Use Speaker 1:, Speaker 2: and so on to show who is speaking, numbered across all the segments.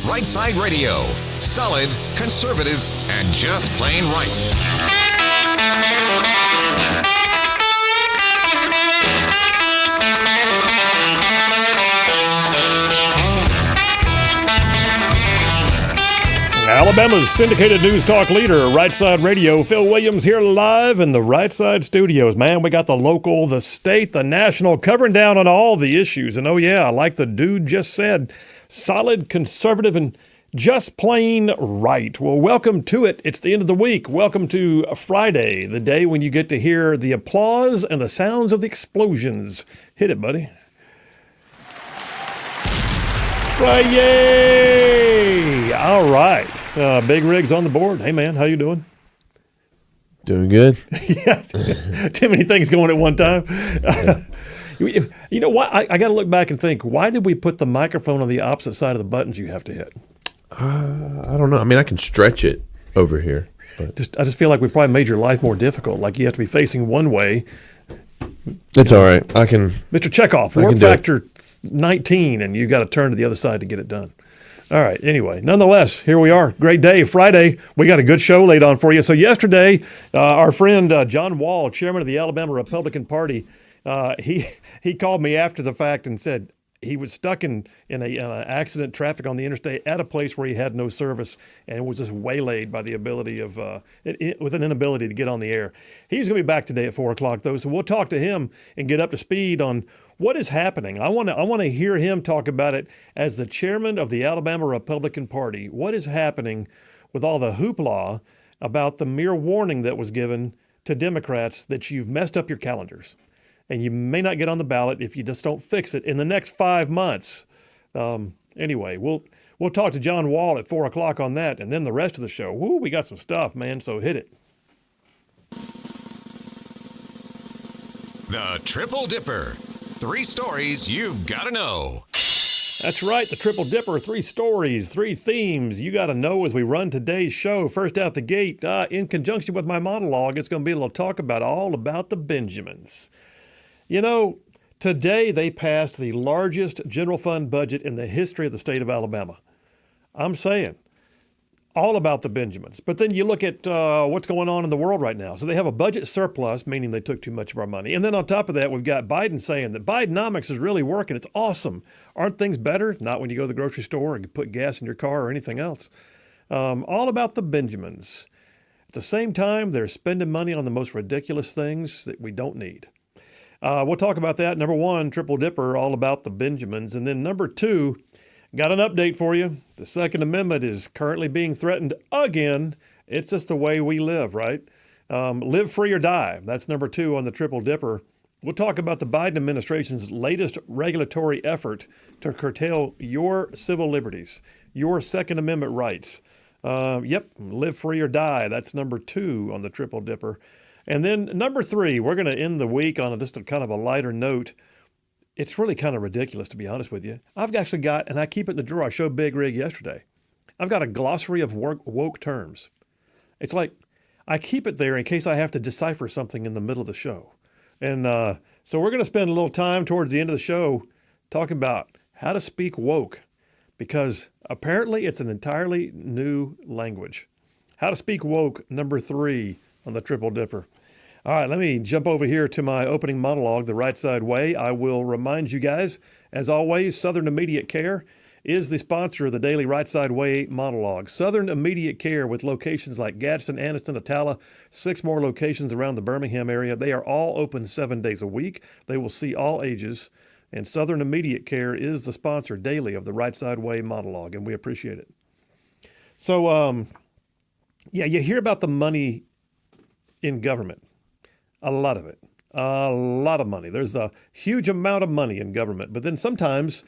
Speaker 1: Rightside Radio. Solid, conservative, and just plain right.
Speaker 2: Alabama's syndicated news talk leader, Rightside Radio. Phil Williams here live in the Rightside studios. Man, we got the local, the state, the national, covering down on all the issues. And oh yeah, like the dude just said, solid, conservative, and just plain right. Well, welcome to it. It's the end of the week. Welcome to Friday, the day when you get to hear the applause and the sounds of the explosions. Hit it, buddy. Friday! All right. Big Rig's on the board. Hey, man, how you doing?
Speaker 3: Doing good.
Speaker 2: Yeah, too many things going at one time. You know what? I got to look back and think, why did we put the microphone on the opposite side of the buttons you have to hit?
Speaker 3: I don't know. I mean, I can stretch it over here. But
Speaker 2: I just feel like we probably made your life more difficult. Like you have to be facing one way.
Speaker 3: It's all right. I can.
Speaker 2: Mr. Chekhov, work factor 19, and you got to turn to the other side to get it done. All right. Anyway, nonetheless, here we are. Great day. Friday. We got a good show laid on for you. So yesterday, our friend John Wall, chairman of the Alabama Republican Party, he called me after the fact and said he was stuck in an accident traffic on the interstate at a place where he had no service and was just waylaid by the ability of with an inability to get on the air. He's going to be back today at 4 o'clock though, so we'll talk to him and get up to speed on what is happening. I want to hear him talk about it as the chairman of the Alabama Republican Party. What is happening with all the hoopla about the mere warning that was given to Democrats that you've messed up your calendars and you may not get on the ballot if you just don't fix it in the next 5 months. Anyway, we'll talk to John Wall at 4 o'clock on that, and then the rest of the show. Woo, we got some stuff, man, so hit it.
Speaker 1: The Triple Dipper. 3 stories you've got to know.
Speaker 2: That's right, the Triple Dipper, 3 stories, 3 themes you got to know as we run today's show. First out the gate, in conjunction with my monologue, it's going to be a little talk all about the Benjamins. You know, today they passed the largest general fund budget in the history of the state of Alabama. I'm saying, all about the Benjamins. But then you look at what's going on in the world right now. So they have a budget surplus, meaning they took too much of our money. And then on top of that, we've got Biden saying that Bidenomics is really working. It's awesome. Aren't things better? Not when you go to the grocery store and put gas in your car or anything else. All about the Benjamins. At the same time, they're spending money on the most ridiculous things that we don't need. We'll talk about that. Number 1, Triple Dipper, all about the Benjamins. And then number 2, got an update for you. The Second Amendment is currently being threatened again. It's just the way we live, right? Live free or die. That's number 2 on the Triple Dipper. We'll talk about the Biden administration's latest regulatory effort to curtail your civil liberties, your Second Amendment rights. Live free or die. That's number 2 on the Triple Dipper. And then number 3, we're going to end the week on just a kind of a lighter note. It's really kind of ridiculous, to be honest with you. I've actually got, and I keep it in the drawer, I showed Big Rig yesterday. I've got a glossary of woke terms. It's like I keep it there in case I have to decipher something in the middle of the show. And so we're going to spend a little time towards the end of the show talking about how to speak woke, because apparently it's an entirely new language. How to speak woke, number 3 on the Triple Dipper. All right, let me jump over here to my opening monologue, The Rightside Way. I will remind you guys, as always, Southern Immediate Care is the sponsor of the daily Rightside Way monologue. Southern Immediate Care, with locations like Gadsden, Anniston, Attala, 6 more locations around the Birmingham area. They are all open 7 days a week. They will see all ages. And Southern Immediate Care is the sponsor daily of the Rightside Way monologue, and we appreciate it. So, you hear about the money in government. A lot of it. A lot of money. There's a huge amount of money in government, but then sometimes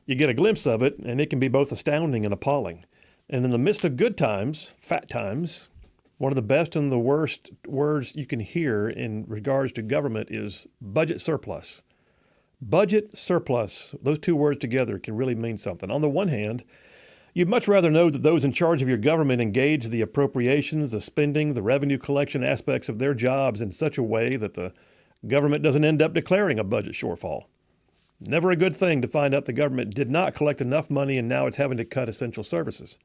Speaker 2: you get a glimpse of it, and it can be both astounding and appalling. And in the midst of good times, fat times, one of the best and the worst words you can hear in regards to government is budget surplus. Budget surplus, those 2 words together can really mean something. On the one hand, you'd much rather know that those in charge of your government engage the appropriations, the spending, the revenue collection aspects of their jobs in such a way that the government doesn't end up declaring a budget shortfall. Never a good thing to find out the government did not collect enough money and now it's having to cut essential services.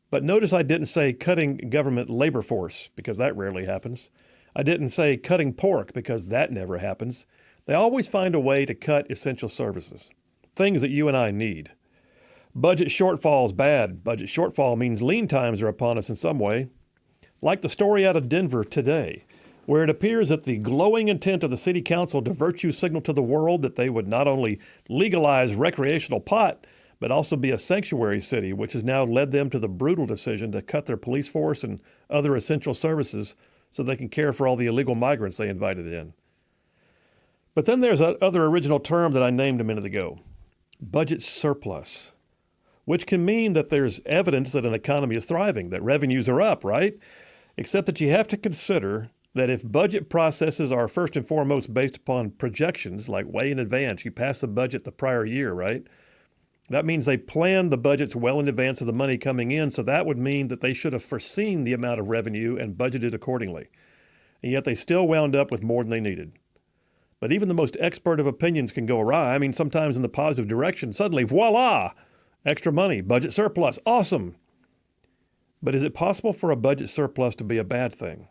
Speaker 2: But notice I didn't say cutting government labor force, because that rarely happens. I didn't say cutting pork, because that never happens. They always find a way to cut essential services, things that you and I need. Budget shortfall is bad. Budget shortfall means lean times are upon us in some way. Like the story out of Denver today, where it appears that the glowing intent of the city council to virtue signal to the world that they would not only legalize recreational pot, but also be a sanctuary city, which has now led them to the brutal decision to cut their police force and other essential services so they can care for all the illegal migrants they invited in. But then there's that other original term that I named a minute ago, budget surplus, which can mean that there's evidence that an economy is thriving, that revenues are up, right? Except that you have to consider that if budget processes are first and foremost based upon projections, like way in advance, you pass the budget the prior year, right? That means they planned the budgets well in advance of the money coming in, so that would mean that they should have foreseen the amount of revenue and budgeted accordingly. And yet they still wound up with more than they needed. But even the most expert of opinions can go awry. I mean, sometimes in the positive direction, suddenly, voila, extra money, budget surplus, awesome. But is it possible for a budget surplus to be a bad thing?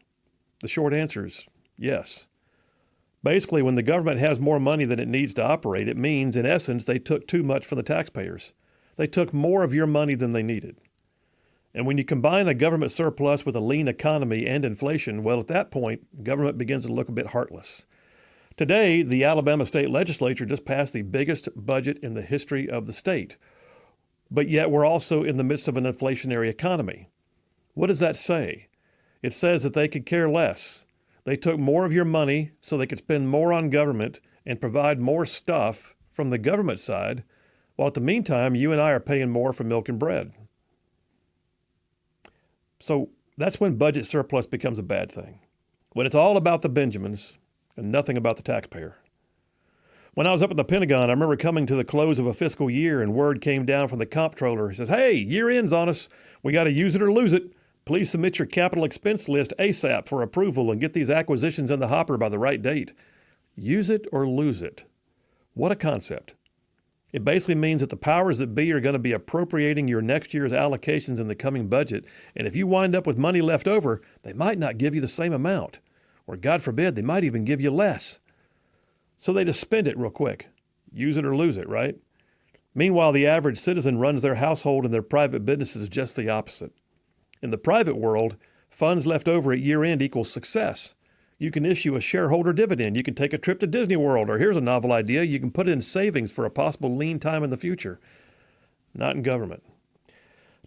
Speaker 2: The short answer is yes. Basically, when the government has more money than it needs to operate, it means, in essence, they took too much from the taxpayers. They took more of your money than they needed. And when you combine a government surplus with a lean economy and inflation, well, at that point, government begins to look a bit heartless. Today, the Alabama state legislature just passed the biggest budget in the history of the state. But yet we're also in the midst of an inflationary economy. What does that say? It says that they could care less. They took more of your money so they could spend more on government and provide more stuff from the government side, while at the meantime, you and I are paying more for milk and bread. So that's when budget surplus becomes a bad thing. When it's all about the Benjamins and nothing about the taxpayer. When I was up at the Pentagon, I remember coming to the close of a fiscal year and word came down from the comptroller. He says, "Hey, year end's on us. We got to use it or lose it. Please submit your capital expense list ASAP for approval and get these acquisitions in the hopper by the right date." Use it or lose it. What a concept. It basically means that the powers that be are going to be appropriating your next year's allocations in the coming budget. And if you wind up with money left over, they might not give you the same amount. Or God forbid, they might even give you less. So they just spend it real quick. Use it or lose it, right? Meanwhile, the average citizen runs their household and their private businesses just the opposite. In the private world, funds left over at year end equals success. You can issue a shareholder dividend. You can take a trip to Disney World, or here's a novel idea, you can put it in savings for a possible lean time in the future. Not in government.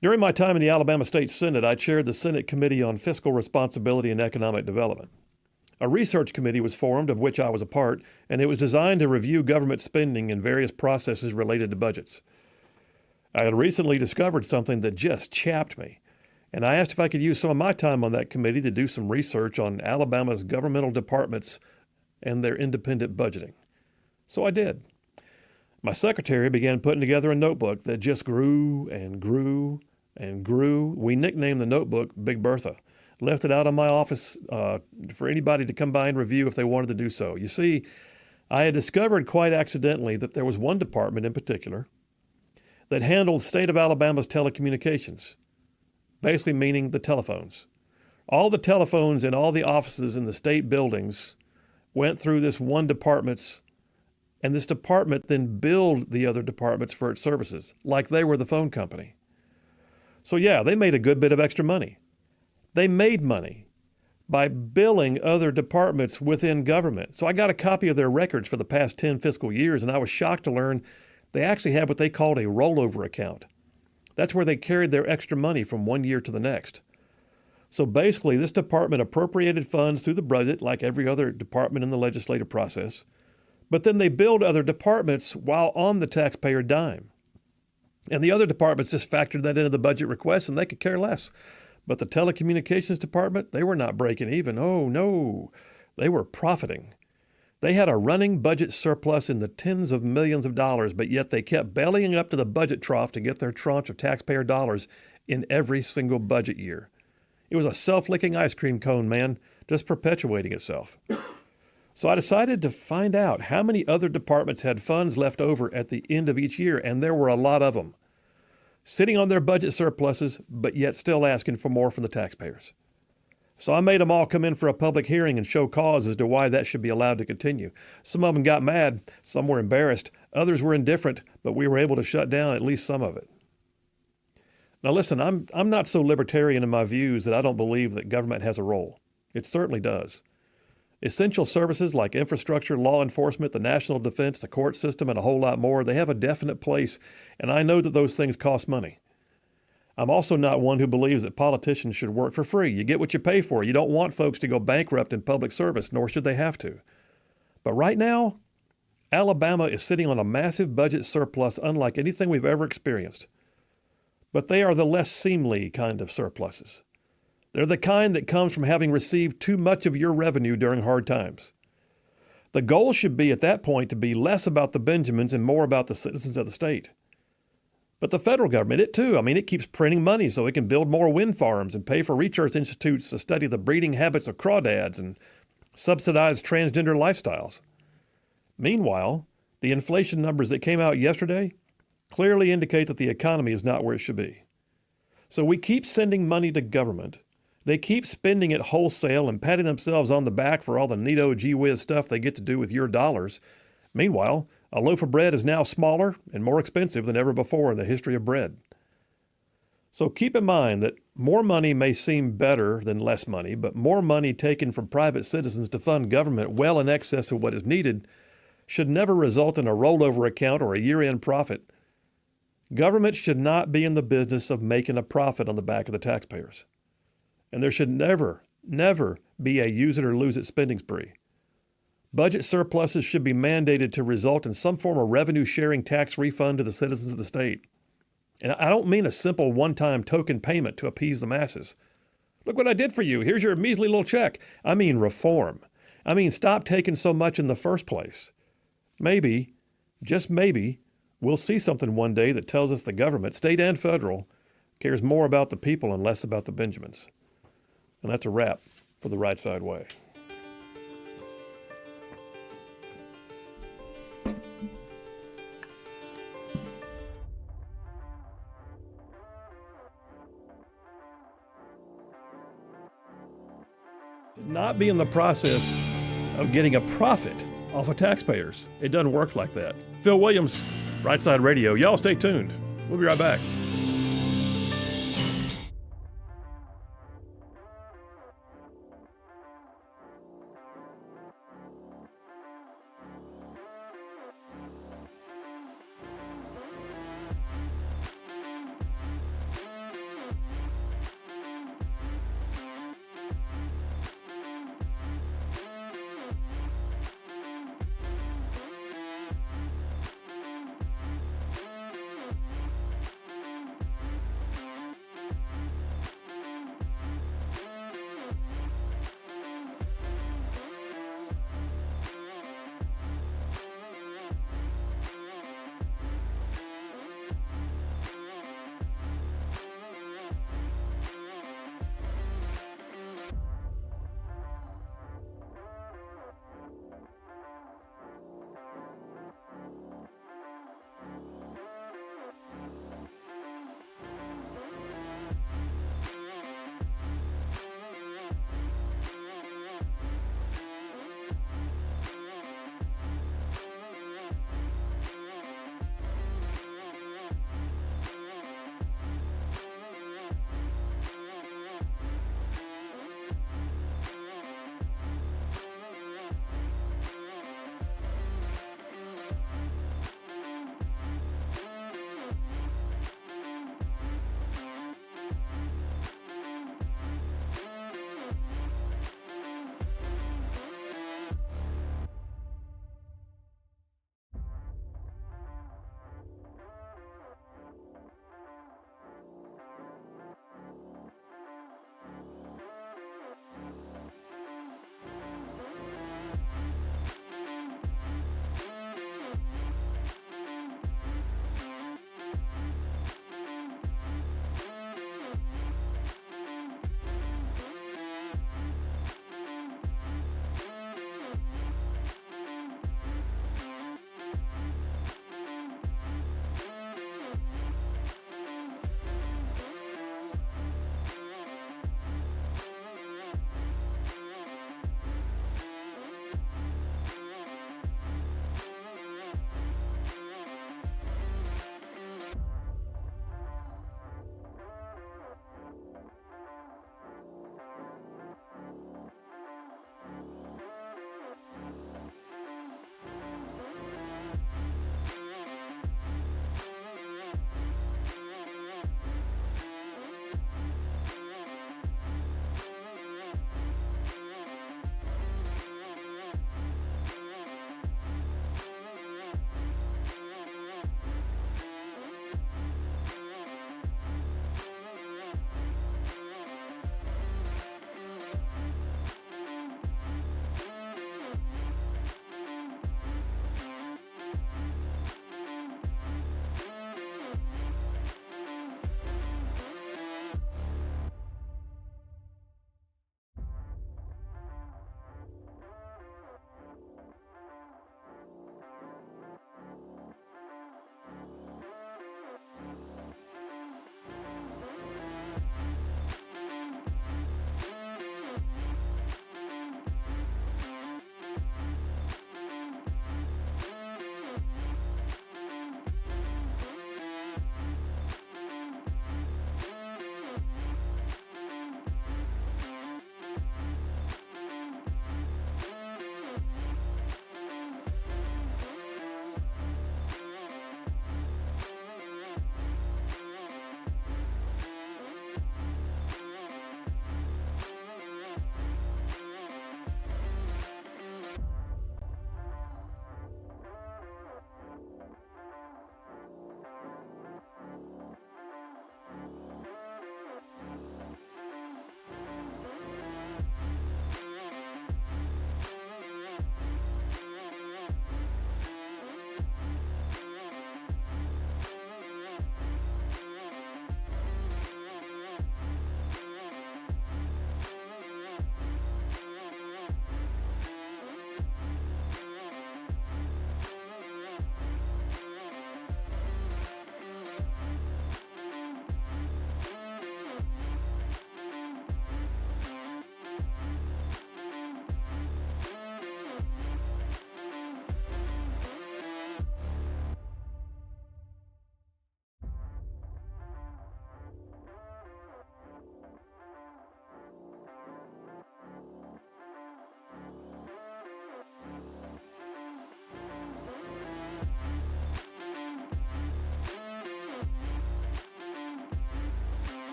Speaker 2: During my time in the Alabama State Senate, I chaired the Senate Committee on Fiscal Responsibility and Economic Development. A research committee was formed, of which I was a part, and it was designed to review government spending and various processes related to budgets. I had recently discovered something that just chapped me, and I asked if I could use some of my time on that committee to do some research on Alabama's governmental departments and their independent budgeting. So I did. My secretary began putting together a notebook that just grew and grew and grew. We nicknamed the notebook Big Bertha. Left it out on my office for anybody to come by and review if they wanted to do so. You see, I had discovered quite accidentally that there was one department in particular that handled the state of Alabama's telecommunications, basically meaning the telephones. All the telephones in all the offices in the state buildings went through this one department's, and this department then billed the other departments for its services, like they were the phone company. So yeah, they made a good bit of extra money. They made money by billing other departments within government. So I got a copy of their records for the past 10 fiscal years, and I was shocked to learn they actually had what they called a rollover account. That's where they carried their extra money from one year to the next. So basically, this department appropriated funds through the budget like every other department in the legislative process, but then they billed other departments while on the taxpayer dime. And the other departments just factored that into the budget request, and they could care less. But the telecommunications department, they were not breaking even. Oh, no. They were profiting. They had a running budget surplus in the tens of millions of dollars, but yet they kept bellying up to the budget trough to get their tranche of taxpayer dollars in every single budget year. It was a self-licking ice cream cone, man, just perpetuating itself. So I decided to find out how many other departments had funds left over at the end of each year, and there were a lot of them, sitting on their budget surpluses, but yet still asking for more from the taxpayers. So I made them all come in for a public hearing and show cause as to why that should be allowed to continue. Some of them got mad, some were embarrassed, others were indifferent, but we were able to shut down at least some of it. Now listen, I'm not so libertarian in my views that I don't believe that government has a role. It certainly does. Essential services like infrastructure, law enforcement, the national defense, the court system, and a whole lot more, they have a definite place, and I know that those things cost money. I'm also not one who believes that politicians should work for free. You get what you pay for. You don't want folks to go bankrupt in public service, nor should they have to. But right now, Alabama is sitting on a massive budget surplus unlike anything we've ever experienced. But they are the less seemly kind of surpluses. They're the kind that comes from having received too much of your revenue during hard times. The goal should be at that point to be less about the Benjamins and more about the citizens of the state. But the federal government, it keeps printing money so it can build more wind farms and pay for research institutes to study the breeding habits of crawdads and subsidize transgender lifestyles. Meanwhile, the inflation numbers that came out yesterday clearly indicate that the economy is not where it should be. So we keep sending money to government. They keep spending it wholesale and patting themselves on the back for all the neato gee whiz stuff they get to do with your dollars. Meanwhile, a loaf of bread is now smaller and more expensive than ever before in the history of bread. So keep in mind that more money may seem better than less money, but more money taken from private citizens to fund government well in excess of what is needed should never result in a rollover account or a year-end profit. Government should not be in the business of making a profit on the back of the taxpayers. And there should never be a use it or lose it spending spree. Budget surpluses should be mandated to result in some form of revenue-sharing tax refund to the citizens of the state. And I don't mean a simple one-time token payment to appease the masses. Look what I did for you. Here's your measly little check. I mean reform. I mean stop taking so much in the first place. Maybe, just maybe, we'll see something one day that tells us the government, state and federal, cares more about the people and less about the Benjamins. And that's a wrap for the Rightside Way. Not be in the process of getting a profit off of taxpayers. It doesn't work like that. Phil Williams, Rightside Radio. Y'all stay tuned. We'll be right back.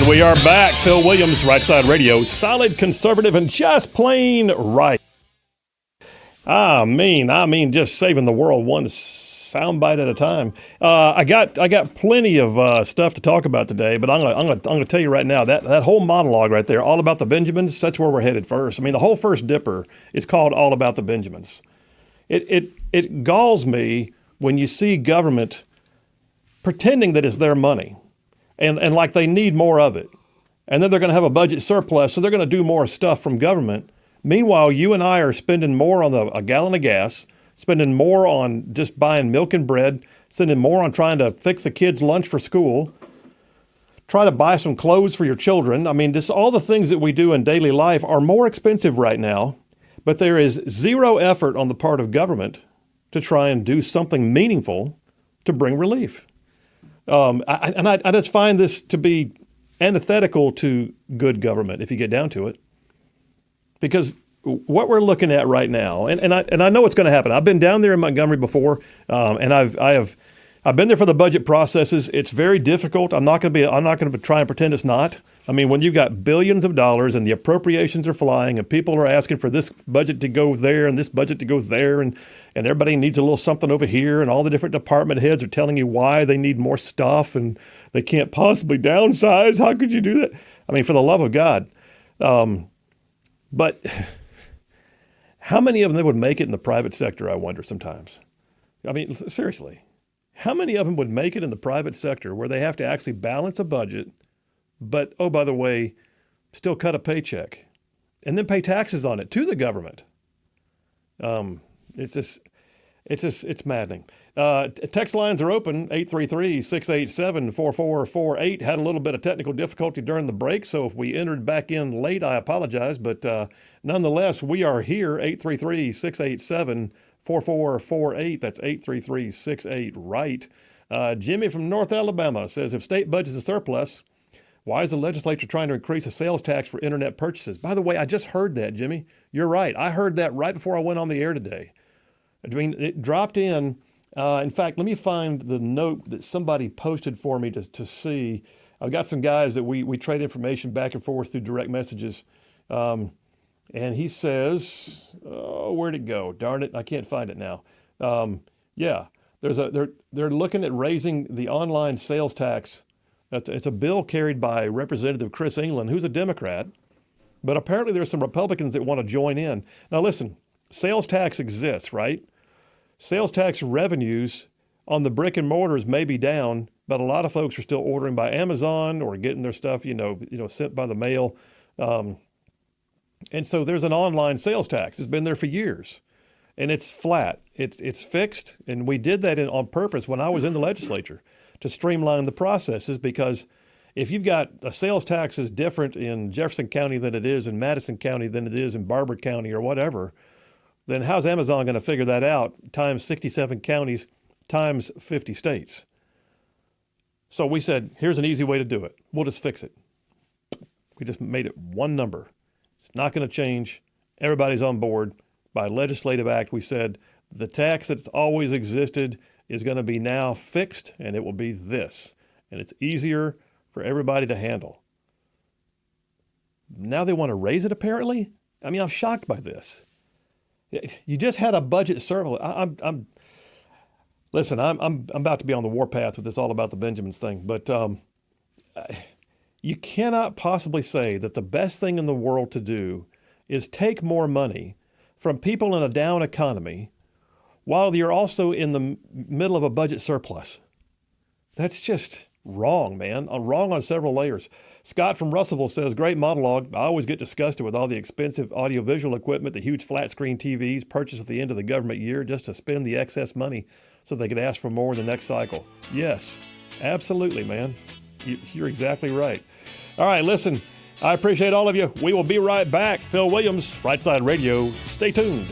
Speaker 2: We are back. Phil Williams, Rightside Radio. Solid, conservative, and just plain right. I mean, just saving the world one soundbite at a time. I got plenty of stuff to talk about today, but I'm gonna tell you right now that whole monologue right there, all about the Benjamins. That's where we're headed first. I mean, the whole first dipper is called All About the Benjamins. It galls me when you see government pretending that it's their money, and like they need more of it, and then they're going to have a budget surplus, so they're going to do more stuff from government. Meanwhile, you and I are spending more on a gallon of gas, spending more on just buying milk and bread, spending more on trying to fix the kids' lunch for school, try to buy some clothes for your children. I mean, all the things that we do in daily life are more expensive right now, but there is zero effort on the part of government to try and do something meaningful to bring relief. I just find this to be antithetical to good government if you get down to it. Because what we're looking at right now, and I know what's going to happen. I've been down there in Montgomery before, and I've been there for the budget processes. It's very difficult. I'm not going to try and pretend it's not. I mean, when you've got billions of dollars and the appropriations are flying, and people are asking for this budget to go there and this budget to go there, and everybody needs a little something over here, and all the different department heads are telling you why they need more stuff and they can't possibly downsize. How could you do that? I mean, for the love of God. But how many of them would make it in the private sector, I wonder sometimes. I mean, seriously, how many of them would make it in the private sector where they have to actually balance a budget, but, oh, by the way, still cut a paycheck and then pay taxes on it to the government? It's maddening. Text lines are open, 833-687-4448. Had a little bit of technical difficulty during the break, so if we entered back in late, I apologize. But nonetheless, we are here, 833-687-4448. That's 833-68-RIGHT. Jimmy from North Alabama says, if state budget's a surplus, why is the legislature trying to increase the sales tax for internet purchases? By the way, I just heard that, Jimmy. You're right. I heard that right before I went on the air today. I mean, it dropped in. In fact, let me find the note that somebody posted for me to see. I've got some guys that we trade information back and forth through direct messages. And he says, oh, where'd it go? Darn it, I can't find it now. Yeah, they're looking at raising the online sales tax. It's a bill carried by Representative Chris England, who's a Democrat. But apparently there's some Republicans that want to join in. Now listen, sales tax exists, right? Sales tax revenues on the brick and mortars may be down, but a lot of folks are still ordering by Amazon or getting their stuff, sent by the mail. And so there's an online sales tax. It's been there for years, and it's flat. It's fixed, and we did that on purpose when I was in the legislature to streamline the processes, because if you've got a sales tax is different in Jefferson County than it is in Madison County than it is in Barber County or whatever, then how's Amazon going to figure that out times 67 counties times 50 states? So we said, here's an easy way to do it. We'll just fix it. We just made it one number. It's not going to change. Everybody's on board. By legislative act, we said the tax that's always existed is going to be now fixed, and it will be this. And it's easier for everybody to handle. Now they want to raise it, apparently? I mean, I'm shocked by this. You just had a budget surplus. Listen, I'm about to be on the warpath with this All About the Benjamins thing, but you cannot possibly say that the best thing in the world to do is take more money from people in a down economy while you're also in the middle of a budget surplus. That's just wrong, man. Wrong on several layers. Scott from Russellville says, great monologue. I always get disgusted with all the expensive audiovisual equipment, the huge flat screen TVs purchased at the end of the government year just to spend the excess money so they could ask for more in the next cycle. Yes, absolutely, man. You're exactly right. All right, listen, I appreciate all of you. We will be right back. Phil Williams, Rightside Radio. Stay tuned.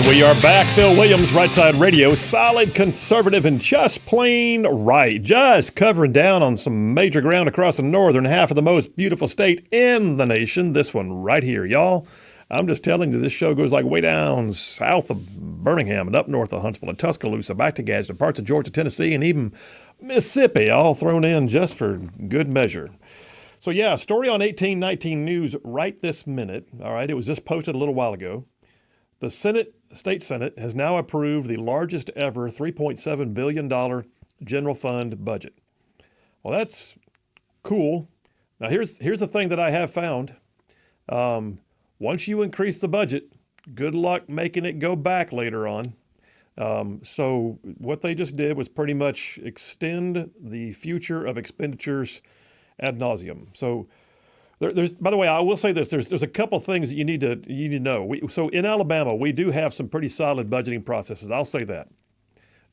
Speaker 2: We are back. Phil Williams, Rightside Radio, solid, conservative, and just plain right. Just covering down on some major ground across the northern half of the most beautiful state in the nation. This one right here, y'all. I'm just telling you, this show goes like way down south of Birmingham and up north of Huntsville and Tuscaloosa, back to Gadsden, parts of Georgia, Tennessee, and even Mississippi, all thrown in just for good measure. So yeah, story on 1819 News right this minute. All right, it was just posted a little while ago. The State Senate has now approved the largest ever $3.7 billion general fund budget. Well, that's cool. Now, here's the thing that I have found. Once you increase the budget, good luck making it go back later on. So what they just did was pretty much extend the future of expenditures ad nauseum. So there's, by the way, I will say this: there's a couple things that you need to know. So in Alabama, we do have some pretty solid budgeting processes. I'll say that,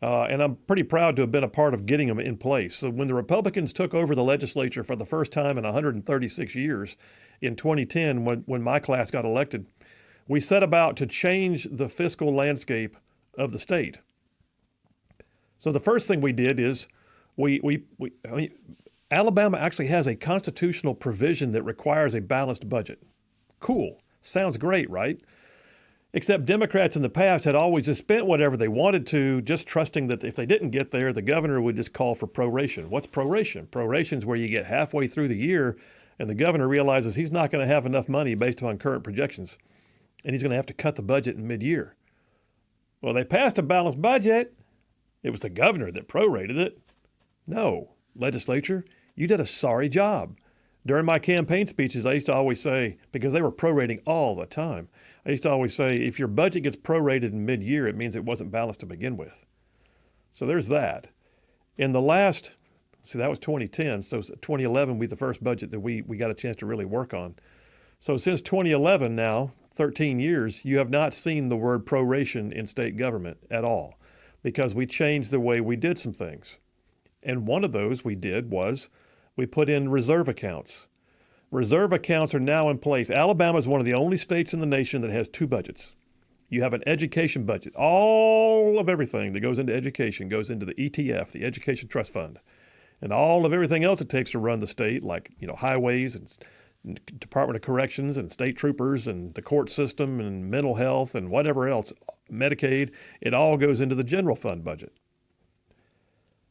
Speaker 2: and I'm pretty proud to have been a part of getting them in place. So when the Republicans took over the legislature for the first time in 136 years in 2010, when my class got elected, we set about to change the fiscal landscape of the state. So the first thing we did is Alabama actually has a constitutional provision that requires a balanced budget. Cool. Sounds great, right? Except Democrats in the past had always just spent whatever they wanted to, just trusting that if they didn't get there, the governor would just call for proration. What's proration? Proration is where you get halfway through the year and the governor realizes he's not going to have enough money based upon current projections, and he's going to have to cut the budget in mid-year. Well, they passed a balanced budget. It was the governor that prorated it. No, legislature, you did a sorry job. During my campaign speeches, I used to always say, because they were prorating all the time, I used to always say, if your budget gets prorated in mid-year, it means it wasn't balanced to begin with. So there's that. In the last, that was 2010, so 2011 will be the first budget that we got a chance to really work on. So since 2011 now, 13 years, you have not seen the word proration in state government at all, because we changed the way we did some things. And one of those we did was we put in reserve accounts. Reserve accounts are now in place. Alabama is one of the only states in the nation that has two budgets. You have an education budget. All of everything that goes into education goes into the ETF, the Education Trust Fund. And all of everything else it takes to run the state, like highways and Department of Corrections and state troopers and the court system and mental health and whatever else, Medicaid, it all goes into the general fund budget.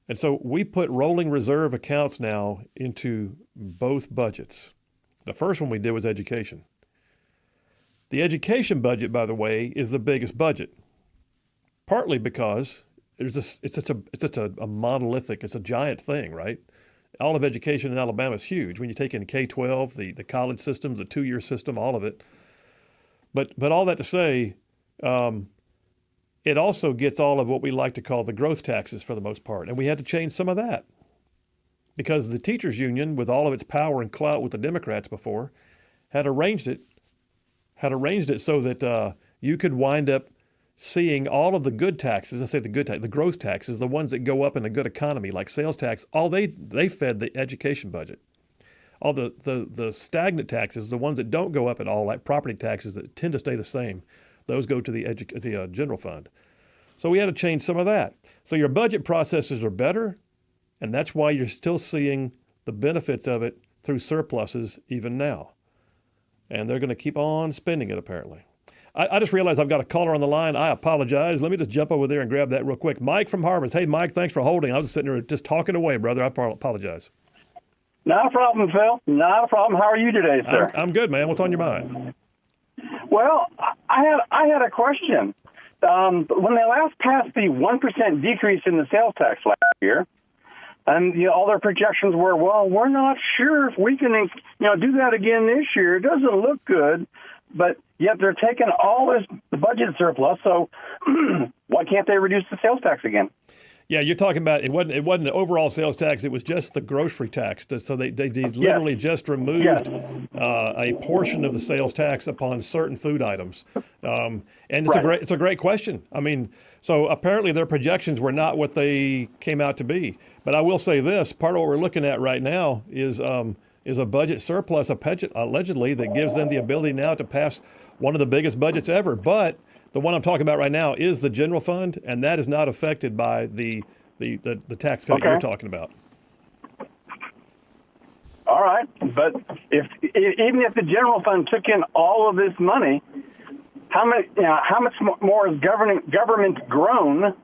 Speaker 2: And so we put rolling reserve accounts now into both budgets. The first one we did was education. The education budget, by the way, is the biggest budget, partly because it's such a monolithic, it's a giant thing, right? All of education in Alabama is huge. When you take in K-12, the college systems, the two-year system, all of it. But all that to say, it also gets all of what we like to call the growth taxes for the most part. And we had to change some of that because the teachers union, with all of its power and clout with the Democrats before, had arranged it so that you could wind up seeing all of the good taxes, the growth taxes, the ones that go up in a good economy, like sales tax, all they fed the education budget. All the stagnant taxes, the ones that don't go up at all, like property taxes that tend to stay the same, those go to the general fund. So we had to change some of that. So your budget processes are better, and that's why you're still seeing the benefits of it through surpluses even now. And they're going to keep on spending it, apparently. I just realized I've got a caller on the line. I apologize. Let me just jump over there and grab that real quick. Mike from Harvest. Hey, Mike, thanks for holding. I was sitting there just talking away, brother. I apologize.
Speaker 4: Not a problem, Phil. Not a problem. How are you today, sir?
Speaker 2: I'm good, man. What's on your mind?
Speaker 4: Well, I had a question. When they last passed the 1% decrease in the sales tax last year, and all their projections were, well, we're not sure if we can do that again this year. It doesn't look good, but yet they're taking all this budget surplus. So why can't they reduce the sales tax again?
Speaker 2: Yeah, you're talking about it wasn't an overall sales tax. It was just the grocery tax. So they literally just removed a portion of the sales tax upon certain food items. And it's a great question. I mean, so apparently their projections were not what they came out to be. But I will say this: part of what we're looking at right now is a budget surplus, allegedly, that gives them the ability now to pass one of the biggest budgets ever. But The one I'm talking about right now is the general fund, and that is not affected by the tax cut you're talking about.
Speaker 4: All right, but even if the general fund took in all of this money, how much more has government grown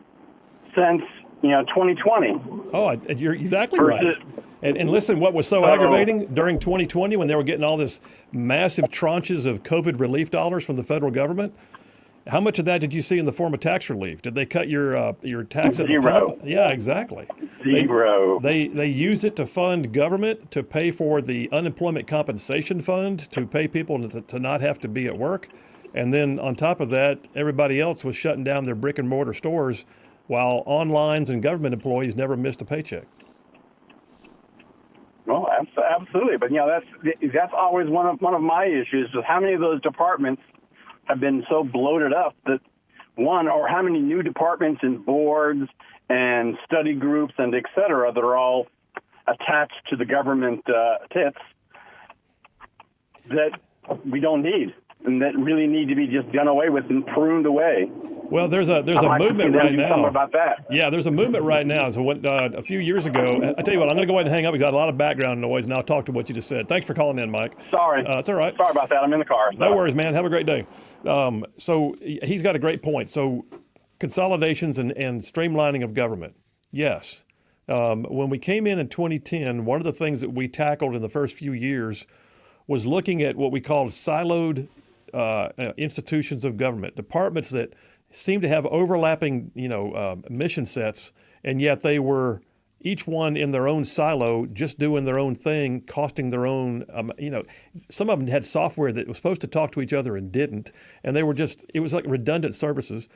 Speaker 4: since 2020?
Speaker 2: Oh, you're exactly right. And listen, what was so aggravating during 2020 when they were getting all this massive tranches of COVID relief dollars from the federal government? How much of that did you see in the form of tax relief? Did they cut your tax at the pump? Yeah, exactly.
Speaker 4: Zero.
Speaker 2: They use it to fund government, to pay for the unemployment compensation fund, to pay people to not have to be at work. And then on top of that, everybody else was shutting down their brick and mortar stores while onlines and government employees never missed a paycheck.
Speaker 4: Well, absolutely. But, that's always one of my issues is how many of those departments have been so bloated up that or how many new departments and boards and study groups and et cetera that are all attached to the government tits that we don't need and that really need to be just done away with and pruned away.
Speaker 2: Well, there's a movement right now.
Speaker 4: About that.
Speaker 2: Yeah, there's a movement right now. So a few years ago, I tell you what, I'm going to go ahead and hang up. We've got a lot of background noise, and I'll talk to what you just said. Thanks for calling in, Mike.
Speaker 4: Sorry.
Speaker 2: It's all right.
Speaker 4: Sorry about that. I'm in the car.
Speaker 2: No worries, man. Have a great day. So he's got a great point. So consolidations and streamlining of government. Yes. When we came in 2010, one of the things that we tackled in the first few years was looking at what we called siloed institutions of government, departments that seemed to have overlapping, mission sets, and yet they were each one in their own silo, just doing their own thing, costing their own, some of them had software that was supposed to talk to each other and didn't, and it was like redundant services.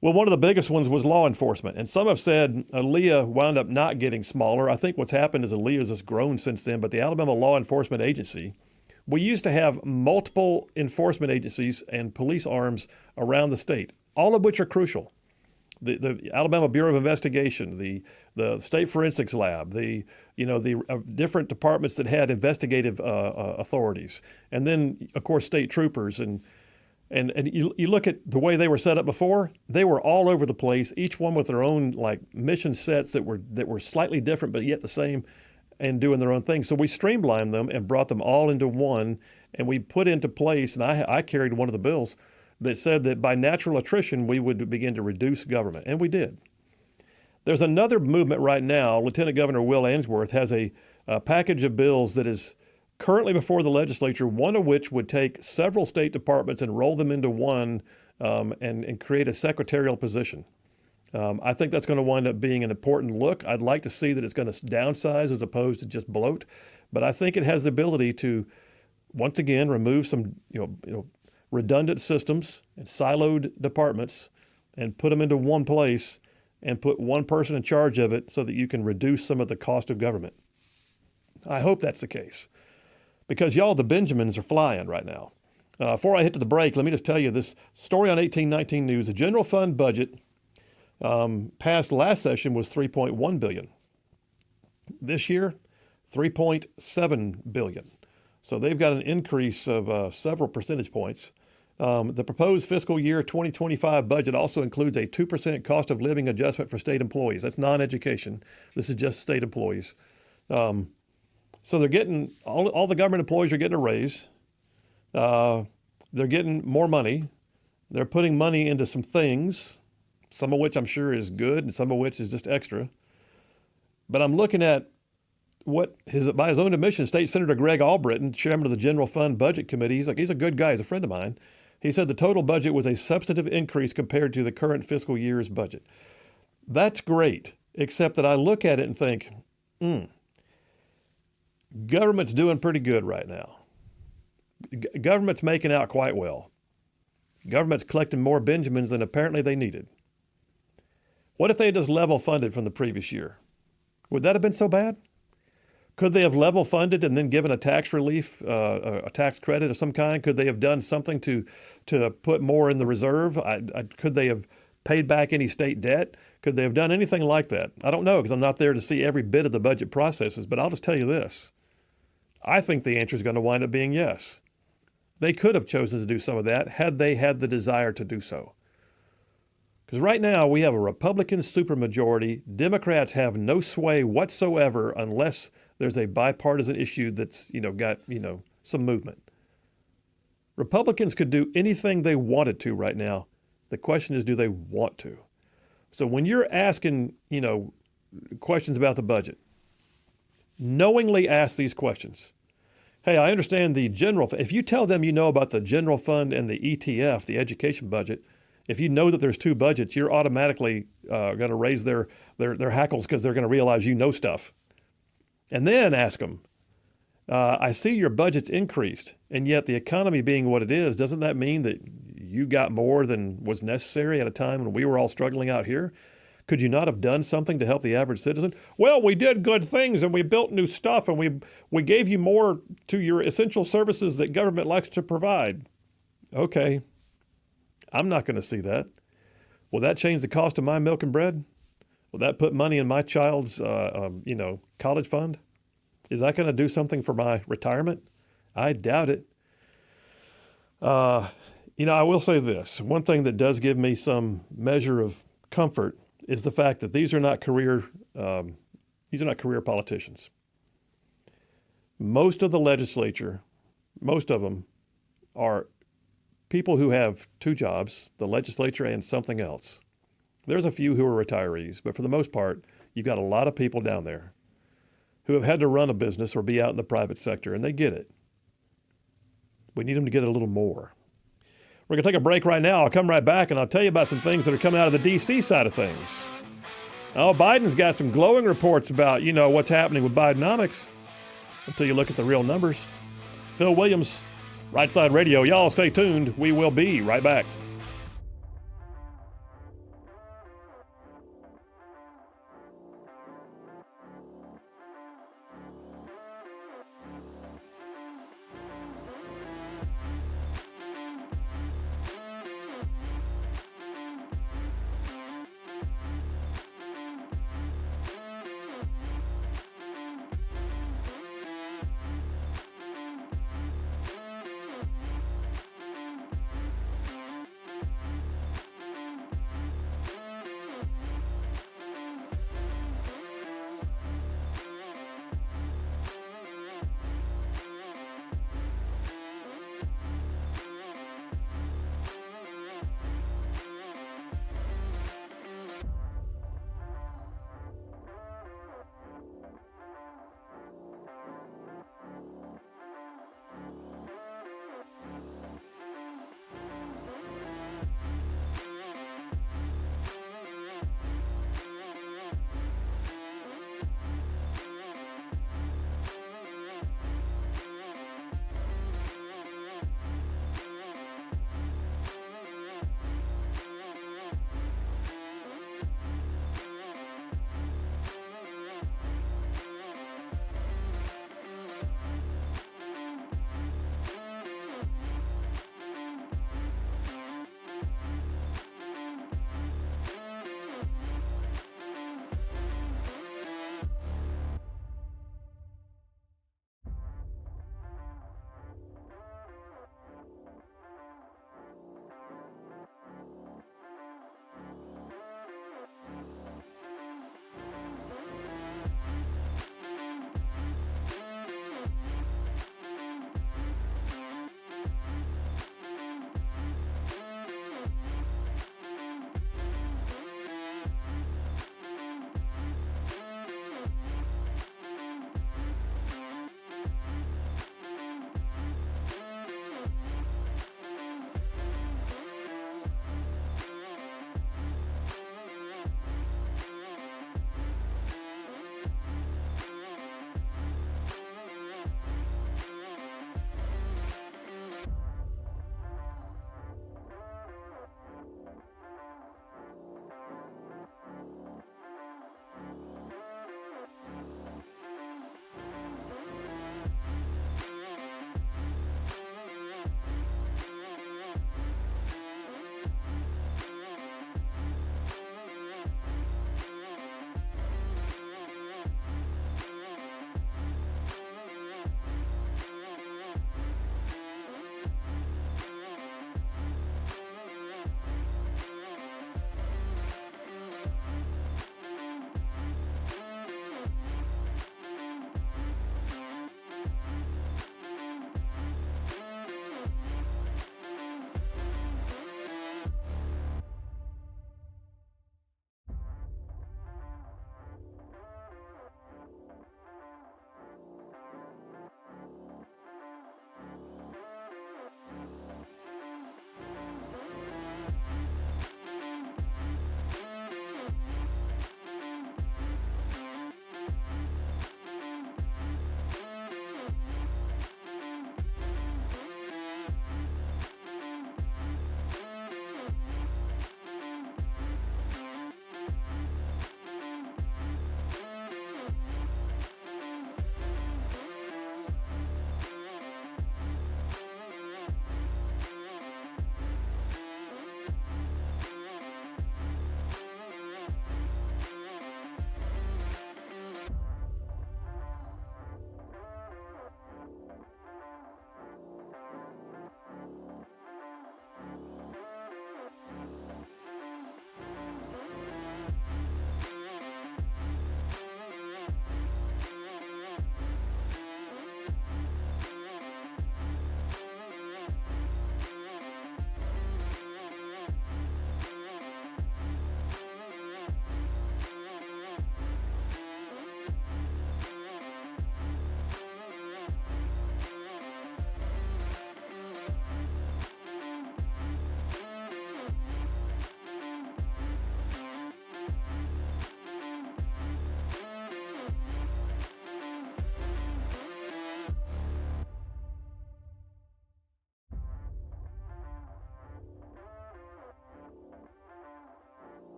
Speaker 2: Well, one of the biggest ones was law enforcement, and some have said ALEA wound up not getting smaller. I think what's happened is ALEA has grown since then, but the Alabama Law Enforcement Agency, we used to have multiple enforcement agencies and police arms around the state, all of which are crucial. The Alabama Bureau of Investigation, the State Forensics Lab, the different departments that had investigative authorities, and then of course state troopers and you look at the way they were set up before, they were all over the place, each one with their own mission sets that were slightly different but yet the same and doing their own thing. So we streamlined them and brought them all into one, and we put into place, and I carried one of the bills that said that by natural attrition we would begin to reduce government, and we did. There's another movement right now. Lieutenant Governor Will Ainsworth has a package of bills that is currently before the legislature, one of which would take several state departments and roll them into one and create a secretarial position. I think that's going to wind up being an important look. I'd like to see that it's going to downsize as opposed to just bloat, but I think it has the ability to, once again, remove some redundant systems and siloed departments and put them into one place and put one person in charge of it so that you can reduce some of the cost of government. I hope that's the case. Because y'all, the Benjamins are flying right now. Before I hit to the break, let me just tell you this story on 1819 News. The general fund budget passed last session was $3.1 billion. This year, $3.7 billion. So they've got an increase of several percentage points. The proposed fiscal year 2025 budget also includes a 2% cost of living adjustment for state employees. That's non-education. This is just state employees. So they're getting, all the government employees are getting a raise. They're getting more money. They're putting money into some things, some of which I'm sure is good and some of which is just extra. But I'm looking at what by his own admission, State Senator Greg Albritton, chairman of the General Fund Budget Committee, he's a good guy, he's a friend of mine. He said the total budget was a substantive increase compared to the current fiscal year's budget. That's great, except that I look at it and think, government's doing pretty good right now. Government's making out quite well. Government's collecting more Benjamins than apparently they needed. What if they had just level funded from the previous year? Would that have been so bad? Could they have level funded and then given a tax relief, a tax credit of some kind? Could they have done something to put more in the reserve? Could they have paid back any state debt? Could they have done anything like that? I don't know because I'm not there to see every bit of the budget processes, but I'll just tell you this. I think the answer is going to wind up being yes. They could have chosen to do some of that had they had the desire to do so. Because right now we have a Republican supermajority. Democrats have no sway whatsoever unless there's a bipartisan issue that's, got, some movement. Republicans could do anything they wanted to right now. The question is, do they want to? So when you're asking, questions about the budget, knowingly ask these questions. Hey, I understand the general. If you tell them you know about the general fund and the ETF, the education budget, if you know that there's two budgets, you're automatically going to raise their hackles because they're going to realize you know stuff. And then ask them, I see your budget's increased, and yet the economy being what it is, doesn't that mean that you got more than was necessary at a time when we were all struggling out here? Could you not have done something to help the average citizen? Well, we did good things and we built new stuff and we gave you more to your essential services that government likes to provide. Okay, I'm not going to see that. Will that change the cost of my milk and bread? Will that put money in my child's, college fund? Is that going to do something for my retirement? I doubt it. I will say this. One thing that does give me some measure of comfort is the fact that these are not career politicians. Most of the legislature, most of them are people who have two jobs, the legislature and something else. There's a few who are retirees, but for the most part, you've got a lot of people down there who have had to run a business or be out in the private sector, and they get it. We need them to get a little more. We're going to take a break right now. I'll come right back, and I'll tell you about some things that are coming out of the D.C. side of things. Oh, Biden's got some glowing reports about, what's happening with Bidenomics until you look at the real numbers. Phil Williams, Rightside Radio. Y'all stay tuned. We will be right back.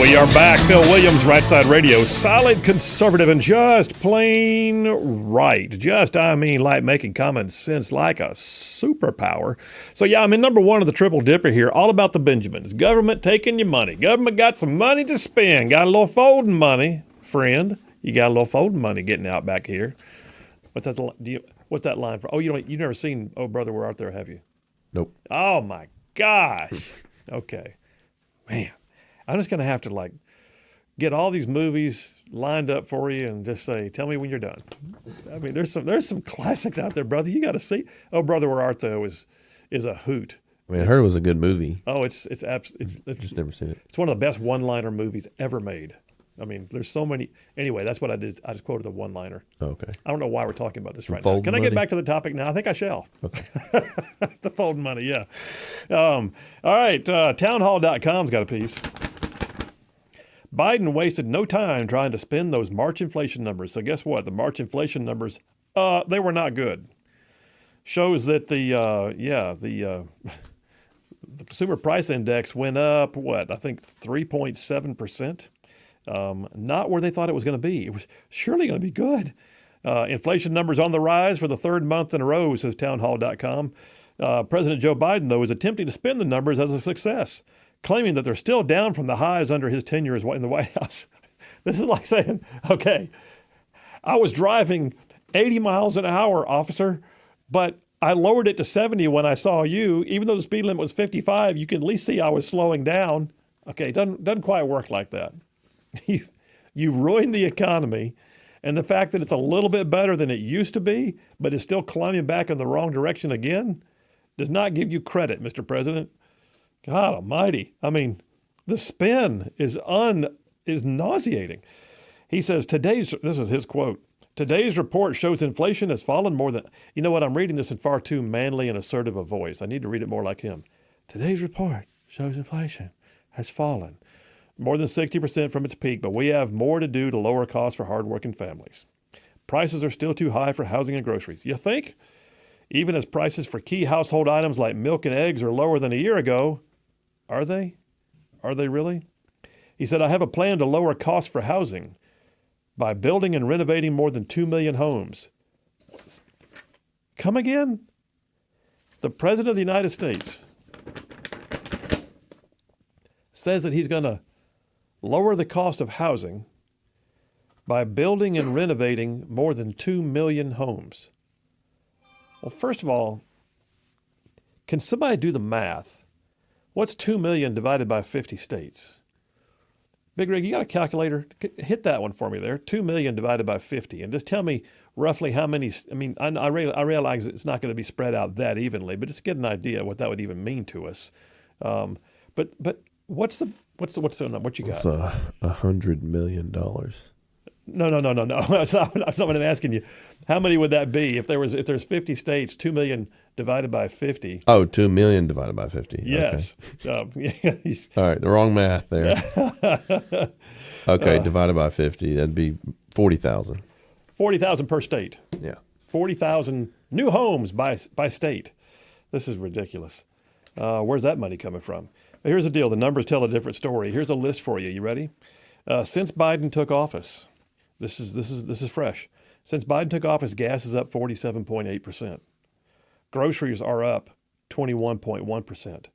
Speaker 2: We are back. Phil Williams, Rightside Radio. Solid, conservative, and just plain right. Just, like making common sense like a superpower. So, yeah, I'm in number one of the Triple Dipper here. All about the Benjamins. Government taking your money. Government got some money to spend. Got a little folding money, friend. You got a little folding money getting out back here. What's that line for? Oh, you've never seen Oh Brother, Where Art Thou, have you?
Speaker 3: Nope.
Speaker 2: Oh, my gosh. Okay. Man. I'm just going to have to get all these movies lined up for you and just say, tell me when you're done. I mean, there's some classics out there, brother. You got to see. Oh, Brother, Where Art Thou is a hoot.
Speaker 3: I mean, I heard it was a good movie.
Speaker 2: Oh, it's
Speaker 3: Just never seen it.
Speaker 2: It's one of the best one-liner movies ever made. I mean, there's so many. Anyway, that's what I did. I just quoted the one-liner.
Speaker 3: Oh, okay.
Speaker 2: I don't know why we're talking about this right now. Can I get back to the topic now? I think I shall. Okay. The folding money, yeah. All right, townhall.com's got a piece. Biden wasted no time trying to spin those March inflation numbers. So guess what? The March inflation numbers, they were not good. Shows that the consumer price index went up, I think 3.7%. Not where they thought it was going to be. It was surely going to be good. Inflation numbers on the rise for the third month in a row, says townhall.com. President Joe Biden, though, is attempting to spin the numbers as a success, claiming that they're still down from the highs under his tenure in the White House. This is like saying, okay, I was driving 80 miles an hour, officer, but I lowered it to 70 when I saw you. Even though the speed limit was 55, you can at least see I was slowing down. Okay, it doesn't quite work like that. You ruined the economy, and the fact that it's a little bit better than it used to be, but it's still climbing back in the wrong direction again, does not give you credit, Mr. President. God almighty. I mean, the spin is nauseating. He says, this is his quote, today's report shows inflation has fallen more than, you know what, I'm reading this in far too manly and assertive a voice. I need to read it more like him. Today's report shows inflation has fallen more than 60% from its peak, but we have more to do to lower costs for hardworking families. Prices are still too high for housing and groceries. You think? Even as prices for key household items like milk and eggs are lower than a year ago, are they? Are they really? He said, I have a plan to lower costs for housing by building and renovating more than 2 million homes. Come again? The President of the United States says that he's going to lower the cost of housing by building and renovating more than 2 million homes. Well, first of all, can somebody do the math? What's 2 million divided by 50 states? Big Rig, you got a calculator? Hit that one for me there. 2 million divided by 50. And just tell me roughly how many, I realize it's not going to be spread out that evenly, but just get an idea what that would even mean to us. But what's the number? What you got?
Speaker 3: It's $100 million.
Speaker 2: No. That's not what I'm asking you. How many would that be if there's 50 states? 2 million divided by 50.
Speaker 3: Oh, 2 million divided by 50.
Speaker 2: Yes.
Speaker 3: Okay. All right, the wrong math there. Okay, divided by 50, that'd be 40,000.
Speaker 2: 40,000 per state.
Speaker 3: Yeah.
Speaker 2: 40,000 new homes by state. This is ridiculous. Where's that money coming from? Here's the deal. The numbers tell a different story. Here's a list for you. You ready? Since Biden took office, this is fresh. Since Biden took office, gas is up 47.8%. Groceries are up 21.1%.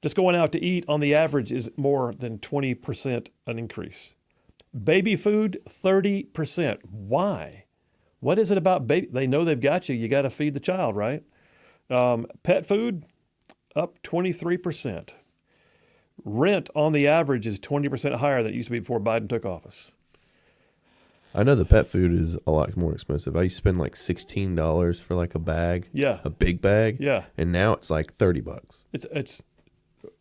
Speaker 2: Just going out to eat on the average is more than 20% an increase. Baby food, 30%. Why? What is it about baby? They know they've got you. You got to feed the child, right? Pet food, up 23%. Rent on the average is 20% higher than it used to be before Biden took office.
Speaker 3: I know the pet food is a lot more expensive. I used to spend like $16 for like a bag.
Speaker 2: Yeah.
Speaker 3: A big bag.
Speaker 2: Yeah.
Speaker 3: And now it's like $30.
Speaker 2: It's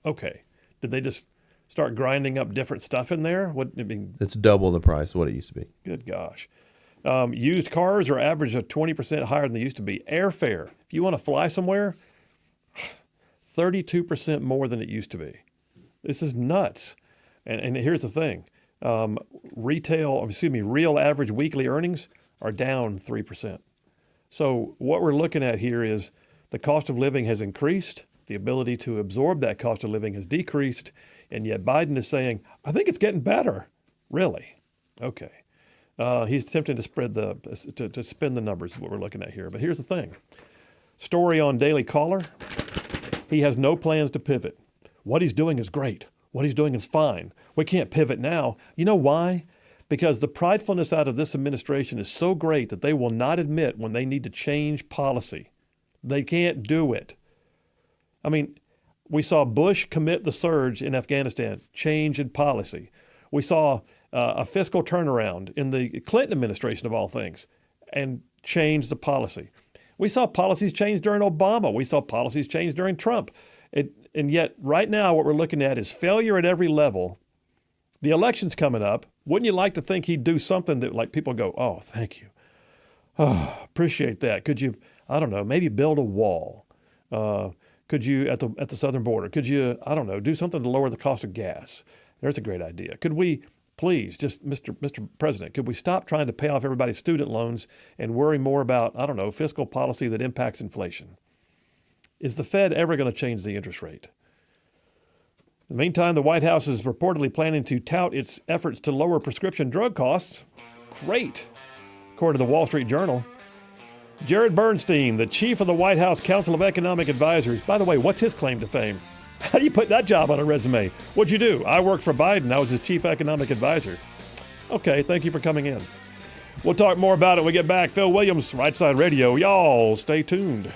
Speaker 2: okay. Did they just start grinding up different stuff in there?
Speaker 3: It's double the price of what it used to be.
Speaker 2: Good gosh. Used cars are average of 20% higher than they used to be. Airfare, if you want to fly somewhere, 32% more than it used to be. This is nuts. And here's the thing. Real average weekly earnings are down 3%. So what we're looking at here is the cost of living has increased. The ability to absorb that cost of living has decreased. And yet Biden is saying, I think it's getting better. Really? Okay. He's attempting to spin the numbers is what we're looking at here. But here's the thing. Story on Daily Caller. He has no plans to pivot. What he's doing is great. What he's doing is fine. We can't pivot now. You know why? Because the pridefulness out of this administration is so great that they will not admit when they need to change policy. They can't do it. I mean, we saw Bush commit the surge in Afghanistan, change in policy. We saw a fiscal turnaround in the Clinton administration, of all things, and change the policy. We saw policies change during Obama. We saw policies change during Trump. And yet, right now, what we're looking at is failure at every level. The election's coming up. Wouldn't you like to think he'd do something that, like, people go, oh, thank you. Oh, appreciate that. Could you, I don't know, maybe build a wall? Could you, at the southern border, could you, I don't know, do something to lower the cost of gas? There's a great idea. Could we, please, just Mr. President, could we stop trying to pay off everybody's student loans and worry more about, I don't know, fiscal policy that impacts inflation? Is the Fed ever going to change the interest rate? In the meantime, the White House is reportedly planning to tout its efforts to lower prescription drug costs. Great, according to the Wall Street Journal. Jared Bernstein, the chief of the White House Council of Economic Advisors. By the way, what's his claim to fame? How do you put that job on a resume? What'd you do? I worked for Biden. I was his chief economic advisor. Okay, thank you for coming in. We'll talk more about it when we get back. Phil Williams, Rightside Radio. Y'all stay tuned.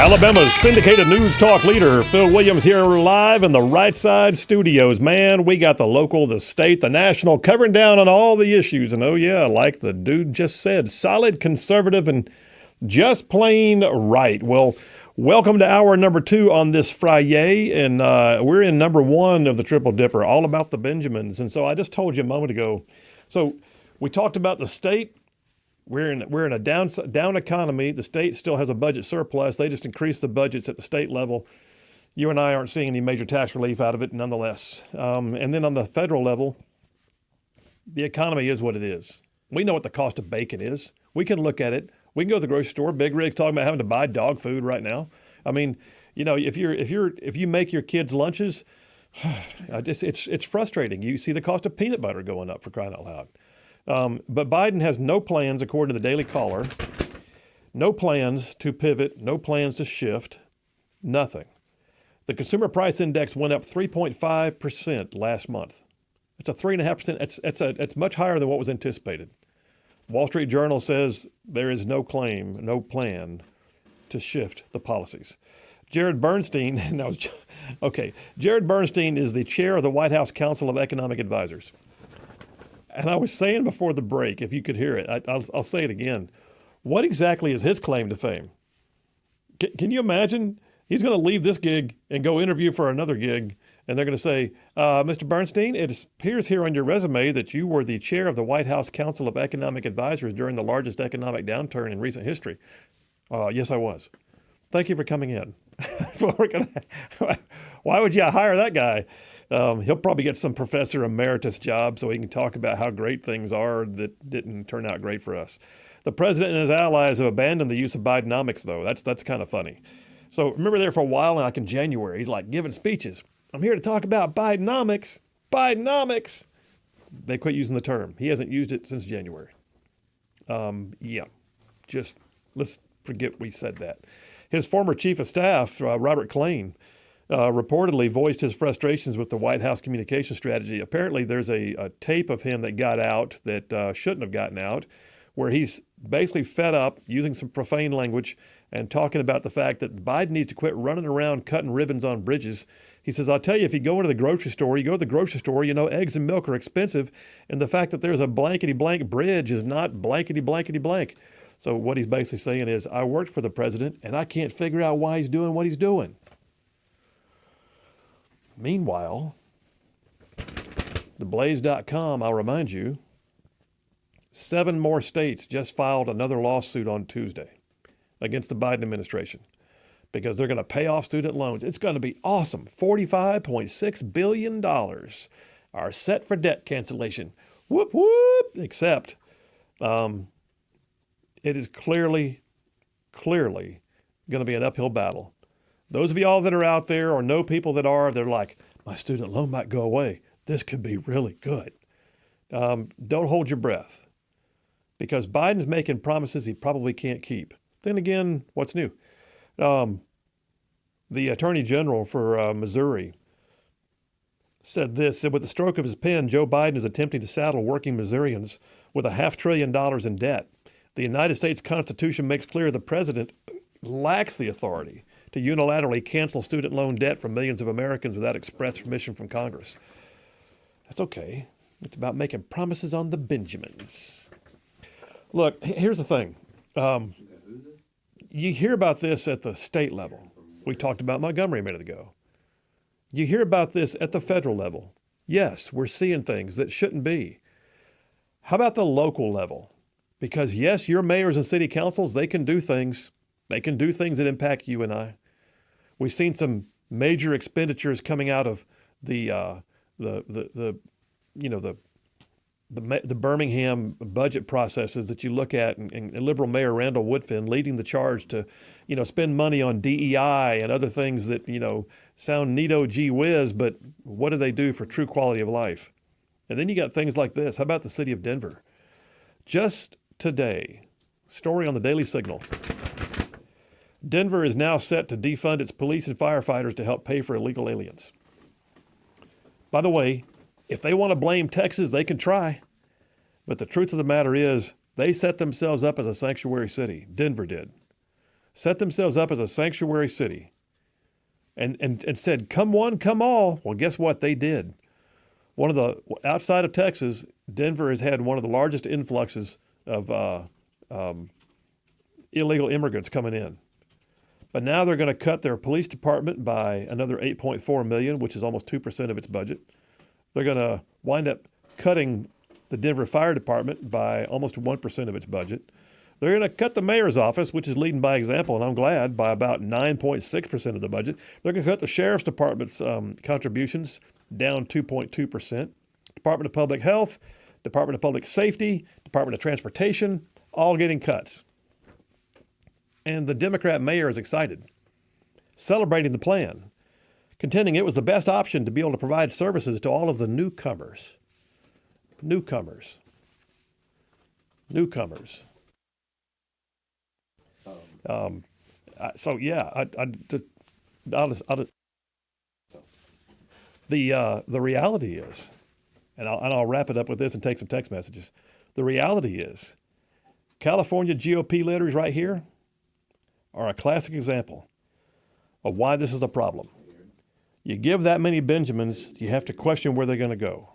Speaker 2: Alabama's syndicated news talk leader, Phil Williams, here live in the Rightside studios. Man, we got the local, the state, the national, covering down on all the issues. And oh yeah, like the dude just said, solid, conservative, and just plain right. Well, welcome to hour number 2 on this Friday. And we're in number 1 of the Triple Dipper, all about the Benjamins. And so I just told you a moment ago. So we talked about the state. We're in a down economy. The state still has a budget surplus. They just increased the budgets at the state level. You and I aren't seeing any major tax relief out of it nonetheless. And then on the federal level, the economy is what it is. We know what the cost of bacon is. We can look at it. We can go to the grocery store. Big Rig's talking about having to buy dog food right now. I mean, you know, if you make your kids lunches, it's frustrating. You see the cost of peanut butter going up, for crying out loud. But Biden has no plans, according to the Daily Caller, no plans to pivot, no plans to shift, nothing. The consumer price index went up 3.5% last month. It's a 3.5%. It's much higher than what was anticipated. Wall Street Journal says there is no claim, no plan to shift the policies. Jared Bernstein is the chair of the White House Council of Economic Advisors. And I was saying before the break, if you could hear it, I'll say it again. What exactly is his claim to fame? Can you imagine? He's going to leave this gig and go interview for another gig, and they're going to say, Mr. Bernstein, it appears here on your resume that you were the chair of the White House Council of Economic Advisors during the largest economic downturn in recent history. Yes, I was. Thank you for coming in. That's what we're gonna. Why would you hire that guy? He'll probably get some professor emeritus job so he can talk about how great things are that didn't turn out great for us. The president and his allies have abandoned the use of Bidenomics, though. That's kind of funny. So remember there for a while, like in January, he's like giving speeches. I'm here to talk about Bidenomics. Bidenomics. They quit using the term. He hasn't used it since January. Just let's forget we said that. His former chief of staff, Robert Klain, reportedly voiced his frustrations with the White House communication strategy. Apparently, there's a tape of him that got out that shouldn't have gotten out, where he's basically fed up using some profane language and talking about the fact that Biden needs to quit running around cutting ribbons on bridges. He says, I'll tell you, if you go into the grocery store, you know eggs and milk are expensive, and the fact that there's a blankety-blank bridge is not blankety-blankety-blank. So what he's basically saying is, I worked for the president, and I can't figure out why he's doing what he's doing. Meanwhile, theblaze.com, I'll remind you, 7 more states just filed another lawsuit on Tuesday against the Biden administration because they're going to pay off student loans. It's going to be awesome. $45.6 billion are set for debt cancellation. Whoop, whoop. Except it is clearly going to be an uphill battle. Those of y'all that are out there or know people that are, they're like, my student loan might go away. This could be really good. Don't hold your breath because Biden's making promises he probably can't keep. Then again, what's new? The Attorney General for Missouri said with the stroke of his pen, Joe Biden is attempting to saddle working Missourians with $500 billion in debt. The United States Constitution makes clear the president lacks the authority to unilaterally cancel student loan debt from millions of Americans without express permission from Congress. That's okay. It's about making promises on the Benjamins. Look, here's the thing. You hear about this at the state level. We talked about Montgomery a minute ago. You hear about this at the federal level. Yes, we're seeing things that shouldn't be. How about the local level? Because yes, your mayors and city councils, they can do things. They can do things that impact you and I. We've seen some major expenditures coming out of the Birmingham budget processes that you look at, and Liberal Mayor Randall Woodfin leading the charge to, spend money on DEI and other things that, sound neato gee whiz, but what do they do for true quality of life? And then you got things like this. How about the city of Denver? Just today, story on the Daily Signal. Denver is now set to defund its police and firefighters to help pay for illegal aliens. By the way, if they want to blame Texas, they can try. But the truth of the matter is, they set themselves up as a sanctuary city. Denver did. set themselves up as a sanctuary city and said, come one, come all. Well, guess what? They did. Outside of Texas, Denver has had one of the largest influxes of illegal immigrants coming in. But now they're going to cut their police department by another $8.4 million, which is almost 2% of its budget. They're going to wind up cutting the Denver Fire Department by almost 1% of its budget. They're going to cut the mayor's office, which is leading by example, and I'm glad, by about 9.6% of the budget. They're going to cut the sheriff's department's contributions down 2.2%. Department of Public Health, Department of Public Safety, Department of Transportation, all getting cuts. And the Democrat mayor is excited, celebrating the plan, contending it was the best option to be able to provide services to all of the newcomers. So yeah, the reality is, and I'll wrap it up with this and take some text messages. The reality is, California GOP leaders right here are a classic example of why this is a problem. You give that many Benjamins, you have to question where they're going to go.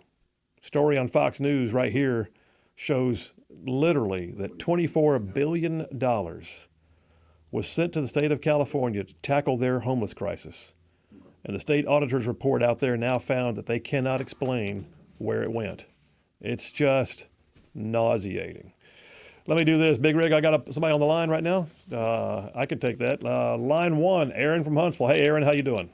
Speaker 2: Story on Fox News right here shows literally that $24 billion was sent to the state of California to tackle their homeless crisis. And the state auditor's report out there now found that they cannot explain where it went. It's just nauseating. Let me do this. Big Rig, I got somebody on the line right now. I can take that. Line one, Aaron from Huntsville. Hey, Aaron, how you doing?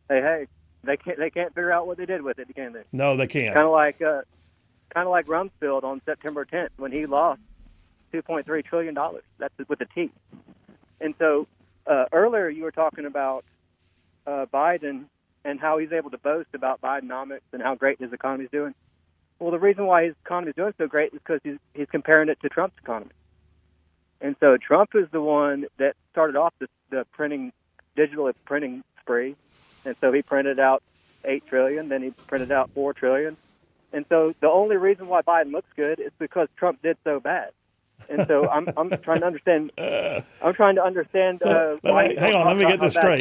Speaker 5: Hey, they can't figure out what they did with it, can they?
Speaker 2: No, they can't.
Speaker 5: Kind of like Rumsfeld on September 10th when he lost $2.3 trillion. That's with a T. And so earlier you were talking about Biden and how he's able to boast about Bidenomics and how great his economy is doing. Well, the reason why his economy is doing so great is because he's comparing it to Trump's economy. And so Trump is the one that started off the digital printing spree. And so he printed out $8 trillion, then he printed out $4 trillion. And so the only reason why Biden looks good is because Trump did so bad. And so I'm trying to understand. Why.
Speaker 2: Hang on. Let me get this straight.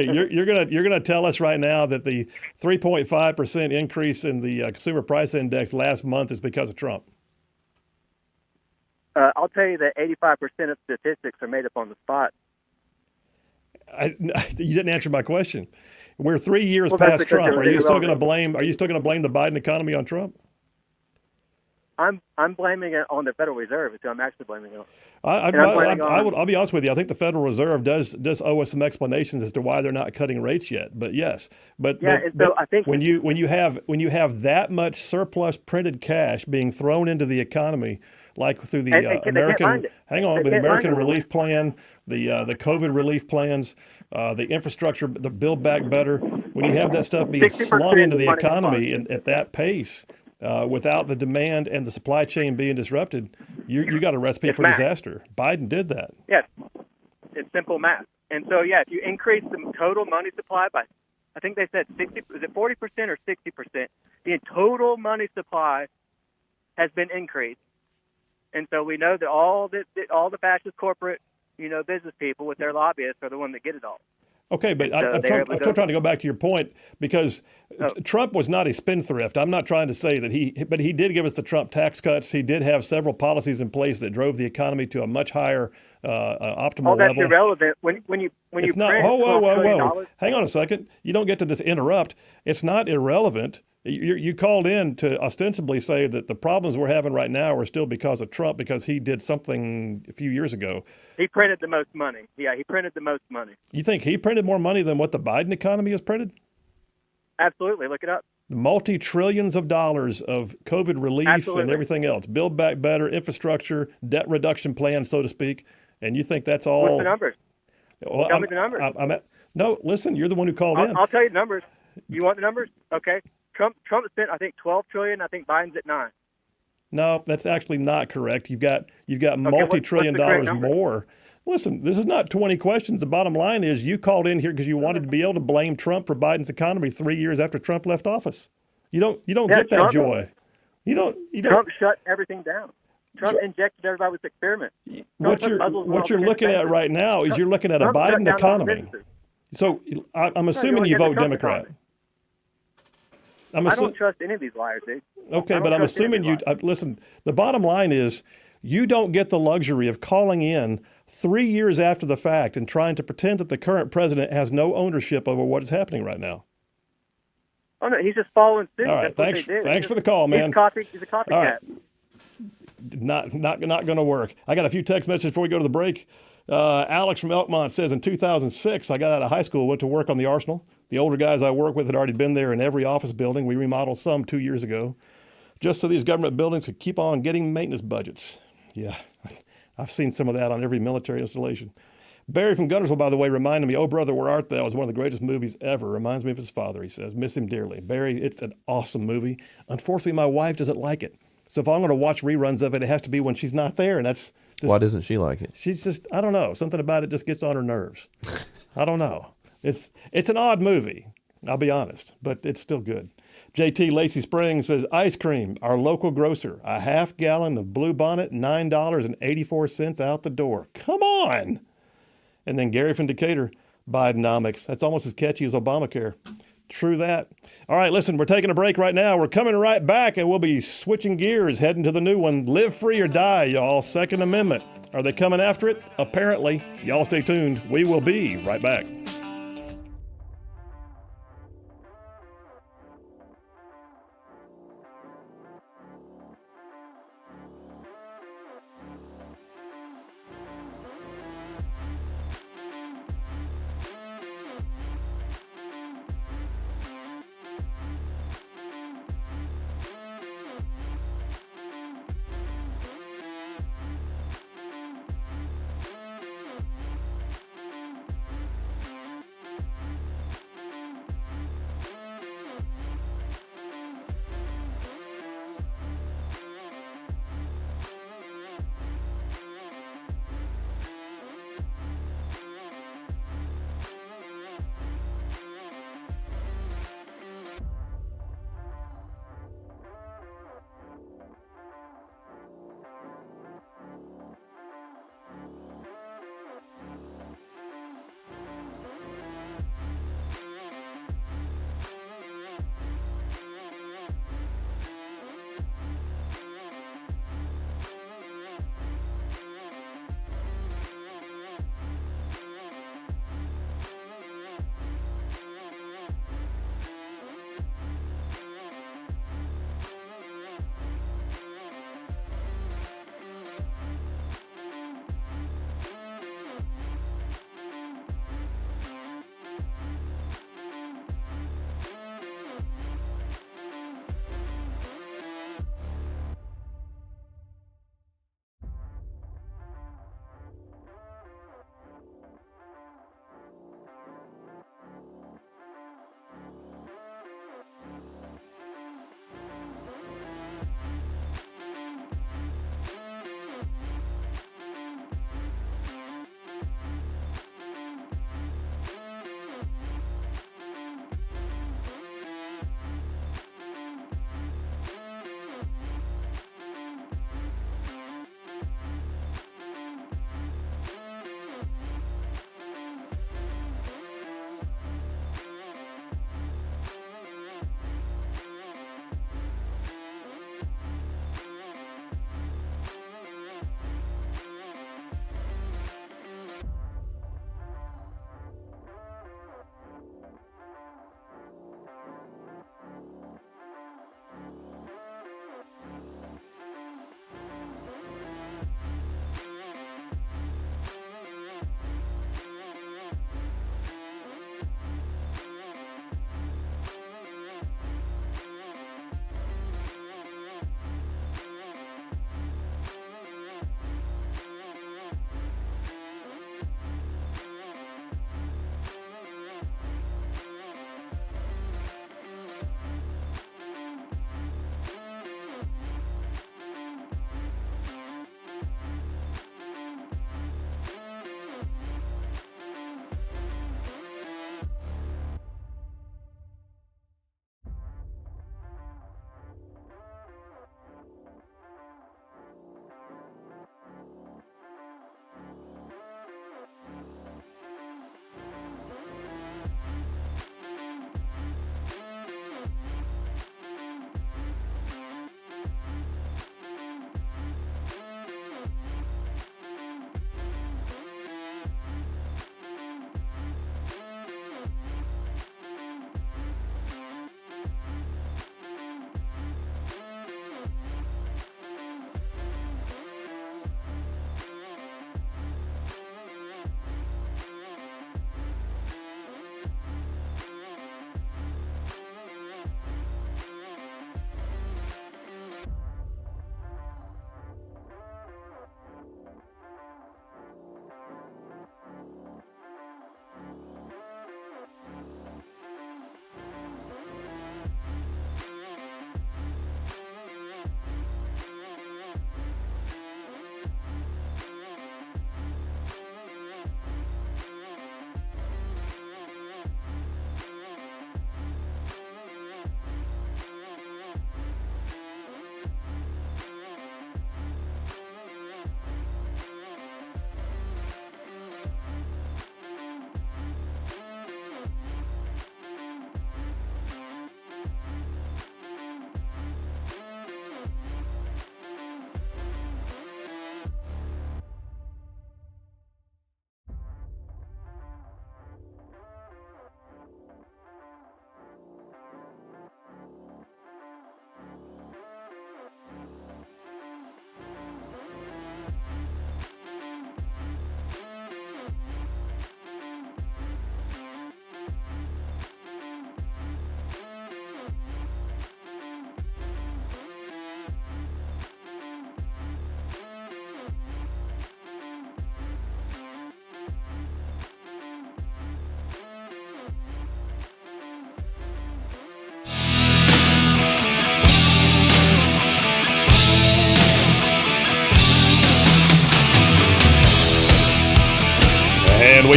Speaker 2: You're gonna tell us right now that the 3.5% increase in the consumer price index last month is because of Trump.
Speaker 5: I'll tell you that 85% of statistics are made up on the spot.
Speaker 2: You didn't answer my question. We're 3 years past Trump. Are you still going to blame the Biden economy on Trump?
Speaker 5: I'm blaming it on the Federal Reserve. So I'm actually blaming it.
Speaker 2: I'll be honest with you. I think the Federal Reserve does owe us some explanations as to why they're not cutting rates yet. But yes,
Speaker 5: so I think
Speaker 2: when you have that much surplus printed cash being thrown into the economy, like through the American Relief Plan, the COVID relief plans, the infrastructure, the Build Back Better, when you have that stuff being slung into the economy at that pace, without the demand and the supply chain being disrupted, you got a recipe for disaster. Biden did that.
Speaker 5: Yes, it's simple math. And so, if you increase the total money supply by, I think they said 60, is it 40% or 60%? The total money supply has been increased. And so we know that all the fascist corporate, business people with their lobbyists are the one that get it all.
Speaker 2: Okay, but I'm still trying to go back to your point because Trump was not a spendthrift. I'm not trying to say that but he did give us the Trump tax cuts. He did have several policies in place that drove the economy to a much higher optimal level.
Speaker 5: That's irrelevant. When you
Speaker 2: it's not.
Speaker 5: Print
Speaker 2: whoa! Hang on a second. You don't get to just interrupt. It's not irrelevant. You called in to ostensibly say that the problems we're having right now are still because of Trump because he did something a few years ago.
Speaker 5: He printed the most money. Yeah, he printed the most money.
Speaker 2: You think he printed more money than what the Biden economy has printed?
Speaker 5: Absolutely. Look it up.
Speaker 2: Multi-trillions of dollars of COVID relief and everything else. Build Back Better, infrastructure, debt reduction plan, so to speak. And you think that's all?
Speaker 5: What's the numbers?
Speaker 2: Well,
Speaker 5: Tell me the numbers.
Speaker 2: No, listen, you're the one who called in.
Speaker 5: I'll tell you the numbers. You want the numbers? Okay. Trump spent, I think, $12 trillion. I think Biden's at $9 trillion.
Speaker 2: No, that's actually not correct. You've got multi-trillion dollars more. Listen, this is not 20 questions. The bottom line is you called in here because you wanted to be able to blame Trump for Biden's economy 3 years after Trump left office. You don't get that joy. You don't.
Speaker 5: Trump shut everything down. Trump injected everybody with experiments.
Speaker 2: What you're looking at right now is you're looking at a Biden economy. So I'm assuming you vote Democrat.
Speaker 5: I don't trust any of these liars, dude.
Speaker 2: Okay, but I'm assuming you listen. The bottom line is you don't get the luxury of calling in 3 years after the fact and trying to pretend that the current president has no ownership over what is happening right now.
Speaker 5: Oh no, he's just following suit.
Speaker 2: All right, thanks for the call, man.
Speaker 5: He's a copycat. All right.
Speaker 2: Not going to work. I got a few text messages before we go to the break. Alex from Elkmont says, in 2006, I got out of high school, went to work on the Arsenal. The older guys I work with had already been there in every office building. We remodeled some 2 years ago, just so these government buildings could keep on getting maintenance budgets. Yeah, I've seen some of that on every military installation. Barry from Gunnersville, by the way, reminded me, Oh Brother, Where Art Thou is one of the greatest movies ever. Reminds me of his father, he says. Miss him dearly. Barry, it's an awesome movie. Unfortunately, my wife doesn't like it. So if I'm going to watch reruns of it, it has to be when she's not there, and that's just,
Speaker 3: why doesn't she like it?
Speaker 2: She's just, I don't know, something about it just gets on her nerves. I don't know. It's an odd movie, I'll be honest, but it's still good. JT Lacey Springs says, ice cream, our local grocer, a half gallon of Blue Bonnet, $9.84 out the door. Come on. And then Gary from Decatur, Bidenomics. That's almost as catchy as Obamacare. True that. All right, listen, we're taking a break right now. We're coming right back, and we'll be switching gears, heading to the new one. Live free or die, y'all. Second Amendment. Are they coming after it? Apparently. Y'all stay tuned. We will be right back.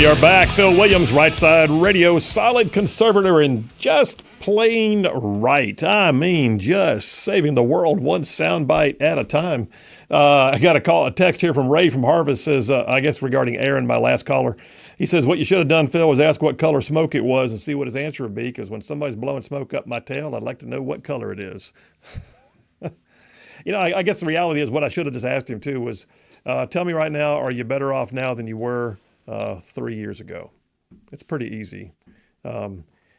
Speaker 2: We are back. Phil Williams, Rightside Radio, solid conservator and just plain right. I mean, just saving the world one soundbite at a time. I got a text here from Ray from Harvest says, I guess regarding Aaron, my last caller. He says, what you should have done, Phil, was ask what color smoke it was and see what his answer would be, because when somebody's blowing smoke up my tail, I'd like to know what color it is. I guess the reality is what I should have just asked him, too, was tell me right now, are you better off now than you were 3 years ago? It's pretty easy.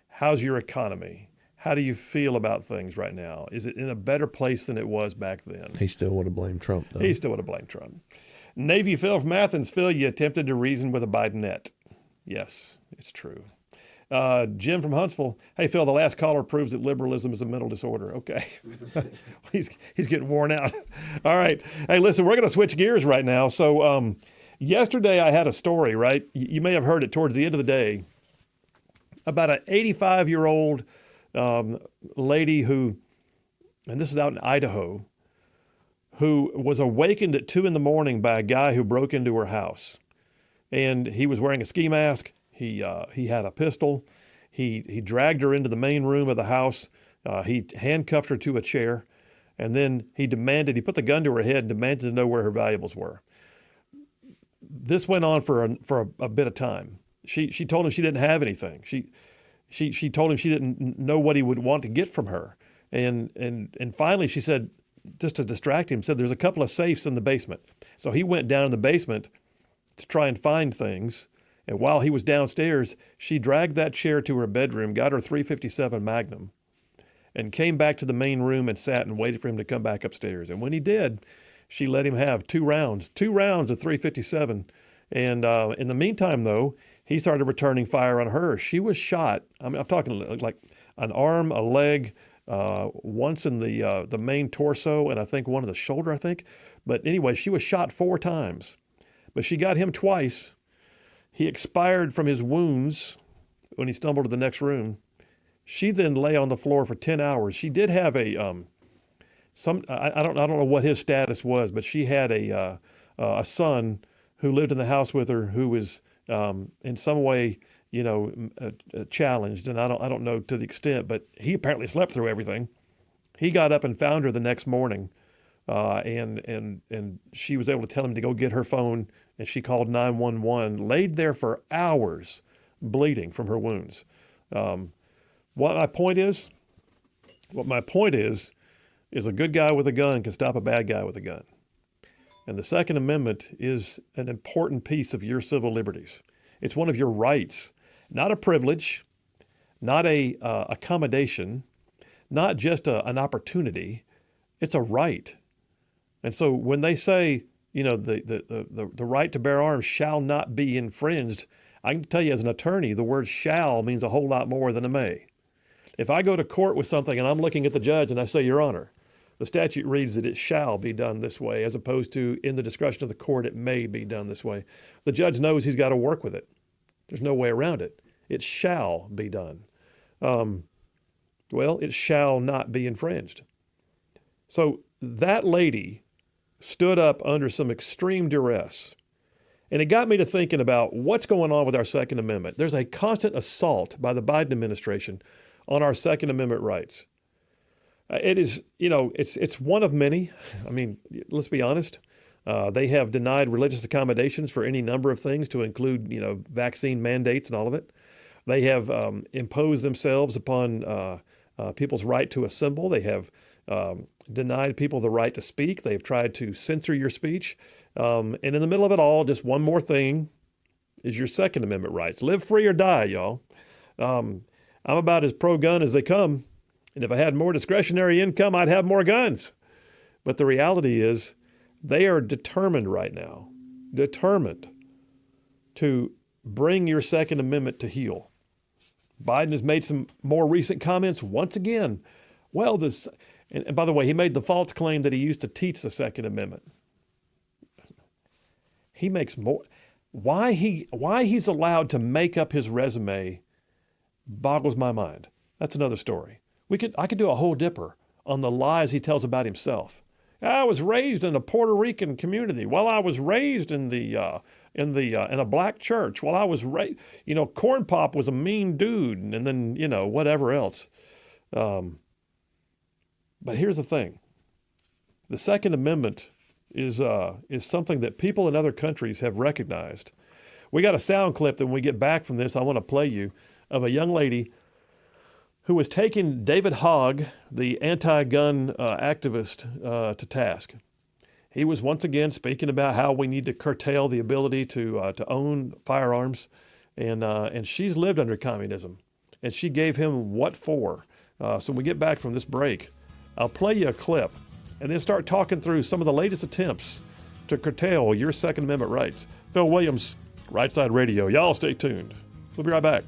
Speaker 2: How's your economy? How do you feel about things right now? Is it in a better place than it was back then?
Speaker 3: He still would have blamed Trump, though.
Speaker 2: He still would have blamed Trump. Navy Phil from Athens. Phil, you attempted to reason with a Bidenette. Yes, it's true. Jim from Huntsville. Hey, Phil, the last caller proves that liberalism is a mental disorder. Okay. He's getting worn out. All right. Hey, listen, we're going to switch gears right now. So yesterday I had a story, right? You may have heard it towards the end of the day about an 85-year-old lady who, and this is out in Idaho, who was awakened at 2 a.m. by a guy who broke into her house. And he was wearing a ski mask. He had a pistol. He dragged her into the main room of the house. He handcuffed her to a chair. And then he put the gun to her head and demanded to know where her valuables were. This went on for a bit of time. She told him she didn't have anything. She told him she didn't know what he would want to get from her. And finally she said, just to distract him, said there's a couple of safes in the basement. So he went down in the basement to try and find things. And while he was downstairs, she dragged that chair to her bedroom, got her .357 Magnum, and came back to the main room and sat and waited for him to come back upstairs. And when he did, she let him have two rounds of .357. And in the meantime, though, he started returning fire on her. She was shot. I mean, I'm talking like an arm, a leg, once in the main torso, and I think one in the shoulder, I think. But anyway, she was shot 4 times. But she got him twice. He expired from his wounds when he stumbled to the next room. She then lay on the floor for 10 hours. She did have I don't know what his status was, but she had a son who lived in the house with her who was in some way, challenged, and I don't know to the extent, but he apparently slept through everything. He got up and found her the next morning, and she was able to tell him to go get her phone, and she called 911. Laid there for hours, bleeding from her wounds. What my point is a good guy with a gun can stop a bad guy with a gun. And the Second Amendment is an important piece of your civil liberties. It's one of your rights, not a privilege, not a accommodation, not just an opportunity. It's a right. And so when they say, the right to bear arms shall not be infringed, I can tell you as an attorney, the word shall means a whole lot more than a may. If I go to court with something and I'm looking at the judge and I say, Your Honor, the statute reads that it shall be done this way, as opposed to in the discretion of the court, it may be done this way. The judge knows he's got to work with it. There's no way around it. It shall be done. It shall not be infringed. So that lady stood up under some extreme duress. And it got me to thinking about what's going on with our Second Amendment. There's a constant assault by the Biden administration on our Second Amendment rights. It is, it's one of many. I mean, let's be honest. They have denied religious accommodations for any number of things, to include, vaccine mandates and all of it. They have imposed themselves upon people's right to assemble. They have denied people the right to speak. They've tried to censor your speech. And in the middle of it all, just one more thing is your Second Amendment rights. Live free or die, y'all. I'm about as pro-gun as they come. And if I had more discretionary income, I'd have more guns. But the reality is they are determined right now, to bring your Second Amendment to heel. Biden has made some more recent comments once again. Well, and by the way, he made the false claim that he used to teach the Second Amendment. He makes more. Why he's allowed to make up his resume boggles my mind. That's another story. I could do a whole dipper on the lies he tells about himself. I was raised in a Puerto Rican community. Well, I was raised in the in a black church while I was Corn Pop was a mean dude, and then whatever else. But here's the thing: the Second Amendment is something that people in other countries have recognized. We got a sound clip that when we get back from this, I want to play you of a young lady who was taking David Hogg, the anti-gun activist, to task. He was once again speaking about how we need to curtail the ability to own firearms, and she's lived under communism, and she gave him what for. So when we get back from this break, I'll play you a clip, and then start talking through some of the latest attempts to curtail your Second Amendment rights. Phil Williams, Rightside Radio. Y'all stay tuned. We'll be right back.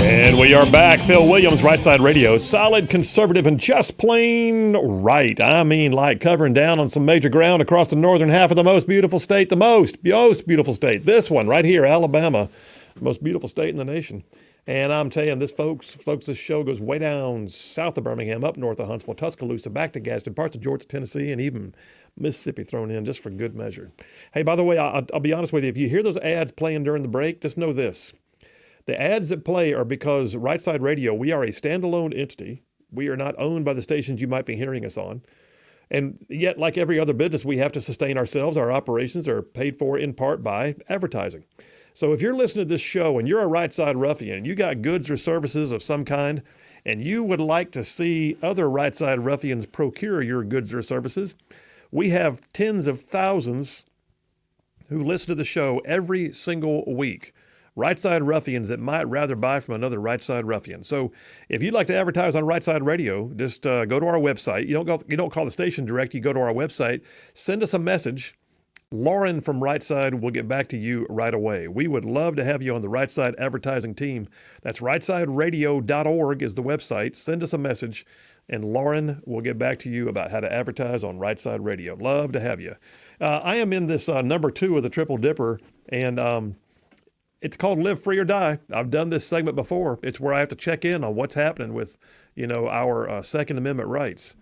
Speaker 2: And we are back. Phil Williams, Rightside Radio. Solid, conservative, and just plain right. I mean, like covering down on some major ground across the northern half of the most beautiful state, the most beautiful state. This one right here, Alabama, the most beautiful state in the nation. And I'm telling you, this show goes way down south of Birmingham, up north of Huntsville, Tuscaloosa, back to Gadsden, parts of Georgia, Tennessee, and even Mississippi thrown in just for good measure. Hey, by the way, I'll be honest with you. If you hear those ads playing during the break, just know this. The ads that play are because Rightside Radio, we are a standalone entity. We are not owned by the stations you might be hearing us on. And yet, like every other business, we have to sustain ourselves. Our operations are paid for in part by advertising. So if you're listening to this show and you're a Rightside ruffian and you got goods or services of some kind, and you would like to see other Rightside ruffians procure your goods or services, we have tens of thousands who listen to the show every single week. Rightside ruffians that might rather buy from another Rightside ruffian. So if you'd like to advertise on Rightside Radio, just go to our website. You don't call the station direct. You go to our website. Send us a message. Lauren from Rightside will get back to you right away. We would love to have you on the Rightside advertising team. That's rightsideradio.org is the website. Send us a message, and Lauren will get back to you about how to advertise on Rightside Radio. Love to have you. I am in this number 2 of the Triple Dipper, and it's called Live Free or Die. I've done this segment before. It's where I have to check in on what's happening with, our Second Amendment rights.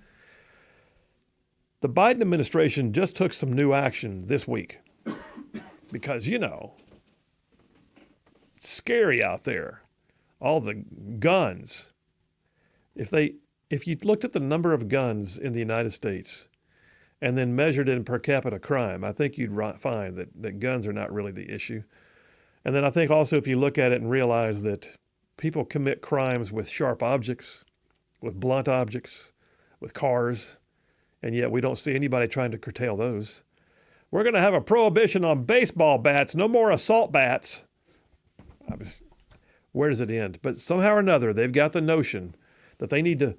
Speaker 2: The Biden administration just took some new action this week because, it's scary out there. All the guns. If you looked at the number of guns in the United States and then measured it in per capita crime, I think you'd find that guns are not really the issue. And then I think also if you look at it and realize that people commit crimes with sharp objects, with blunt objects, with cars, and yet we don't see anybody trying to curtail those. We're going to have a prohibition on baseball bats, no more assault bats. Where does it end? But somehow or another, they've got the notion that they need to,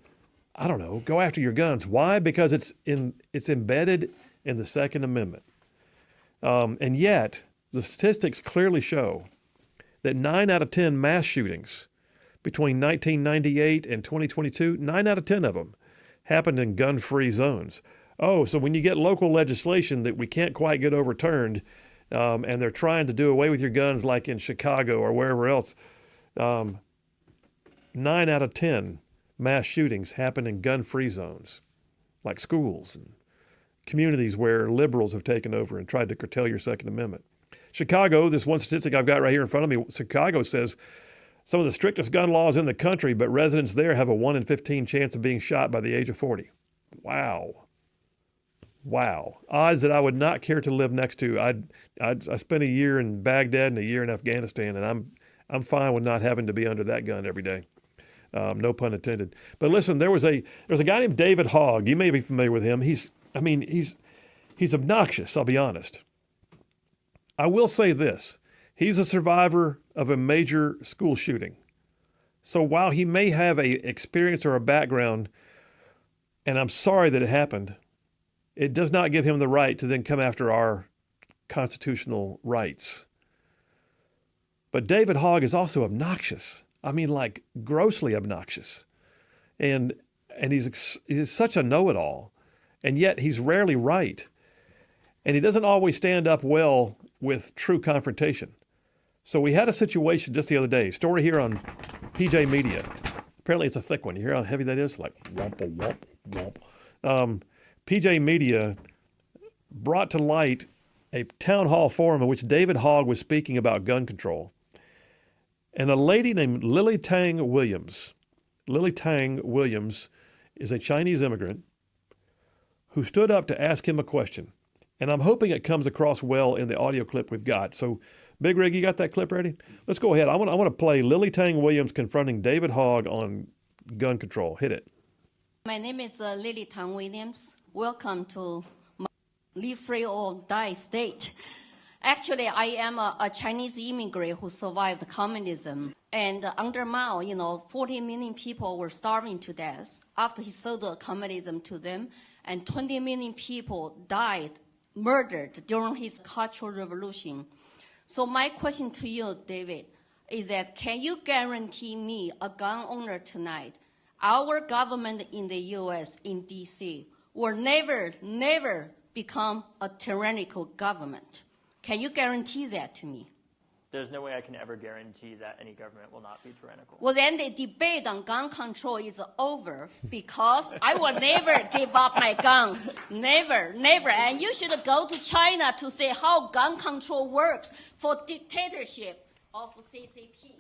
Speaker 2: go after your guns. Why? Because it's embedded in the Second Amendment. And yet, the statistics clearly show that 9 out of 10 mass shootings between 1998 and 2022, 9 out of 10 of them happened in gun-free zones. Oh, so when you get local legislation that we can't quite get overturned, and they're trying to do away with your guns like in Chicago or wherever else, 9 out of 10 mass shootings happen in gun-free zones, like schools and communities where liberals have taken over and tried to curtail your Second Amendment. Chicago, this one statistic I've got right here in front of me, Chicago says some of the strictest gun laws in the country, but residents there have a 1 in 15 chance of being shot by the age of 40. Wow. Odds that I would not care to live next to. I spent a year in Baghdad and a year in Afghanistan, and I'm fine with not having to be under that gun every day. No pun intended. But listen, there's a guy named David Hogg. You may be familiar with him. He's obnoxious, I'll be honest. I will say this. He's a survivor of a major school shooting. So while he may have a experience or a background, and I'm sorry that it happened, it does not give him the right to then come after our constitutional rights. But David Hogg is also obnoxious. I mean, like grossly obnoxious. And he's such a know-it-all. And yet he's rarely right. And he doesn't always stand up well with true confrontation. So we had a situation just the other day, story here on PJ Media. Apparently it's a thick one. You hear how heavy that is? Like womp, womp, womp. PJ Media brought to light a town hall forum in which David Hogg was speaking about gun control. And a lady named Lily Tang Williams is a Chinese immigrant who stood up to ask him a question. And I'm hoping it comes across well in the audio clip we've got. So, Big Rig, you got that clip ready? Let's go ahead. I want to play Lily Tang Williams confronting David Hogg on gun control. Hit it.
Speaker 6: My name is Lily Tang Williams. Welcome to my Live Free or Die state. Actually, I am a Chinese immigrant who survived communism. And under Mao, 40 million people were starving to death after he sold the communism to them. And 20 million people died murdered during his Cultural Revolution. So my question to you, David, is that can you guarantee me, a gun owner tonight, our government in the U.S., in D.C., will never become a tyrannical government? Can you guarantee that to me?
Speaker 7: There's no way I can ever guarantee that any government will not be tyrannical.
Speaker 6: Well, then the debate on gun control is over because I will never give up my guns. Never. And you should go to China to see how gun control works for dictatorship of CCP.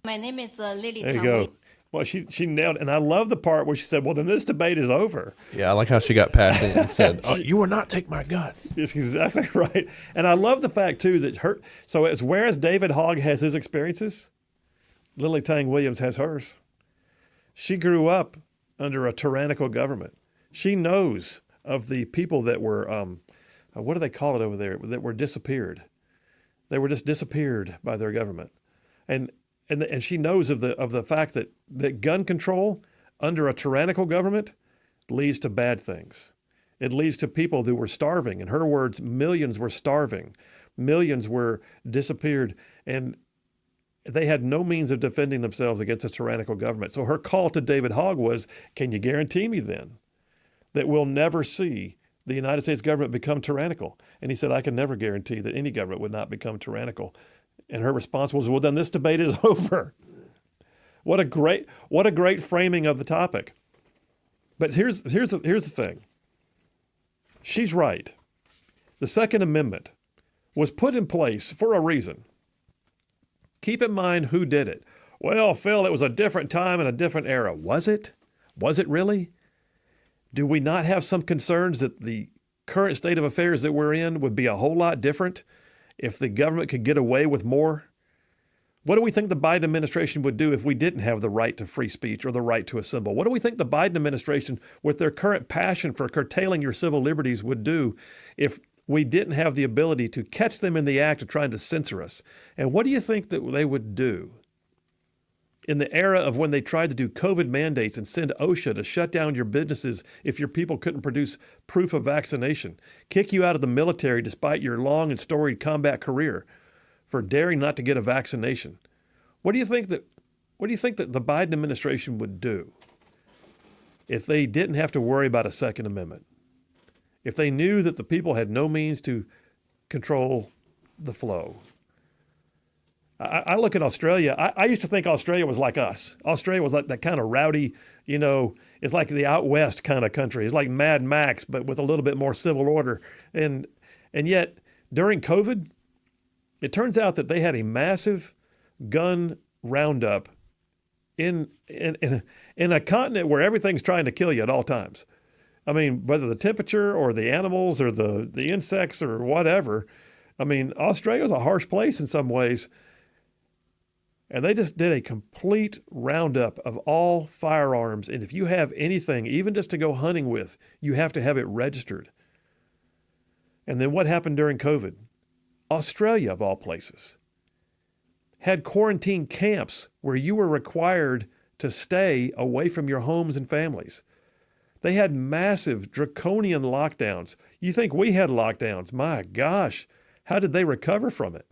Speaker 6: My name is Lily
Speaker 2: There you
Speaker 6: Tang.
Speaker 2: go. Well, she nailed it. And I love the part where she said, well, then this debate is over.
Speaker 3: Yeah, I like how she got passionate and said, "Oh, you will not take my guns."
Speaker 2: It's exactly right. And I love the fact, too, that so it's whereas David Hogg has his experiences, Lily Tang Williams has hers. She grew up under a tyrannical government. She knows of the people that were, what do they call it over there, that were disappeared. They were just disappeared by their government. And she knows of the fact that gun control under a tyrannical government leads to bad things. It leads to people who were starving. In her words, millions were starving. Millions were disappeared. And they had no means of defending themselves against a tyrannical government. So her call to David Hogg was, can you guarantee me then that we'll never see the United States government become tyrannical? And he said, I can never guarantee that any government would not become tyrannical. And her response was, well, then this debate is over. What a great framing of the topic. But here's the thing. She's right. The Second Amendment was put in place for a reason. Keep in mind who did it. Well, Phil, it was a different time and a different era. Was it? Was it really? Do we not have some concerns that the current state of affairs that we're in would be a whole lot different if the government could get away with more? What do we think the Biden administration would do if we didn't have the right to free speech or the right to assemble? What do we think the Biden administration, with their current passion for curtailing your civil liberties, would do if we didn't have the ability to catch them in the act of trying to censor us? And what do you think that they would do in the era of when they tried to do COVID mandates and send OSHA to shut down your businesses if your people couldn't produce proof of vaccination, kick you out of the military despite your long and storied combat career for daring not to get a vaccination? What do you think that the Biden administration would do if they didn't have to worry about a Second Amendment? If they knew that the people had no means to control the flow? I look at Australia. I used to think Australia was like us. Australia was like that kind of rowdy, it's like the out west kind of country. It's like Mad Max, but with a little bit more civil order. And yet during COVID, it turns out that they had a massive gun roundup in a continent where everything's trying to kill you at all times. I mean, whether the temperature or the animals or the insects or whatever. I mean, Australia's a harsh place in some ways. And they just did a complete roundup of all firearms. And if you have anything, even just to go hunting with, you have to have it registered. And then what happened during COVID? Australia, of all places, had quarantine camps where you were required to stay away from your homes and families. They had massive draconian lockdowns. You think we had lockdowns? My gosh, how did they recover from it?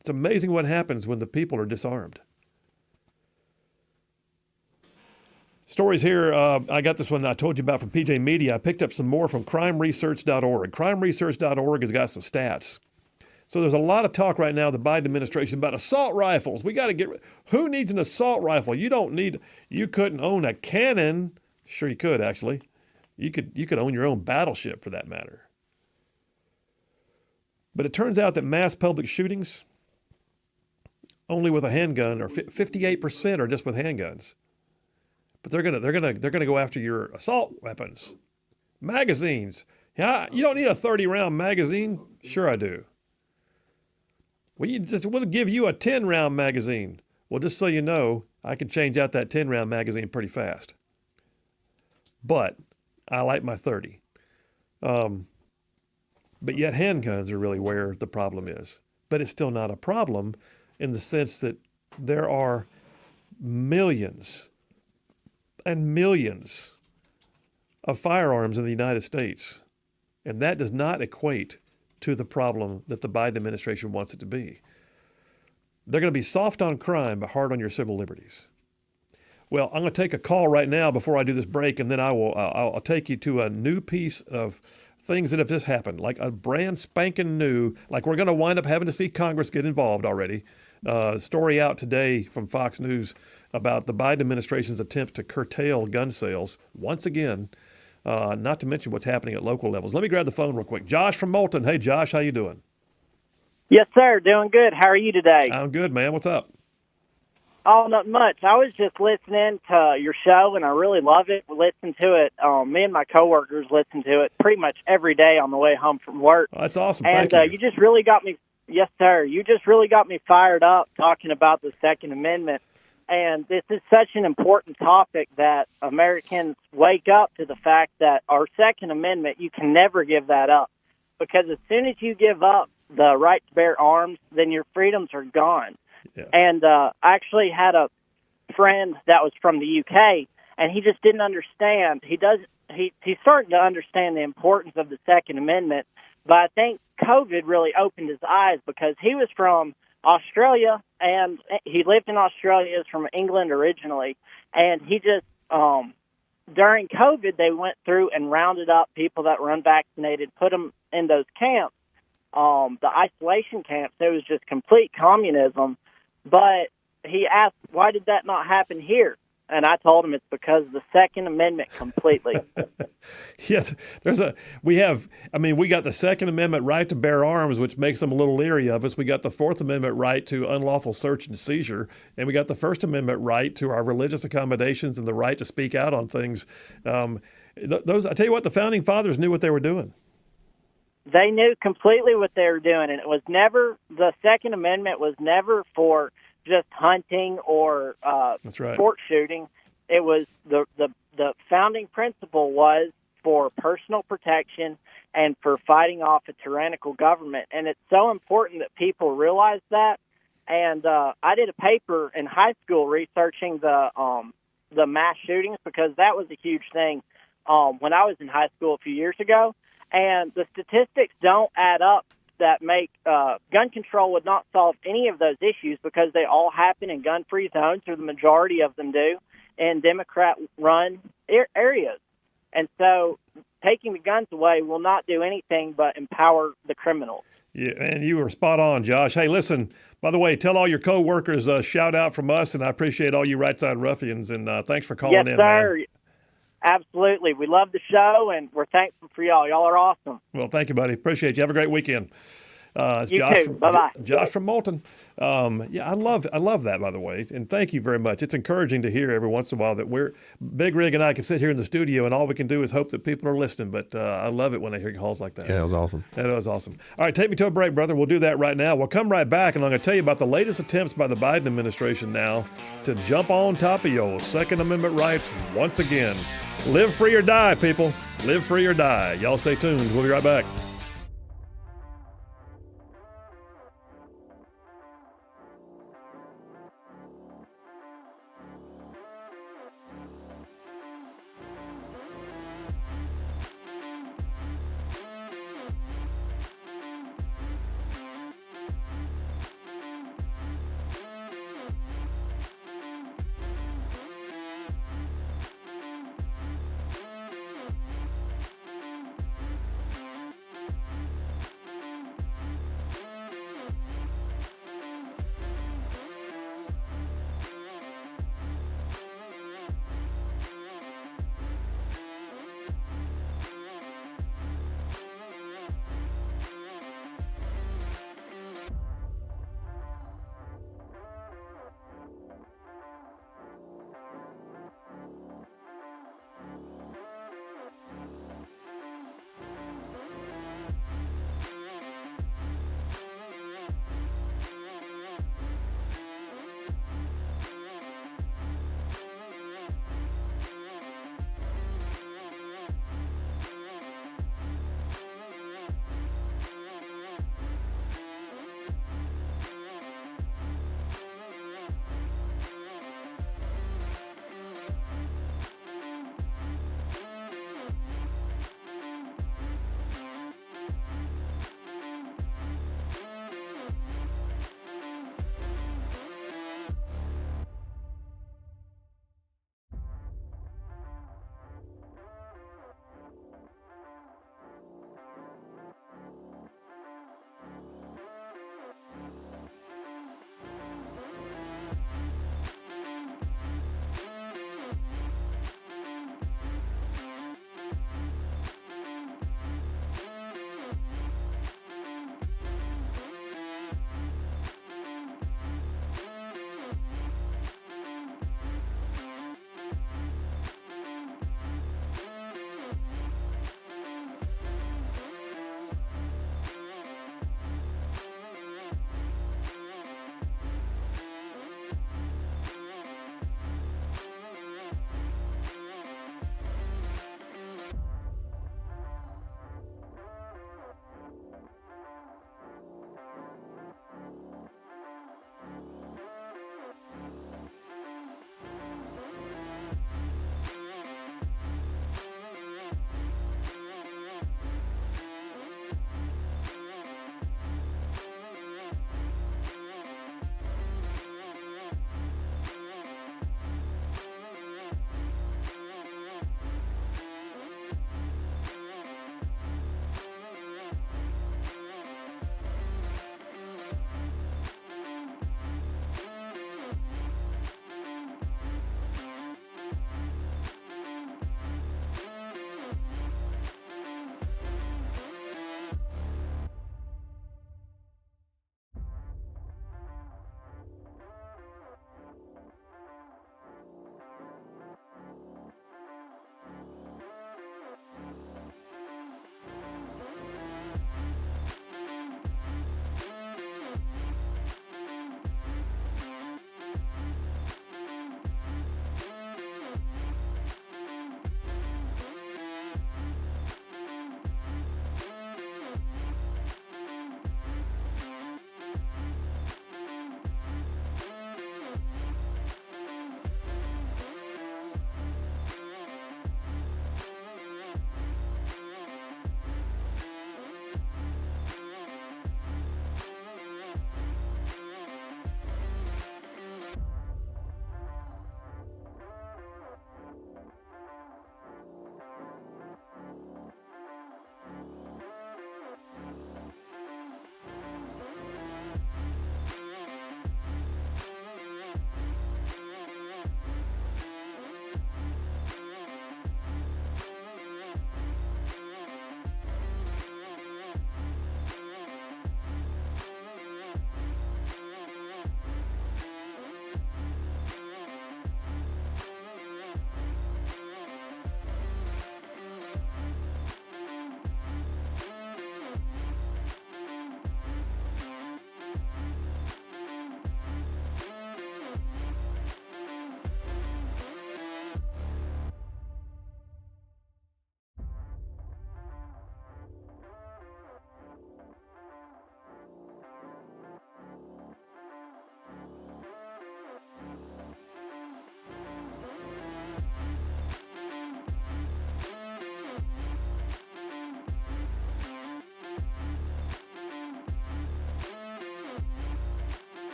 Speaker 2: It's amazing what happens when the people are disarmed. Stories here. I got this one I told you about from PJ Media. I picked up some more from crimeresearch.org. Crimeresearch.org has got some stats. So there's a lot of talk right now, the Biden administration, about assault rifles. We got to get who needs an assault rifle? You couldn't own a cannon. Sure you could, actually. You could own your own battleship for that matter. But it turns out that mass public shootings, only with a handgun, or 58% are just with handguns. But they're gonna go after your assault weapons, magazines. Yeah, you don't need a 30-round magazine. Sure, I do. We'll give you a 10-round magazine. Well, just so you know, I can change out that 10-round magazine pretty fast. But I like my 30. But yet handguns are really where the problem is. But it's still not a problem in the sense that there are millions and millions of firearms in the United States. And that does not equate to the problem that the Biden administration wants it to be. They're going to be soft on crime, but hard on your civil liberties. Well, I'm going to take a call right now before I do this break, and then I'll take you to a new piece of things that have just happened, like a brand spanking new, like we're going to wind up having to see Congress get involved already. Story out today from Fox News about the Biden administration's attempt to curtail gun sales once again, not to mention what's happening at local levels. Let me grab the phone real quick. Josh from Moulton. Hey, Josh, how you doing?
Speaker 8: Yes, sir. Doing good. How are you today?
Speaker 2: I'm good, man. What's up?
Speaker 8: Oh, not much. I was just listening to your show, and I really love it. We listen to it. Me and my coworkers listen to it pretty much every day on the way home from work.
Speaker 2: Oh, that's awesome.
Speaker 8: And
Speaker 2: Thank you.
Speaker 8: you just really got me. Yes, sir. You just really got me fired up talking about the Second Amendment. And this is such an important topic that Americans wake up to the fact that our Second Amendment, you can never give that up. Because as soon as you give up the right to bear arms, then your freedoms are gone.
Speaker 2: Yeah.
Speaker 8: And I actually had a friend that was from the UK, and he just didn't understand. He's starting to understand the importance of the Second Amendment, but I think COVID really opened his eyes because he was from Australia, and he lived in Australia. He was from England originally, and he just during COVID, they went through and rounded up people that were unvaccinated, put them in those camps, the isolation camps. It was just complete communism. But he asked, why did that not happen here? And I told him it's because of the Second Amendment completely.
Speaker 2: Yes, we got the Second Amendment right to bear arms, which makes them a little leery of us. We got the Fourth Amendment right to unlawful search and seizure, and we got the First Amendment right to our religious accommodations and the right to speak out on things. I tell you what, the Founding Fathers knew what they were doing.
Speaker 8: They knew completely what they were doing, and the Second Amendment was never for just hunting or
Speaker 2: That's right.
Speaker 8: sport shooting. It was the founding principle was for personal protection and for fighting off a tyrannical government. And it's so important that people realize that. And I did a paper in high school researching the mass shootings because that was a huge thing when I was in high school a few years ago. And the statistics don't add up that make gun control would not solve any of those issues because they all happen in gun-free zones, or the majority of them do, in Democrat-run areas. And so taking the guns away will not do anything but empower the criminals.
Speaker 2: Yeah, and you were spot on, Josh. Hey, listen, by the way, tell all your co-workers shout out from us, and I appreciate all you Rightside ruffians, and thanks for calling in,
Speaker 8: Yes, sir.
Speaker 2: man.
Speaker 8: Absolutely. We love the show, and we're thankful for y'all. Y'all are awesome.
Speaker 2: Well, thank you, buddy. Appreciate you. Have a great weekend. It's
Speaker 8: You
Speaker 2: Josh
Speaker 8: too. Bye-bye.
Speaker 2: Josh from Moulton. I love that, by the way, and thank you very much. It's encouraging to hear every once in a while that Big Rig and I can sit here in the studio, and all we can do is hope that people are listening. But I love it when I hear calls like that.
Speaker 3: Yeah, it was awesome.
Speaker 2: That was awesome. All right, take me to a break, brother. We'll do that right now. We'll come right back, and I'm going to tell you about the latest attempts by the Biden administration now to jump on top of your Second Amendment rights once again. Live free or die, people. Live free or die. Y'all stay tuned. We'll be right back.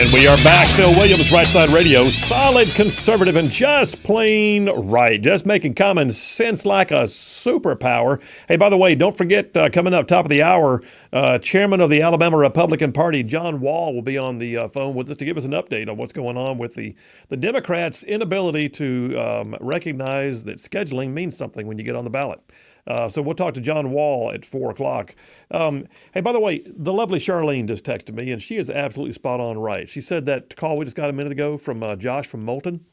Speaker 2: And we are back. Phil Williams, Rightside Radio. Solid, conservative, and just plain right. Just making common sense like a superpower. Hey, by the way, don't forget, coming up top of the hour, Chairman of the Alabama Republican Party, John Wall, will be on the phone with us to give us an update on what's going on with the Democrats' inability to recognize that scheduling means something when you get on the ballot. So we'll talk to John Wall at 4 o'clock. Hey, by the way, the lovely Charlene just texted me, and she is absolutely spot on right. She said that call we just got a minute ago from Josh from Moulton.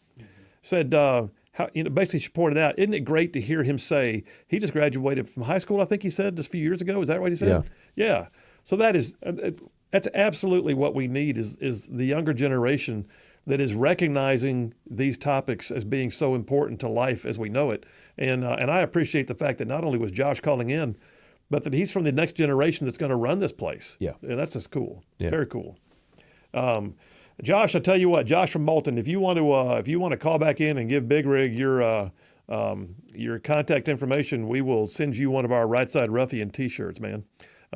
Speaker 2: Said, basically she pointed out, isn't it great to hear him say he just graduated from high school, I think he said, just a few years ago. Is that what he said? Yeah. So that's absolutely what we need is the younger generation that is recognizing these topics as being so important to life as we know it. And I appreciate the fact that not only was Josh calling in, but that he's from the next generation that's going to run this place. Yeah. And that's just cool. Yeah. Very cool. Josh, I tell you what, Josh from Moulton, if you want to call back in and give Big Rig your contact information, we will send you one of our Rightside Ruffian T-shirts, man.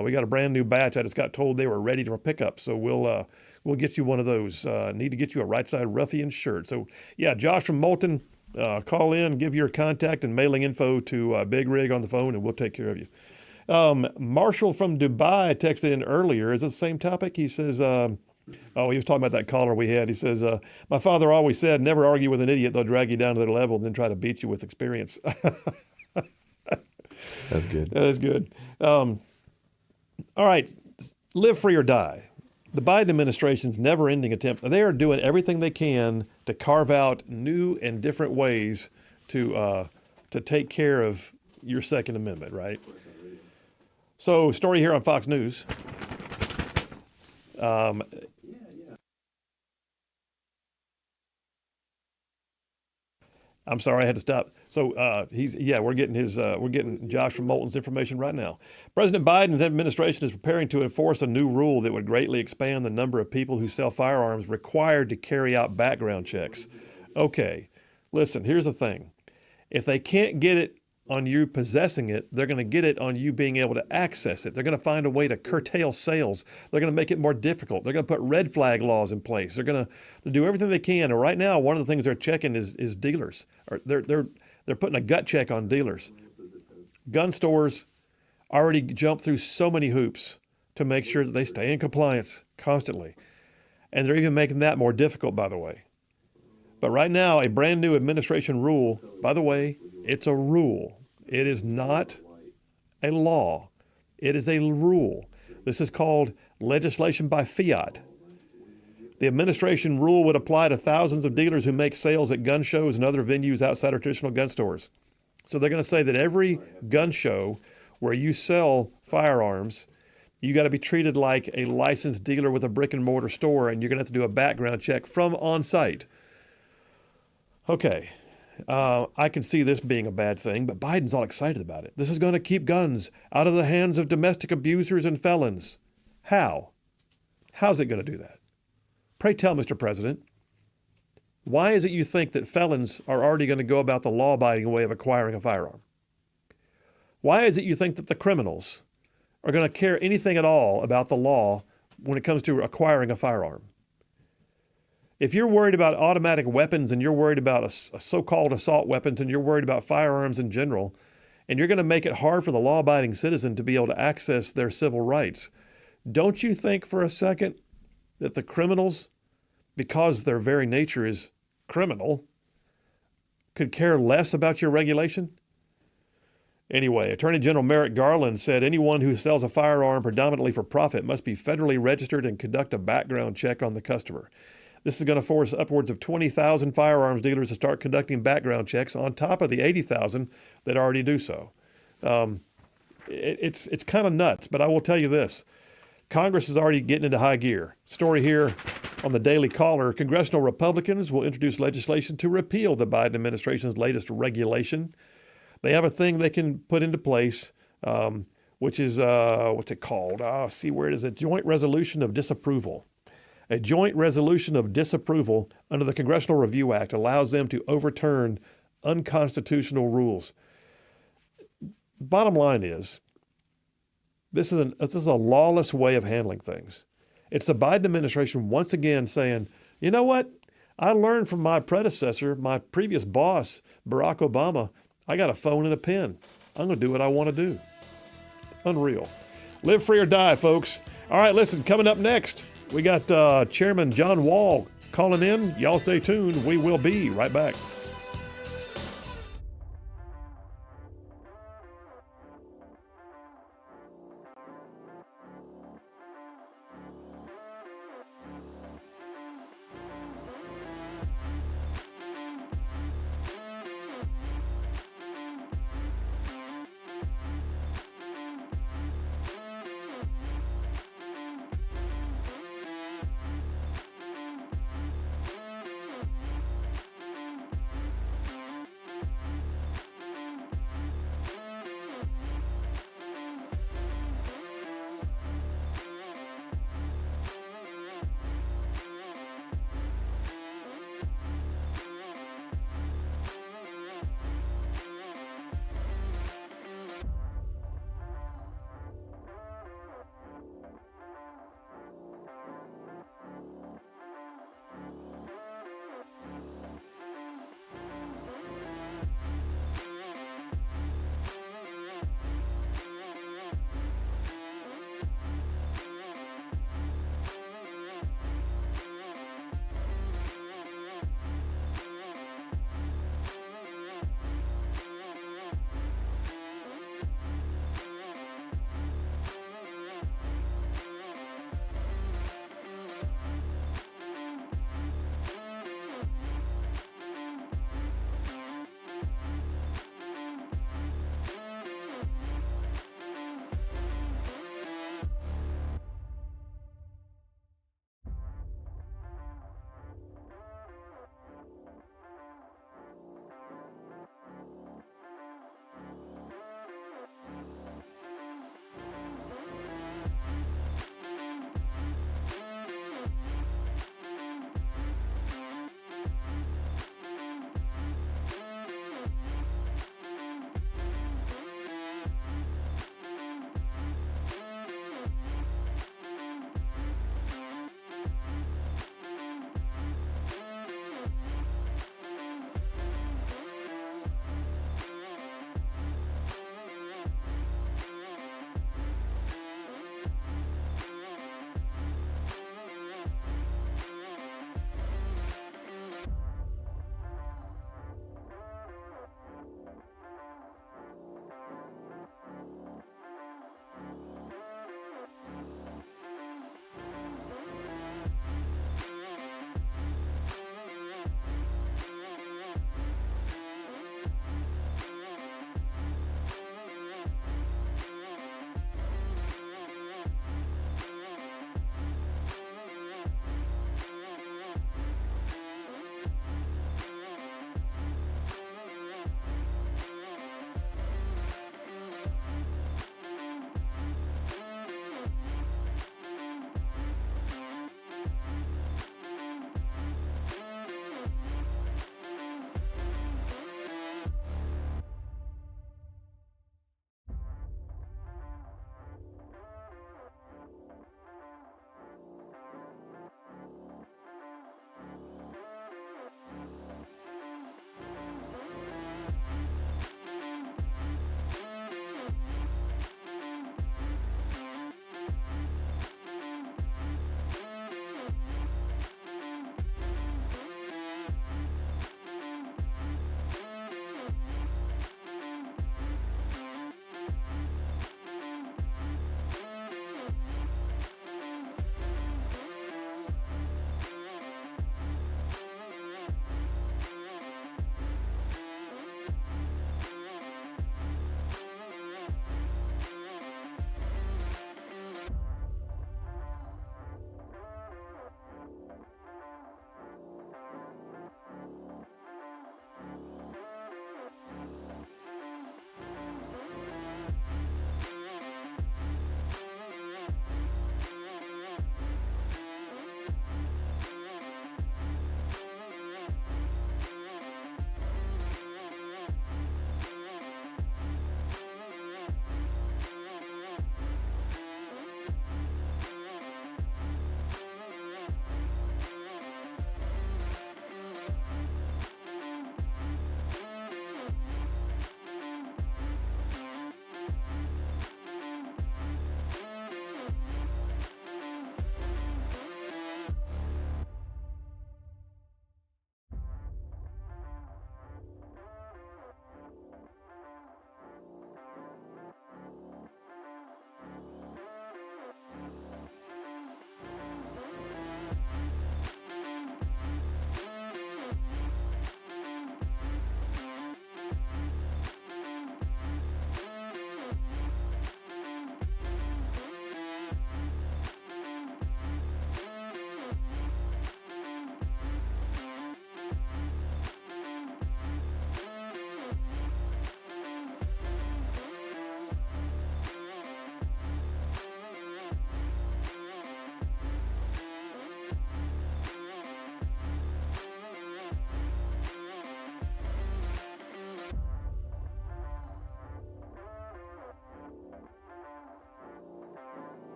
Speaker 2: We got a brand new batch. I just got told they were ready to pick up, so we'll get you one of those. Need to get you a Rightside Ruffian shirt. So yeah, Josh from Moulton, call in, give your contact and mailing info to Big Rig on the phone, and we'll take care of you. Marshall from Dubai texted in earlier. Is it the same topic? He says, he was talking about that caller we had. He says, my father always said, never argue with an idiot. They'll drag you down to their level and then try to beat you with experience.
Speaker 3: That's good.
Speaker 2: That is good. All right, live free or die. The Biden administration's never-ending attempt, they are doing everything they can to carve out new and different ways to take care of your Second Amendment, right? So, story here on Fox News. I'm sorry, I had to stop. So we're getting Josh from Moulton's information right now. President Biden's administration is preparing to enforce a new rule that would greatly expand the number of people who sell firearms required to carry out background checks. Okay, listen, here's the thing. If they can't get it on you possessing it, they're going to get it on you being able to access it. They're going to find a way to curtail sales. They're going to make it more difficult. They're going to put red flag laws in place. They're going to do everything they can. And right now, one of the things they're checking is dealers. Or they're putting a gut check on dealers. Gun stores already jump through so many hoops to make sure that they stay in compliance constantly. And they're even making that more difficult, by the way. But right now, a brand new administration rule, by the way, it's a rule. It is not a law. It is a rule. This is called legislation by fiat. The administration rule would apply to thousands of dealers who make sales at gun shows and other venues outside of traditional gun stores. So they're going to say that every gun show where you sell firearms, you got to be treated like a licensed dealer with a brick and mortar store, and you're going to have to do a background check from on site. Okay. I can see this being a bad thing, but Biden's all excited about it. This is going to keep guns out of the hands of domestic abusers and felons. How? How's it going to do that? Pray tell, Mr. President, why is it you think that felons are already going to go about the law-abiding way of acquiring a firearm? Why is it you think that the criminals are going to care anything at all about the law when it comes to acquiring a firearm? If you're worried about automatic weapons and you're worried about a so-called assault weapons and you're worried about firearms in general, and you're going to make it hard for the law-abiding citizen to be able to access their civil rights, don't you think for a second that the criminals, because their very nature is criminal, could care less about your regulation? Anyway, Attorney General Merrick Garland said anyone who sells a firearm predominantly for profit must be federally registered and conduct a background check on the customer. This is going to force upwards of 20,000 firearms dealers to start conducting background checks on top of the 80,000 that already do so. It's kind of nuts, but I will tell you this. Congress is already getting into high gear. Story here on the Daily Caller. Congressional Republicans will introduce legislation to repeal the Biden administration's latest regulation. They have a thing they can put into place, which is, what's it called? See where it is, a joint resolution of disapproval. A joint resolution of disapproval under the Congressional Review Act allows them to overturn unconstitutional rules. Bottom line is, this is a lawless way of handling things. It's the Biden administration once again saying, you know what? I learned from my predecessor, my previous boss, Barack Obama. I got a phone and a pen. I'm going to do what I want to do. It's unreal. Live free or die, folks. All right, listen, coming up next, we got Chairman John Wall calling in. Y'all stay tuned. We will be right back.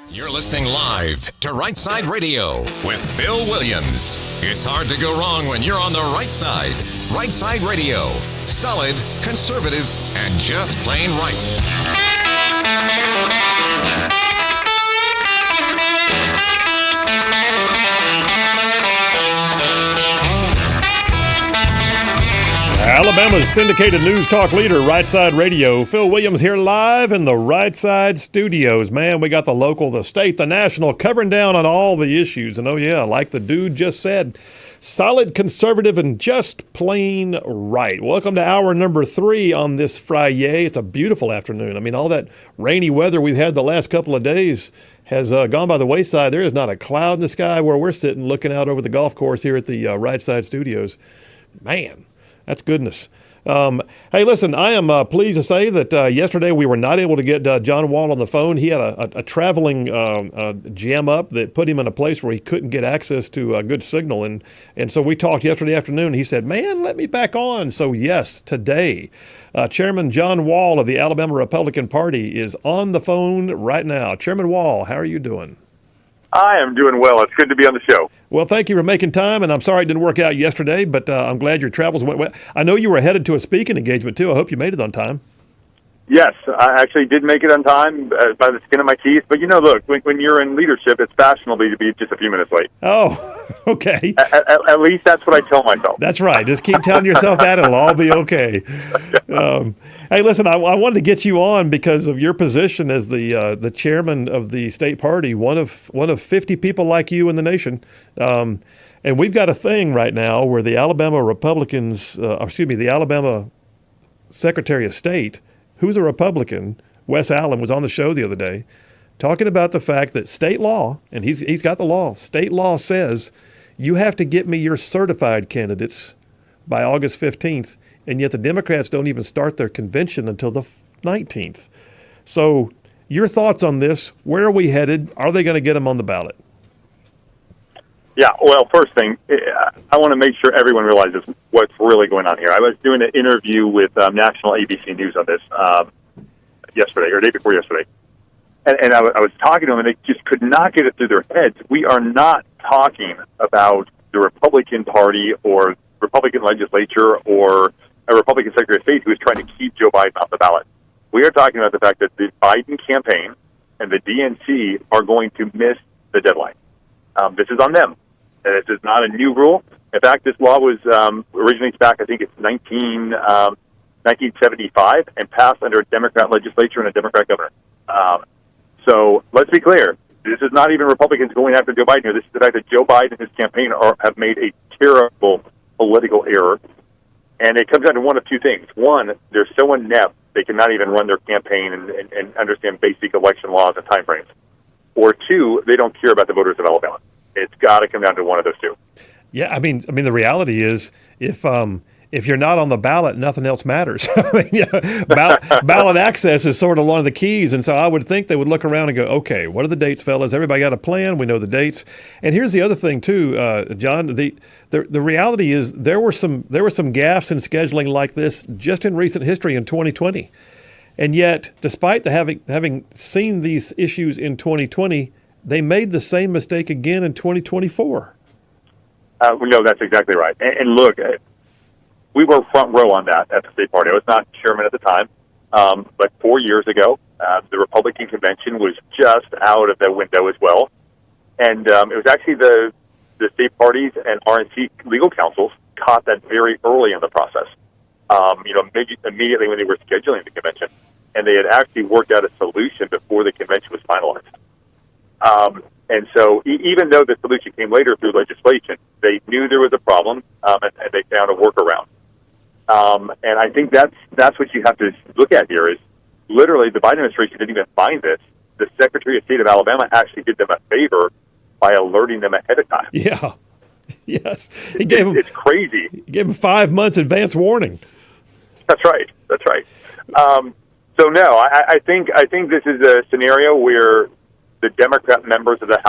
Speaker 1: You're listening live to Rightside Radio with Phil Williams. It's hard to go wrong when you're on the right side. Rightside Radio. Solid, conservative, and just plain right.
Speaker 2: Alabama's syndicated news talk leader, Rightside Radio. Phil Williams here live in the Rightside studios. Man, we got the local, the state, the national, covering down on all the issues. And oh yeah, like the dude just said, solid, conservative, and just plain right. Welcome to hour number 3 on this Friday. It's a beautiful afternoon. I mean, all that rainy weather we've had the last couple of days has gone by the wayside. There is not a cloud in the sky where we're sitting looking out over the golf course here at the Rightside studios. Man. That's goodness. Hey, listen, I am pleased to say that yesterday we were not able to get John Wall on the phone. He had a traveling jam up that put him in a place where he couldn't get access to a good signal. And so we talked yesterday afternoon. He said, man, let me back on. So, yes, today, Chairman John Wall of the Alabama Republican Party is on the phone right now. Chairman Wall, how are you doing?
Speaker 9: I am doing well. It's good to be on the show.
Speaker 2: Well, thank you for making time, and I'm sorry it didn't work out yesterday, but I'm glad your travels went well. I know you were headed to a speaking engagement, too. I hope you made it on time.
Speaker 9: Yes, I actually did make it on time by the skin of my teeth. But, look, when you're in leadership, it's fashionable to be just a few minutes late.
Speaker 2: Oh, okay.
Speaker 9: At least that's what I tell myself.
Speaker 2: That's right. Just keep telling yourself that, and it'll all be okay. Hey, listen, I wanted to get you on because of your position as the chairman of the state party, one of 50 people like you in the nation. And we've got a thing right now where the Alabama Republicans, the Alabama Secretary of State, who's a Republican, Wes Allen, was on the show the other day talking about the fact that state law, and he's got the law, state law says you have to get me your certified candidates by August 15th, and yet the Democrats don't even start their convention until the 19th. So your thoughts on this, where are we headed? Are they going to get them on the ballot?
Speaker 9: Yeah, well, first thing, I want to make sure everyone realizes what's really going on here. I was doing an interview with national ABC News on this yesterday, or the day before yesterday, and I was talking to them, and they just could not get it through their heads. We are not talking about the Republican Party or Republican legislature or a Republican Secretary of State who is trying to keep Joe Biden off the ballot. We are talking about the fact that the Biden campaign and the DNC are going to miss the deadline. This is on them. This is not a new rule. In fact, this law was originates back, I think it's 1975, and passed under a Democrat legislature and a Democrat governor. So let's be clear. This is not even Republicans going after Joe Biden here. This is the fact that Joe Biden and his campaign have made a terrible political error. And it comes down to one of two things. One, they're so inept they cannot even run their campaign and understand basic election laws and timeframes. Or two, they don't care about the voters of Alabama. It's got to come down to one of those two.
Speaker 2: Yeah, I mean, the reality is if you're not on the ballot, nothing else matters. Ballot access is sort of one of the keys, and so I would think they would look around and go, okay, what are the dates, fellas? Everybody got a plan. We know the dates. And here's the other thing too, John. The reality is there were some gaffes in scheduling like this just in recent history in 2020, and yet despite having seen these issues in 2020. They made the same mistake again in 2024.
Speaker 9: No, that's exactly right. And look, we were front row on that at the state party. I was not chairman at the time, but 4 years ago, the Republican convention was just out of the window as well. And it was actually the state parties and RNC legal counsels caught that very early in the process, immediately when they were scheduling the convention. And they had actually worked out a solution before the convention was finalized. And so even though the solution came later through legislation, they knew there was a problem, and they found a workaround. And I think that's what you have to look at here is literally the Biden administration didn't even find this. The Secretary of State of Alabama actually did them a favor by alerting them ahead of time.
Speaker 2: Yeah. Yes.
Speaker 9: It's crazy.
Speaker 2: He gave them 5 months advance warning.
Speaker 9: That's right. So no, I think this is a scenario where the Democrat members of the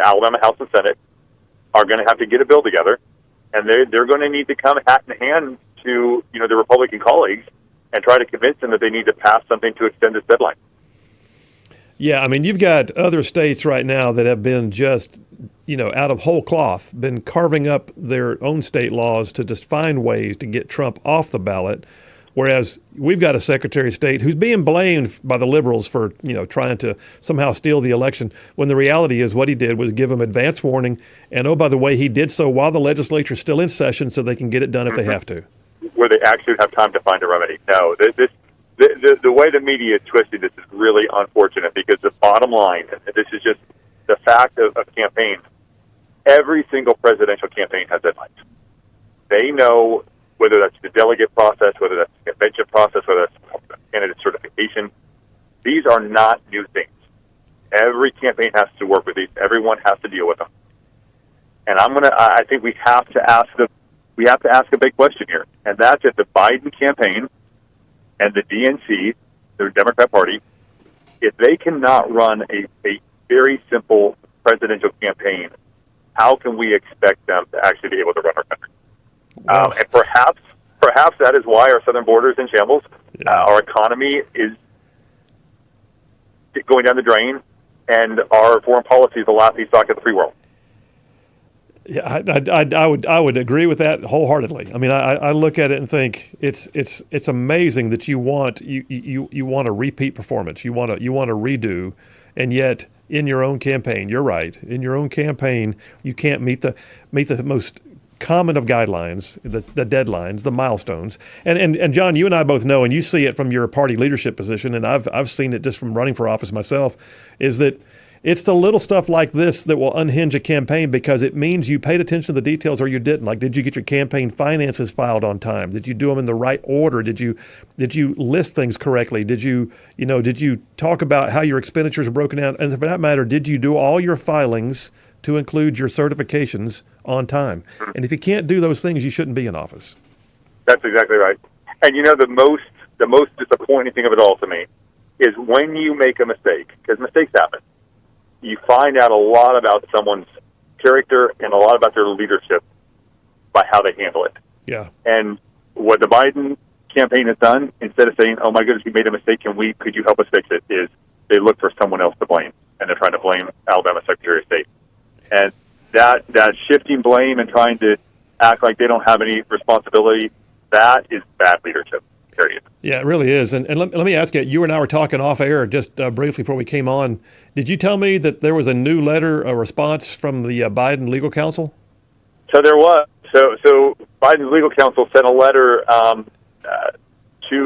Speaker 9: Alabama House and Senate are going to have to get a bill together, and they're going to need to come hat in hand to their Republican colleagues and try to convince them that they need to pass something to extend this deadline.
Speaker 2: Yeah, I mean, you've got other states right now that have been just, out of whole cloth, been carving up their own state laws to just find ways to get Trump off the ballot. Whereas we've got a Secretary of State who's being blamed by the liberals for, trying to somehow steal the election, when the reality is what he did was give them advance warning. And, oh, by the way, he did so while the legislature is still in session so they can get it done if they have to.
Speaker 9: Where they actually have time to find a remedy. No, the way the media is twisting this is really unfortunate, because the bottom line, and this is just the fact of campaigns, every single presidential campaign has deadlines. They know, whether that's the delegate process, whether that's the convention process, whether that's candidate certification. These are not new things. Every campaign has to work with these. Everyone has to deal with them. And I think we have to ask a big question here, and that's if the Biden campaign and the DNC, the Democrat Party, if they cannot run a very simple presidential campaign, how can we expect them to actually be able to run our country? And perhaps that is why our southern border is in shambles. Our economy is going down the drain, and our foreign policy is the laughing stock of the free world.
Speaker 2: Yeah, I would agree with that wholeheartedly. I mean, I look at it and think it's amazing that you want a repeat performance. You want to redo, and yet in your own campaign, you're right. In your own campaign, you can't meet the most common of guidelines, the deadlines, the milestones. And John, you and I both know, and you see it from your party leadership position, and I've seen it just from running for office myself, is that it's the little stuff like this that will unhinge a campaign, because it means you paid attention to the details or you didn't. Like, did you get your campaign finances filed on time? Did you do them in the right order? Did you list things correctly? Did you talk about how your expenditures are broken down? And for that matter, did you do all your filings to include your certifications on time? And if you can't do those things, you shouldn't be in office.
Speaker 9: That's exactly right. And the most disappointing thing of it all to me is when you make a mistake, because mistakes happen. You find out a lot about someone's character and a lot about their leadership by how they handle it.
Speaker 2: Yeah.
Speaker 9: And what the Biden campaign has done, instead of saying, "Oh my goodness, we made a mistake, could you help us fix it?" is they look for someone else to blame, and they're trying to blame Alabama Secretary of State. And that shifting blame and trying to act like they don't have any responsibility, that is bad leadership, period.
Speaker 2: Yeah, it really is. And let me ask you, you and I were talking off air just briefly before we came on. Did you tell me that there was a new letter, a response from the Biden legal counsel?
Speaker 9: So there was. So Biden's legal counsel sent a letter to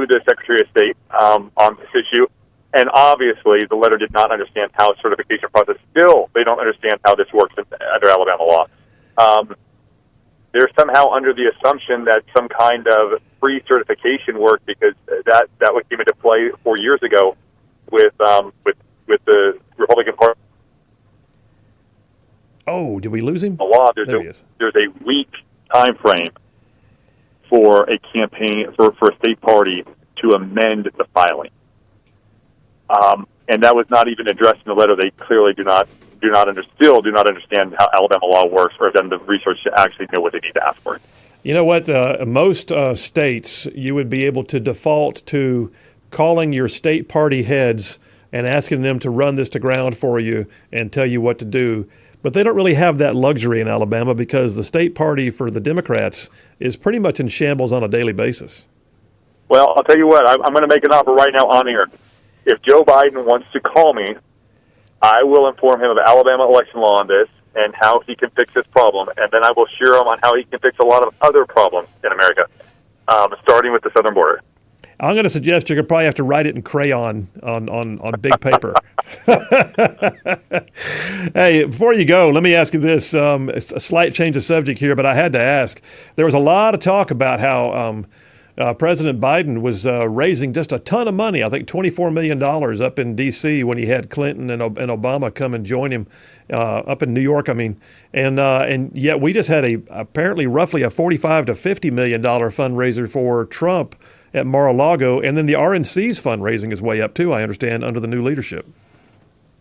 Speaker 9: the Secretary of State on this issue. And obviously, the letter did not understand how a certification process. Still, they don't understand how this works under Alabama law. They're somehow under the assumption that some kind of free certification worked, because that came into play 4 years ago with the Republican Party.
Speaker 2: Oh, did we lose him?
Speaker 9: The law.
Speaker 2: There's
Speaker 9: a week time frame for a campaign for a state party to amend the filing. And that was not even addressed in the letter. They clearly do not understand how Alabama law works, or have done the research to actually know what they need to ask for.
Speaker 2: You know what? Most states, you would be able to default to calling your state party heads and asking them to run this to ground for you and tell you what to do. But they don't really have that luxury in Alabama, because the state party for the Democrats is pretty much in shambles on a daily basis.
Speaker 9: Well, I'll tell you what. I'm going to make an offer right now on air. If Joe Biden wants to call me, I will inform him of Alabama election law on this and how he can fix this problem, and then I will share him on how he can fix a lot of other problems in America, starting with the southern border.
Speaker 2: I'm going to suggest you're going to probably have to write it in crayon on big paper. Hey, before you go, let me ask you this. It's a slight change of subject here, but I had to ask. There was a lot of talk about how President Biden was raising just a ton of money, I think $24 million up in D.C. when he had Clinton and Obama come and join him up in New York. I mean, and yet we just had apparently roughly a $45 to $50 million fundraiser for Trump at Mar-a-Lago, and then the RNC's fundraising is way up too, I understand, under the new leadership.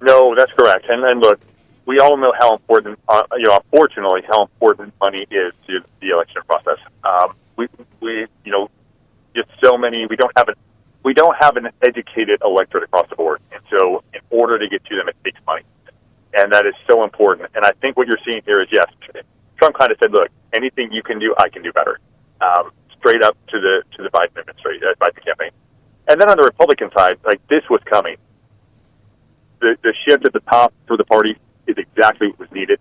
Speaker 9: No, that's correct. And look, we all know how important, unfortunately, how important money is to the election process. We just so many. We don't have an educated electorate across the board, and so in order to get to them, it takes money. And that is so important. And I think what you're seeing here is, yes, Trump kind of said, look, anything you can do, I can do better. Straight up to the Biden administration, Biden campaign. And then on the Republican side, like, this was coming. The shift at the top for the party is exactly what was needed.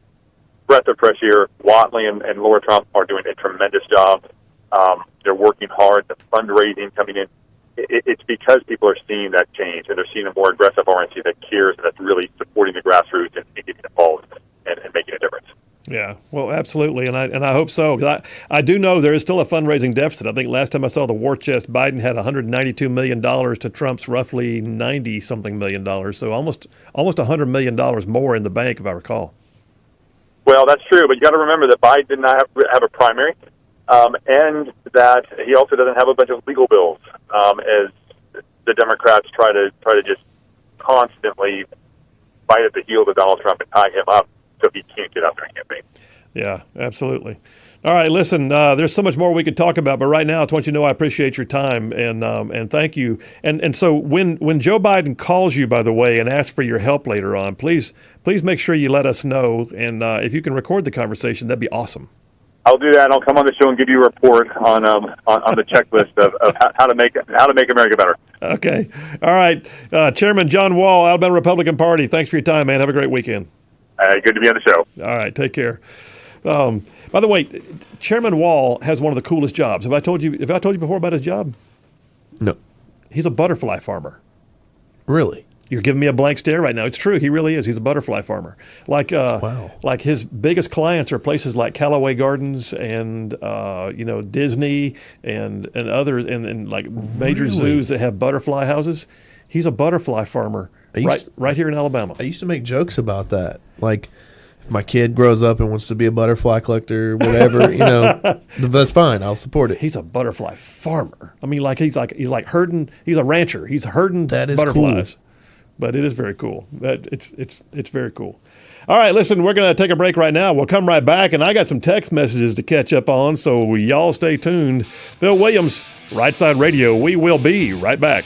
Speaker 9: Breath of fresh air. Watley and Laura Trump are doing a tremendous job. They're working hard. The fundraising coming in. It's because people are seeing that change, and they're seeing a more aggressive RNC that cares, and that's really supporting the grassroots and getting involved and making a difference.
Speaker 2: Yeah, well, absolutely, and I hope so. 'Cause I do know there is still a fundraising deficit. I think last time I saw the war chest, Biden had $192 million to Trump's roughly $90-something million, so almost $100 million more in the bank, if I recall.
Speaker 9: Well, that's true, but you got to remember that Biden did not have a primary, and that he also doesn't have a bunch of legal bills, as the Democrats try to just constantly bite at the heels of Donald Trump and tie him up so he can't get out there and campaign.
Speaker 2: Yeah, absolutely. All right, listen, there's so much more we could talk about, but right now I just want you to know I appreciate your time and thank you. And so when Joe Biden calls you, by the way, and asks for your help later on, please make sure you let us know. And if you can record the conversation, that'd be awesome.
Speaker 9: I'll do that. I'll come on the show and give you a report on the checklist of how to make America better.
Speaker 2: Okay. All right. Chairman John Wall, Alabama Republican Party. Thanks for your time, man. Have a great weekend.
Speaker 9: Good to be on the show.
Speaker 2: All right. Take care. By the way, Chairman Wall has one of the coolest jobs. Have I told you before about his job?
Speaker 3: No.
Speaker 2: He's a butterfly farmer.
Speaker 3: Really?
Speaker 2: You're giving me a blank stare right now. It's true. He really is. He's a butterfly farmer.
Speaker 3: Wow.
Speaker 2: Like his biggest clients are places like Callaway Gardens and Disney and others and like major zoos that have butterfly houses. He's a butterfly farmer right here in Alabama.
Speaker 3: I used to make jokes about that. Like, if my kid grows up and wants to be a butterfly collector, whatever, that's fine. I'll support it.
Speaker 2: He's a butterfly farmer. I mean, he's like herding. He's a rancher. He's herding butterflies. Cool. But it is very cool. It's very cool. All right, listen, we're going to take a break right now. We'll come right back, and I got some text messages to catch up on, so y'all stay tuned. Phil Williams, Rightside Radio. We will be right back.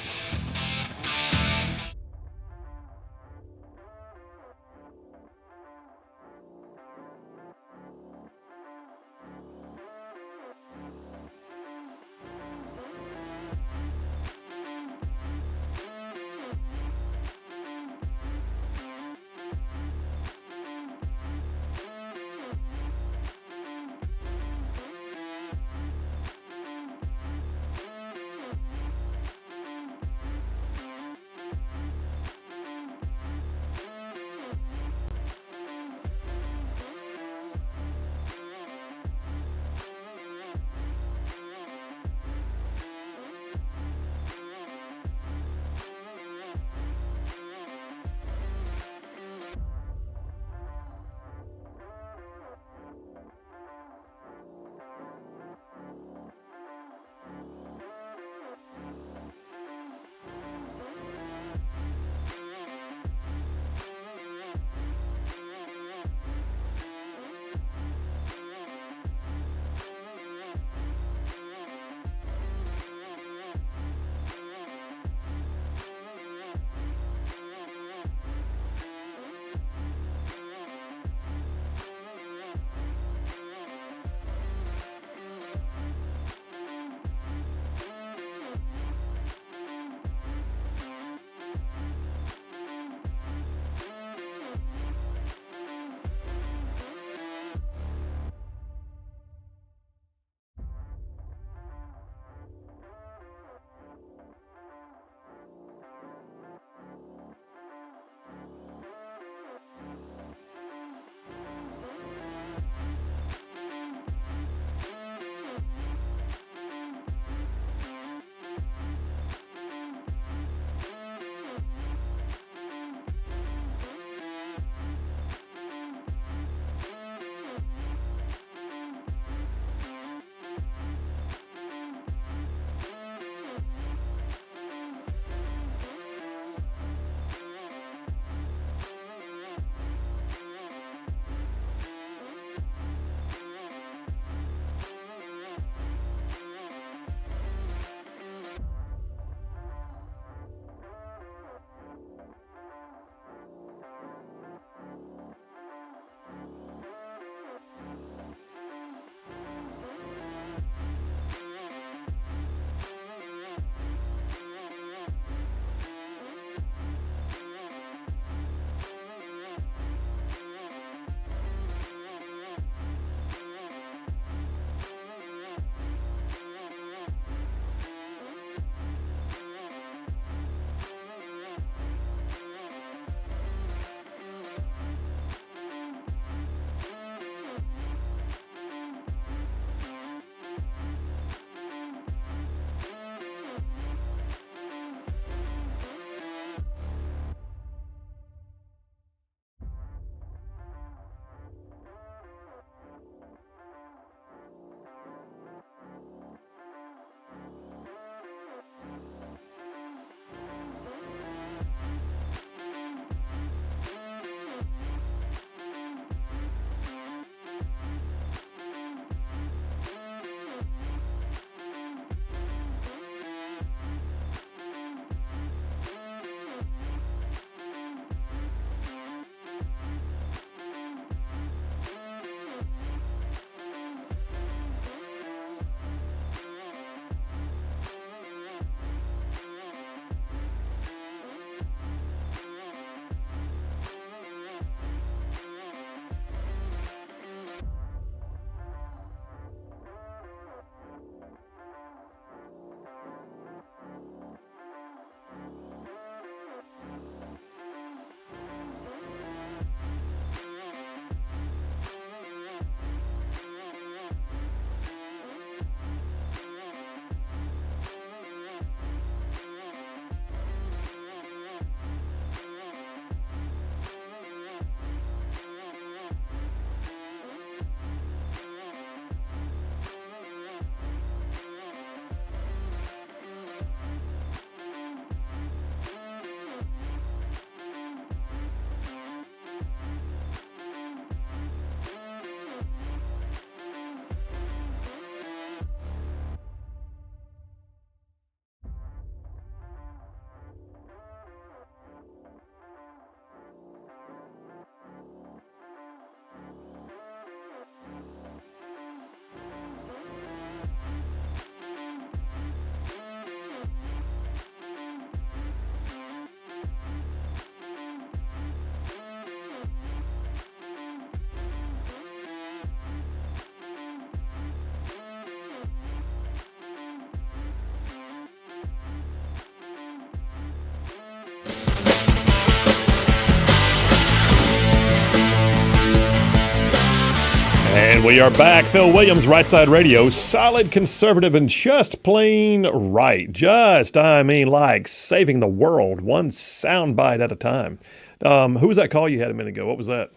Speaker 2: We are back. Phil Williams, Rightside Radio. Solid, conservative, and just plain right. Like saving the world, one soundbite at a time. Who was that call you had a minute ago? What was that?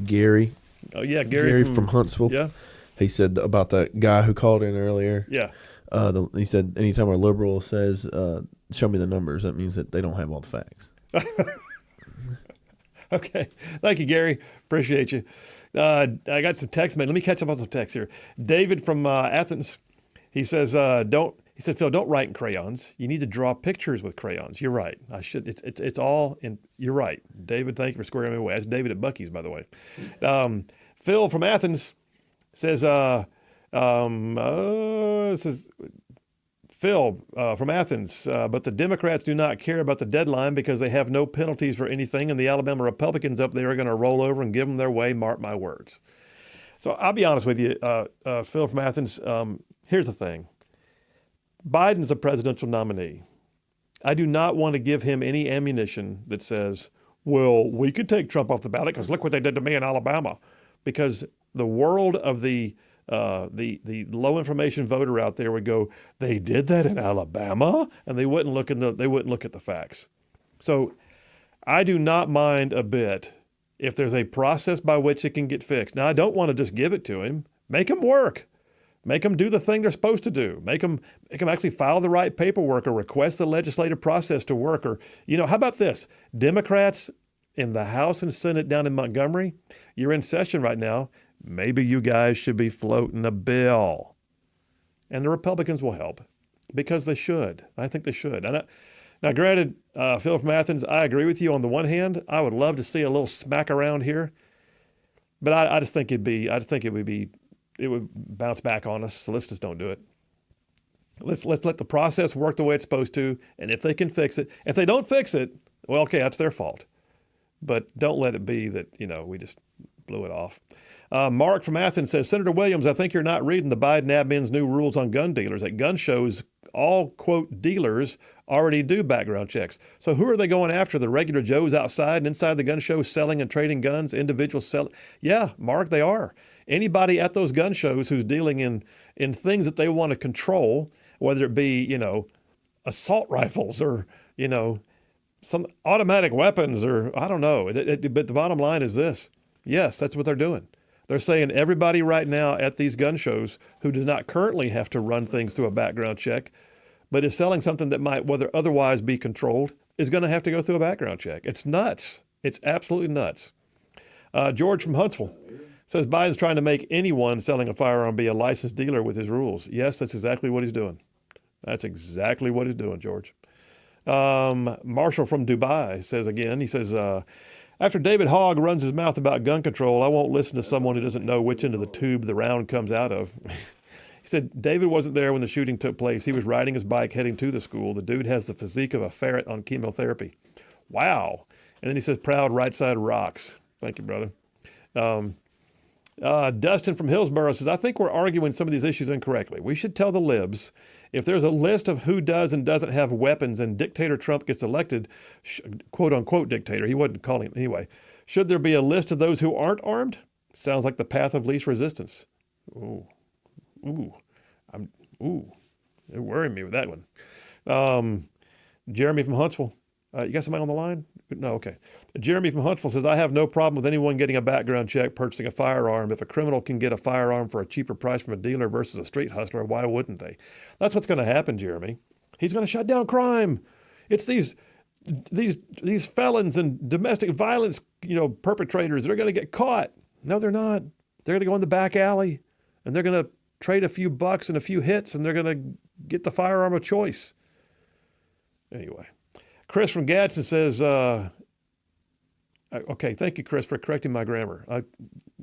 Speaker 3: Gary.
Speaker 2: Oh, yeah,
Speaker 3: Gary from Huntsville.
Speaker 2: Yeah.
Speaker 3: He said about that guy who called in earlier.
Speaker 2: Yeah.
Speaker 3: He said anytime a liberal says, show me the numbers, that means that they don't have all the facts. Okay.
Speaker 2: Thank you, Gary. Appreciate you. I got some text, man. Let me catch up on some text here. David from Athens, he says, Phil, don't write in crayons. You need to draw pictures with crayons. You're right. I should. It's all in. You're right, David. Thank you for squaring me away. That's David at Buc-ee's, by the way. Phil from Athens says, Phil from Athens, but the Democrats do not care about the deadline because they have no penalties for anything, and the Alabama Republicans up there are going to roll over and give them their way, mark my words. So I'll be honest with you, Phil from Athens, here's the thing. Biden's a presidential nominee. I do not want to give him any ammunition that says, well, we could take Trump off the ballot because look what they did to me in Alabama. Because the world of the low information voter out there would go, they did that in Alabama, and they wouldn't look at the facts. So I do not mind a bit if there's a process by which it can get fixed. Now I don't want to just give it to him. Make him work. Make them do the thing they're supposed to do. Make them actually file the right paperwork or request the legislative process to work. Or, how about this? Democrats in the House and Senate down in Montgomery, you're in session right now. Maybe you guys should be floating a bill. And the Republicans will help because they should. I think they should. Now, granted, Phil from Athens, I agree with you. On the one hand, I would love to see a little smack around here. But I just think it would bounce back on us. So let's just don't do it. Let's let the process work the way it's supposed to. And if they can fix it, if they don't fix it, well, okay, that's their fault. But don't let it be that, we just blew it off. Mark from Athens says, Senator Williams, I think you're not reading the Biden admin's new rules on gun dealers. At gun shows, all, quote, dealers already do background checks. So who are they going after? The regular Joes outside and inside the gun show selling and trading guns, individuals selling? Yeah, Mark, they are. Anybody at those gun shows who's dealing in things that they want to control, whether it be, assault rifles or, some automatic weapons or I don't know. But the bottom line is this. Yes, that's what they're doing. They're saying everybody right now at these gun shows who does not currently have to run things through a background check, but is selling something that might otherwise be controlled, is going to have to go through a background check. It's nuts. It's absolutely nuts. George from Huntsville says Biden's trying to make anyone selling a firearm be a licensed dealer with his rules. Yes, that's exactly what he's doing. That's exactly what he's doing, George. Marshall from Dubai says again, he says, after David Hogg runs his mouth about gun control, I won't listen to someone who doesn't know which end of the tube the round comes out of. He said, David wasn't there when the shooting took place. He was riding his bike heading to the school. The dude has the physique of a ferret on chemotherapy. Wow. And then he says, proud right side rocks. Thank you, brother. Dustin from Hillsborough says, I think we're arguing some of these issues incorrectly. We should tell the libs, if there's a list of who does and doesn't have weapons and dictator Trump gets elected, quote unquote dictator, he wasn't calling him anyway, should there be a list of those who aren't armed? Sounds like the path of least resistance. They're worrying me with that one. Jeremy from Huntsville. You got somebody on the line? No, okay. Jeremy from Huntsville says, I have no problem with anyone getting a background check purchasing a firearm. If a criminal can get a firearm for a cheaper price from a dealer versus a street hustler, why wouldn't they? That's what's going to happen, Jeremy. He's going to shut down crime. It's these felons and domestic violence, perpetrators. They're going to get caught. No, they're not. They're going to go in the back alley and they're going to trade a few bucks and a few hits and they're going to get the firearm of choice. Anyway. Chris from Gadsden says, okay, thank you, Chris, for correcting my grammar.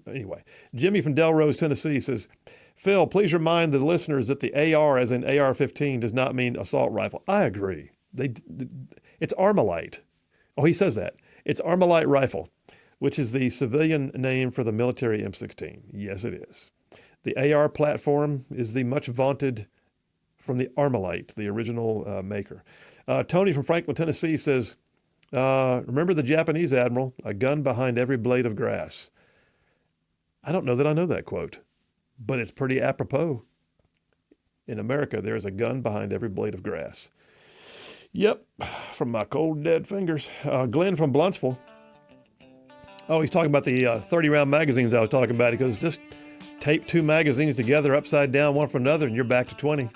Speaker 2: Anyway, Jimmy from Delrose, Tennessee says, Phil, please remind the listeners that the AR, as in AR-15, does not mean assault rifle. I agree. It's Armalite. Oh, he says that. It's Armalite rifle, which is the civilian name for the military M16. Yes, it is. The AR platform is the much vaunted from the Armalite, the original maker. Tony from Franklin, Tennessee says, remember the Japanese admiral, a gun behind every blade of grass. I don't know that I know that quote. but it's pretty apropos. In America, there is a gun behind every blade of grass. Yep, from my cold, dead fingers. Glenn from Bluntsville. Oh, he's talking about the 30-round magazines I was talking about. He goes, just tape 2 magazines together upside down, one from another, and you're back to 20.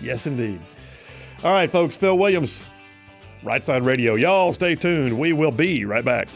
Speaker 2: Yes, indeed. All right, folks, Phil Williams, Rightside Radio. Y'all stay tuned. We will be right back.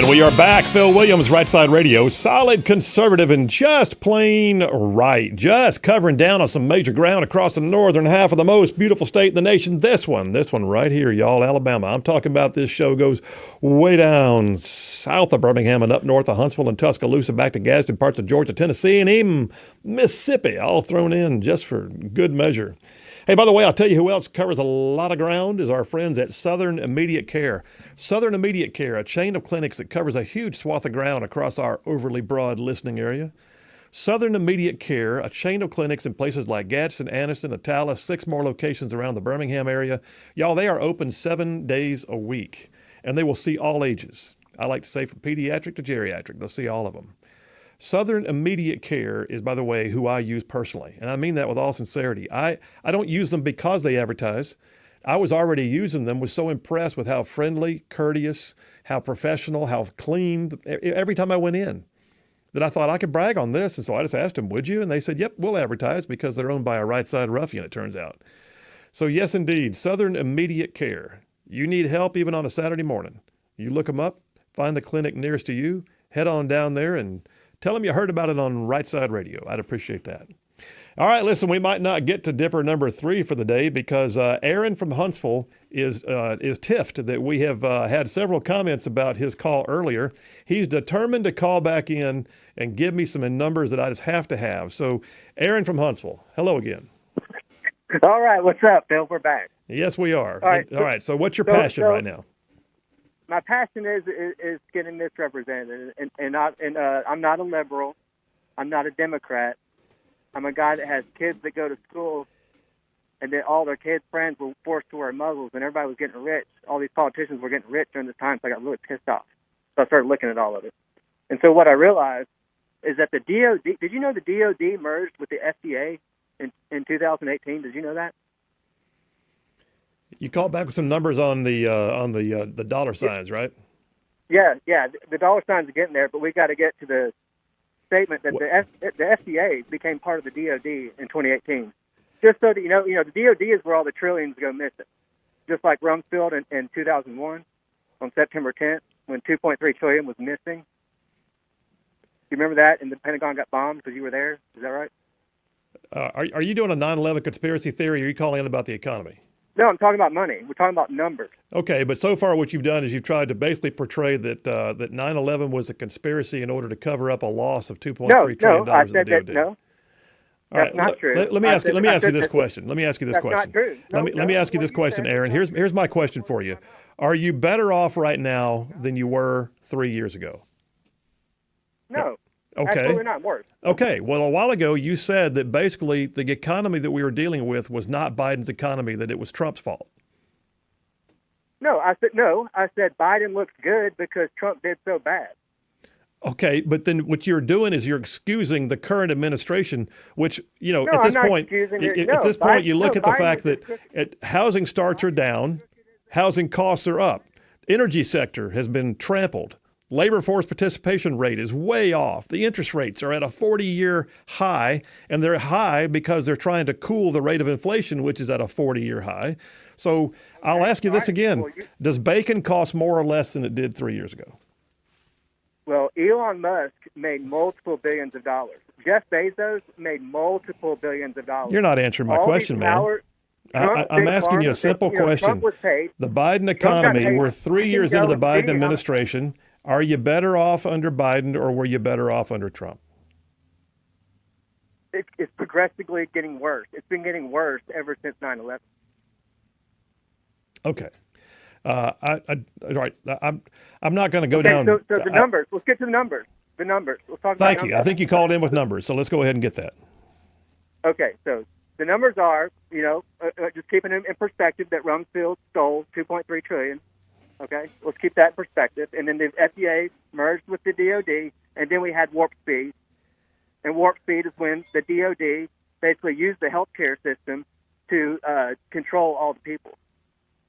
Speaker 2: And we are back. Phil Williams, Rightside Radio. Solid conservative and just plain right. Just covering down on some major ground across the northern half of the most beautiful state in the nation. This one right here, y'all, Alabama. I'm talking about this show goes way down south of Birmingham and up north of Huntsville and Tuscaloosa, back to Gadsden, parts of Georgia, Tennessee, and even Mississippi, all thrown in just for good measure. Hey, by the way, I'll tell you who else covers a lot of ground is our friends at Southern Immediate Care. Southern Immediate Care, a chain of clinics that covers a huge swath of ground across our overly broad listening area. Southern Immediate Care, a chain of clinics in places like Gadsden, Anniston, Atala, 6 more locations around the Birmingham area. Y'all, they are open 7 days a week, and they will see all ages. I like to say from pediatric to geriatric, they'll see all of them. Southern Immediate Care is, by the way, who I use personally, and I mean that with all sincerity. I don't use them because they advertise. I was already using them, was so impressed with how friendly, courteous, how professional, how clean, every time I went in, that I thought I could brag on this. And so I just asked them, would you? And they said, yep, we'll advertise, because they're owned by a Rightside ruffian, it turns out. So yes, indeed, Southern Immediate Care. You need help even on a Saturday morning. You look them up, find the clinic nearest to you, head on down there and tell them you heard about it on Rightside Radio. I'd appreciate that. All right, listen, we might not get to Dipper number 3 for the day because Aaron from Huntsville is tiffed that we have had several comments about his call earlier. He's determined to call back in and give me some numbers that I just have to have. So, Aaron from Huntsville, hello again.
Speaker 5: All right, what's up, Bill? We're back.
Speaker 2: Yes, we are.
Speaker 5: All
Speaker 2: right. So what's your passion right now?
Speaker 5: My passion is getting misrepresented, and I'm not a liberal. I'm not a Democrat. I'm a guy that has kids that go to school, and that all their kids' friends were forced to wear muzzles, and everybody was getting rich. All these politicians were getting rich during this time, so I got really pissed off. So I started looking at all of it. And so what I realized is that the DOD, did you know the DOD merged with the FDA in 2018? Did you know that?
Speaker 2: You called back with some numbers on the dollar signs, right?
Speaker 5: Yeah. The dollar signs are getting there, but we got to get to the statement that the FDA became part of the DOD in 2018. Just so that you know, the DOD is where all the trillions go missing. Just like Rumsfeld in 2001 on September 10th when 2.3 trillion was missing. You remember that? And the Pentagon got bombed because you were there. Is that right?
Speaker 2: Are you doing a 9/11 conspiracy theory, or are you calling in about the economy?
Speaker 5: No, I'm talking about money. We're talking about numbers. Okay,
Speaker 2: but so far what you've done is you've tried to basically portray that 9/11 was a conspiracy in order to cover up a loss of $2.3 trillion
Speaker 5: I said
Speaker 2: in the DOD.
Speaker 5: that, no. That's not true.
Speaker 2: Let me ask you this question. Let me ask you this question.
Speaker 5: That's not true.
Speaker 2: Let me ask you this question, Aaron. Here's my question for you. Are you better off right now than you were 3 years ago?
Speaker 5: No.
Speaker 2: Okay.
Speaker 5: Absolutely not worse.
Speaker 2: Okay. Well, a while ago you said that basically the economy that we were dealing with was not Biden's economy, that it was Trump's fault.
Speaker 5: No. I said Biden looks good because Trump did so bad.
Speaker 2: Okay, but then what you're doing is you're excusing the current administration, which, at this point, you look at the fact that housing starts are down, housing costs are up, energy sector has been trampled. Labor force participation rate is way off. The interest rates are at a 40-year high, and they're high because they're trying to cool the rate of inflation, which is at a 40-year high. So I'll ask you this again. Does bacon cost more or less than it did 3 years ago?
Speaker 5: Well, Elon Musk made multiple billions of dollars. Jeff Bezos made multiple billions of dollars.
Speaker 2: You're not answering my question, man. I'm asking you a simple question. The Biden economy, we're 3 years into the Biden administration. Are you better off under Biden, or were you better off under Trump?
Speaker 5: It's progressively getting worse. It's been getting worse ever since 9/11.
Speaker 2: Okay. All right. I'm not going to go down.
Speaker 5: So the numbers. Let's get to the numbers. The numbers. Let's talk about
Speaker 2: Thank you. I think you called in with numbers, so let's go ahead and get that.
Speaker 5: Okay. So the numbers are, just keeping them in perspective, that Rumsfeld stole $2.3 trillion. Okay, let's keep that in perspective. And then the FDA merged with the DOD, and then we had warp speed. And warp speed is when the DOD basically used the healthcare system to control all the people,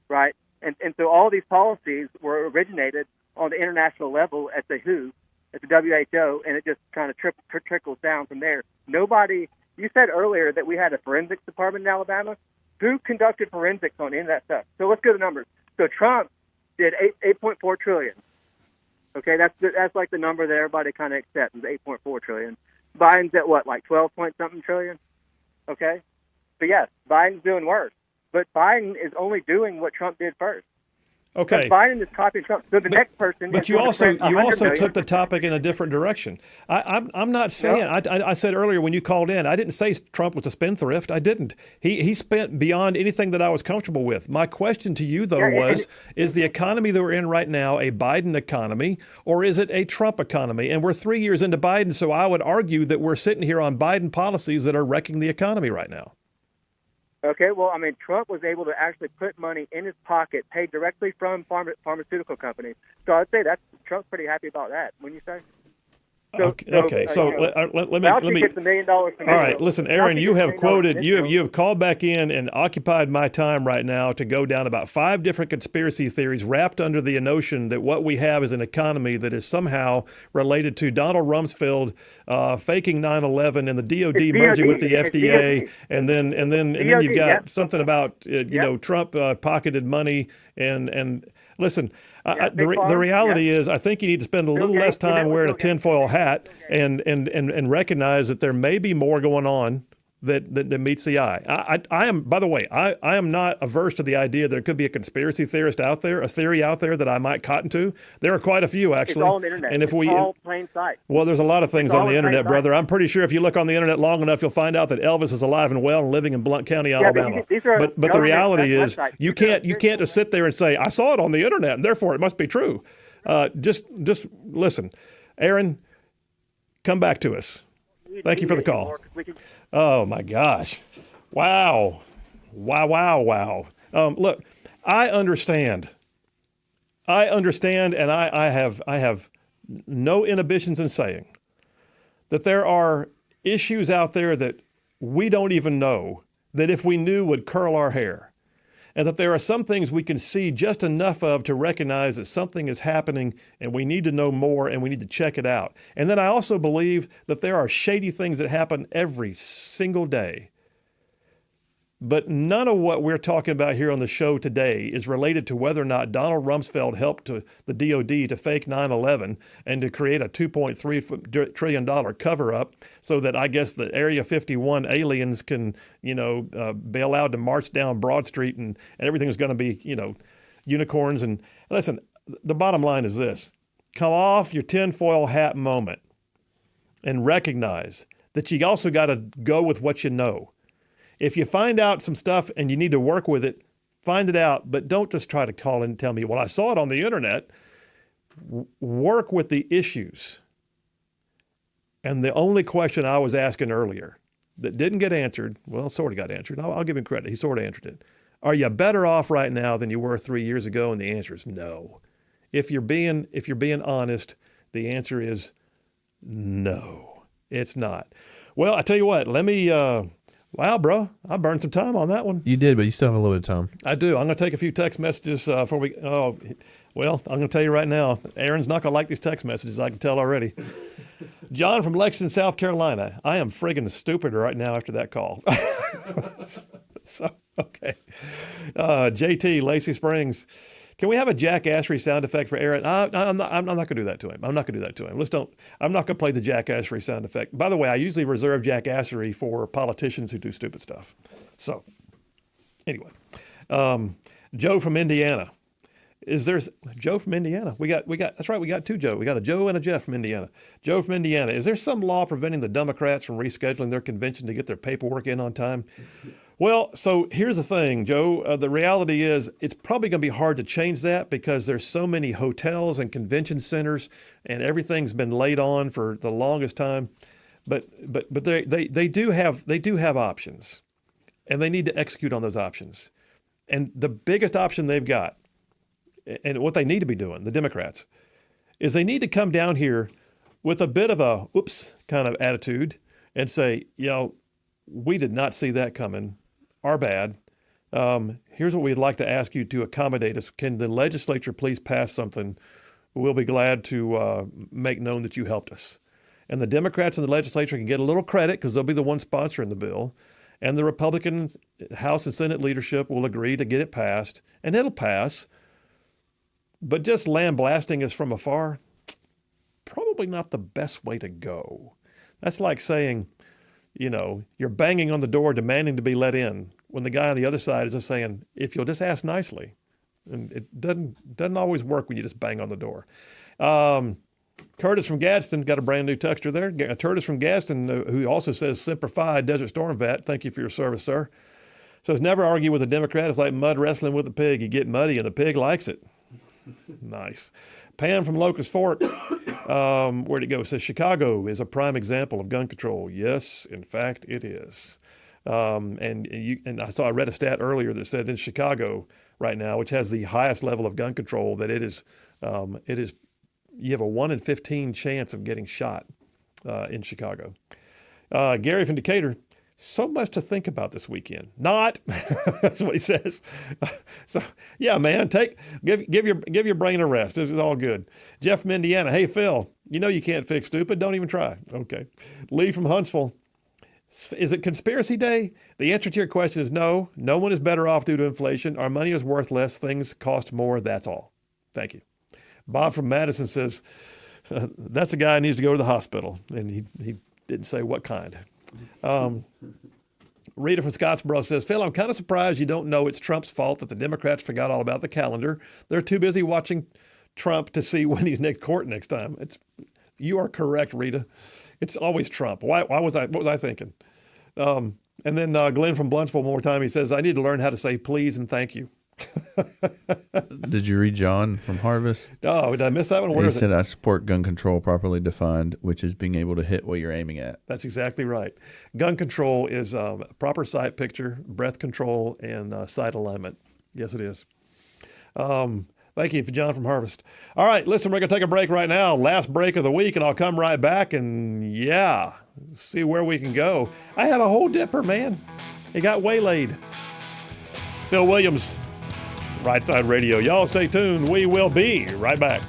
Speaker 5: right? And so all these policies were originated on the international level at the WHO, at the WHO, and it just kind of trickles down from there. Nobody. You said earlier that we had a forensics department in Alabama. Who conducted forensics on any of that stuff? So let's go to the numbers. So Trump did $8.4 trillion. Okay, that's like the number that everybody kind of accepts is 8.4 trillion. Biden's at what, like 12 point something trillion? Okay, so yes, Biden's doing worse, but Biden is only doing what Trump did first.
Speaker 2: Okay.
Speaker 5: Biden is copying Trump. So the next person.
Speaker 2: But you also took the topic in a different direction. I'm not saying. I said earlier when you called in, I didn't say Trump was a spendthrift. I didn't. He spent beyond anything that I was comfortable with. My question to you though was: is the economy that we're in right now a Biden economy or is it a Trump economy? And we're 3 years into Biden, so I would argue that we're sitting here on Biden policies that are wrecking the economy right now.
Speaker 5: Okay, well, I mean, Trump was able to actually put money in his pocket, paid directly from pharmaceutical companies. So I'd say Trump's pretty happy about that. Wouldn't you say?
Speaker 2: Let me
Speaker 5: gets $1 million from
Speaker 2: all right, listen, Aaron, you have quoted, you have called back in and occupied my time right now to go down about 5 different conspiracy theories wrapped under the notion that what we have is an economy that is somehow related to Donald Rumsfeld faking 9/11 and the DOD merging with the FDA, and then you've got something about Trump pocketed money and listen. The reality is, I think you need to spend a little less time wearing a tinfoil hat and recognize that there may be more going on that meets the eye. I am, by the way, I am not averse to the idea there could be a conspiracy theorist out there, a theory out there that I might cotton to. There are quite a few, actually.
Speaker 5: It's all on the internet.
Speaker 2: And if
Speaker 5: it's all plain sight.
Speaker 2: Well, there's a lot of things on the internet, brother. I'm pretty sure if you look on the internet long enough, you'll find out that Elvis is alive and well and living in Blount County, Alabama. But the reality is, you can't just sit there and say, I saw it on the internet, and therefore it must be true. Just listen. Aaron, come back to us. Thank you for the call. Oh, my gosh. Wow. Look, I understand, and I have no inhibitions in saying that there are issues out there that we don't even know that if we knew would curl our hair, and that there are some things we can see just enough of to recognize that something is happening and we need to know more and we need to check it out. And then I also believe that there are shady things that happen every single day. But none of what we're talking about here on the show today is related to whether or not Donald Rumsfeld helped the DOD to fake 9/11 and to create a $2.3 trillion cover-up so that I guess the Area 51 aliens can, be allowed to march down Broad Street and everything's going to be, unicorns. And listen, the bottom line is this. Come off your tinfoil hat moment and recognize that you also got to go with what you know. If you find out some stuff and you need to work with it, find it out, but don't just try to call in and tell me, well, I saw it on the internet. Work with the issues. And the only question I was asking earlier that didn't get answered, well, sort of got answered. I'll give him credit. He sort of answered it. Are you better off right now than you were 3 years ago? And the answer is no. If you're being honest, the answer is no, it's not. Well, I tell you what, let me, wow, bro, I burned some time on that one.
Speaker 3: You did, but you still have a little bit of time.
Speaker 2: I do. I'm going to take a few text messages before we, I'm going to tell you right now, Aaron's not going to like these text messages, I can tell already. John from Lexington, South Carolina. I am friggin' stupid right now after that call. So, okay. JT, Lacey Springs. Can we have a jackassery sound effect for Aaron? I'm not going to do that to him. I'm not going to do that to him. I'm not going to play the jackassery sound effect. By the way, I usually reserve jackassery for politicians who do stupid stuff. So, anyway, Joe from Indiana. Joe from Indiana? We got. That's right. We got 2 Joe. We got a Joe and a Jeff from Indiana. Joe from Indiana. Is there some law preventing the Democrats from rescheduling their convention to get their paperwork in on time? Well, so here's the thing, Joe. The reality is it's probably going to be hard to change that because there's so many hotels and convention centers and everything's been laid on for the longest time. But they do have options, and they need to execute on those options. And the biggest option they've got, and what they need to be doing, the Democrats, is they need to come down here with a bit of a oops kind of attitude and say, we did not see that coming. Our bad. Here's what we'd like to ask you to accommodate us. Can the legislature please pass something? We'll be glad to make known that you helped us. And the Democrats in the legislature can get a little credit because they'll be the ones sponsoring the bill. And the Republican House and Senate leadership will agree to get it passed. And it'll pass. But just lambasting us from afar, probably not the best way to go. That's like saying, you're banging on the door demanding to be let in when the guy on the other side is just saying, if you'll just ask nicely. And it doesn't always work when you just bang on the door. Curtis from Gadsden got a brand new texture there. Curtis from Gadsden, who also says, Semper Fi, Desert Storm Vat, thank you for your service, sir. Says, never argue with a Democrat. It's like mud wrestling with a pig. You get muddy and the pig likes it. Nice. Pam from Locust Fork, where'd it go? Says, Chicago is a prime example of gun control. Yes, in fact, it is. And I read a stat earlier that said in Chicago right now, which has the highest level of gun control, that it is you have a 1 in 15 chance of getting shot in Chicago. Gary from Decatur, so much to think about this weekend. Not, that's what he says. So yeah, man, give your brain a rest. This is all good. Jeff from Indiana, hey Phil, you can't fix stupid. Don't even try. Okay. Lee from Huntsville, is it conspiracy day? The answer to your question is no. No one is better off due to inflation. Our money is worth less. Things cost more. That's all. Thank you. Bob from Madison says, that's a guy who needs to go to the hospital. And he didn't say what kind. Rita from Scottsboro says, Phil, I'm kind of surprised you don't know it's Trump's fault that the Democrats forgot all about the calendar. They're too busy watching Trump to see when he's next court next time. You are correct, Rita. It's always Trump. What was I thinking? And then Glenn from Blunsville, one more time, he says, I need to learn how to say please and thank you.
Speaker 3: Did you read John from Harvest?
Speaker 2: Oh, did I miss that one? Where
Speaker 3: he
Speaker 2: is
Speaker 3: said,
Speaker 2: it?
Speaker 3: I support gun control properly defined, which is being able to hit what you're aiming at.
Speaker 2: That's exactly right. Gun control is proper sight picture, breath control, and sight alignment. Yes, it is. Thank you for John from Harvest. All right, listen, we're going to take a break right now. Last break of the week, and I'll come right back and, see where we can go. I had a whole dipper, man. It got waylaid. Phil Williams, Rightside Radio. Y'all stay tuned. We will be right back.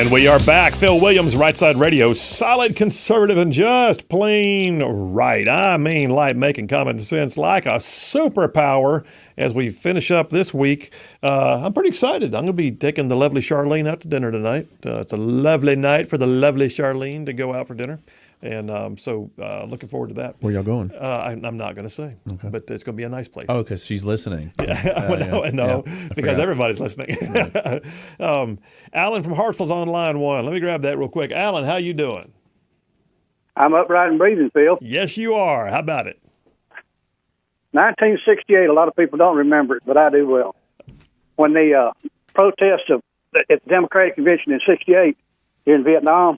Speaker 2: And we are back. Phil Williams, Rightside Radio, solid conservative and just plain right. I mean, like making common sense like a superpower as we finish up this week. I'm pretty excited. I'm going to be taking the lovely Charlene out to dinner tonight. It's a lovely night for the lovely Charlene to go out for dinner. And so looking forward to that.
Speaker 10: Where y'all going?
Speaker 2: I'm not going to say, but it's going to be a nice place.
Speaker 10: Oh, because she's listening.
Speaker 2: No, because everybody's listening. Right. Alan from Hartsville's on line one. Let me grab that real quick. Alan, how you doing?
Speaker 11: I'm upright and breathing, Phil.
Speaker 2: Yes, you are. How about it?
Speaker 11: 1968, a lot of people don't remember it, but I do well. When the protest at the Democratic Convention in 68 here in Vietnam,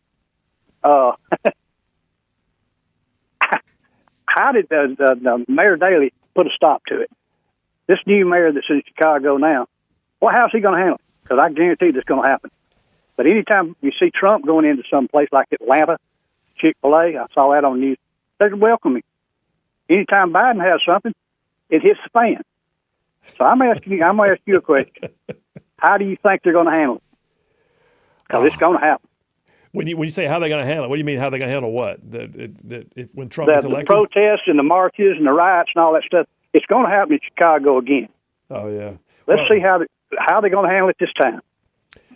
Speaker 11: how did the Mayor Daley put a stop to it? This new mayor that's in Chicago now, well, how's he going to handle it? Because I guarantee it's going to happen. But anytime you see Trump going into some place like Atlanta, Chick-fil-A, I saw that on the news, they're welcoming. Anytime Biden has something, it hits the fan. So I'm going to ask you a question. How do you think they're going to handle it? Because it's going to happen.
Speaker 2: When you say how they're going to handle it, what do you mean how they're going to handle what? When Trump is elected?
Speaker 11: The protests and the marches and the riots and all that stuff, it's going to happen in Chicago again.
Speaker 2: Oh, yeah.
Speaker 11: Let's see how they're going to handle it this time.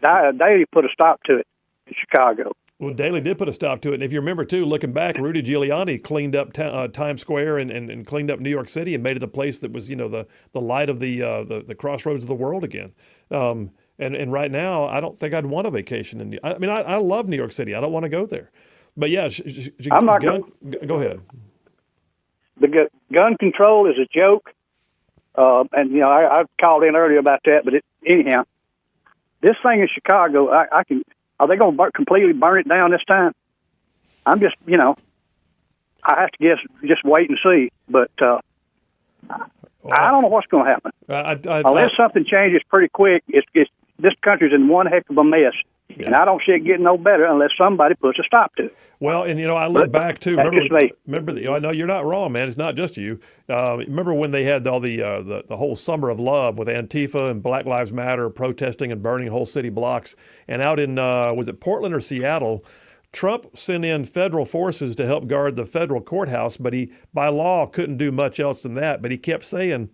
Speaker 11: Daley put a stop to it in Chicago.
Speaker 2: Well, Daley did put a stop to it. And if you remember, too, looking back, Rudy Giuliani cleaned up Times Square and cleaned up New York City and made it a place that was, the light of the crossroads of the world again. And right now, I don't think I'd want a vacation. I love New York City. I don't want to go there. But, yeah,
Speaker 11: I'm not
Speaker 2: go ahead.
Speaker 11: The gun control is a joke. And, I called in earlier about that. But anyhow, this thing in Chicago, are they going to completely burn it down this time? I'm just, I have to guess, just wait and see. But I don't know what's going to happen. Unless something changes pretty quick, this country's in one heck of a mess. Yeah. And I don't see it getting no better unless somebody puts a stop to it.
Speaker 2: Well, and I look back too. Remember I know you're not wrong, man. It's not just you. Remember when they had all the whole summer of love with Antifa and Black Lives Matter protesting and burning whole city blocks. And out in was it Portland or Seattle, Trump sent in federal forces to help guard the federal courthouse, but he by law couldn't do much else than that. But he kept saying,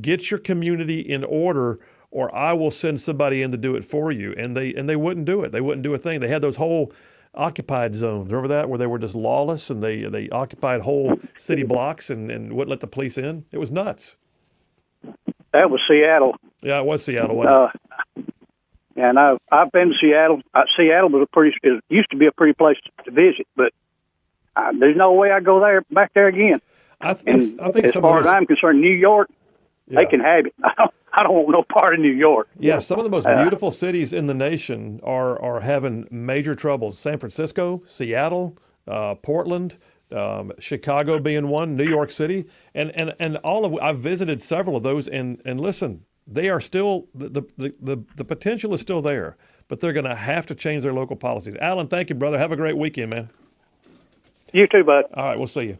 Speaker 2: "Get your community in order, or I will send somebody in to do it for you." And they wouldn't do it. They wouldn't do a thing. They had those whole occupied zones. Remember that? Where they were just lawless and they occupied whole city blocks and wouldn't let the police in. It was nuts.
Speaker 11: That was Seattle.
Speaker 2: Yeah, it was Seattle, wasn't it?
Speaker 11: And I've been to Seattle. Seattle was used to be a pretty place to visit, but there's no way I go back there again.
Speaker 2: I think
Speaker 11: as far as I'm concerned, New York, they can have it. I don't want no part of New York.
Speaker 2: Yeah, some of the most beautiful cities in the nation are having major troubles. San Francisco, Seattle, Portland, Chicago being one, New York City, and I've visited several of those. And listen, they are still the potential is still there, but they're going to have to change their local policies. Alan, thank you, brother. Have a great weekend, man.
Speaker 11: You too, bud.
Speaker 2: All right, we'll see you.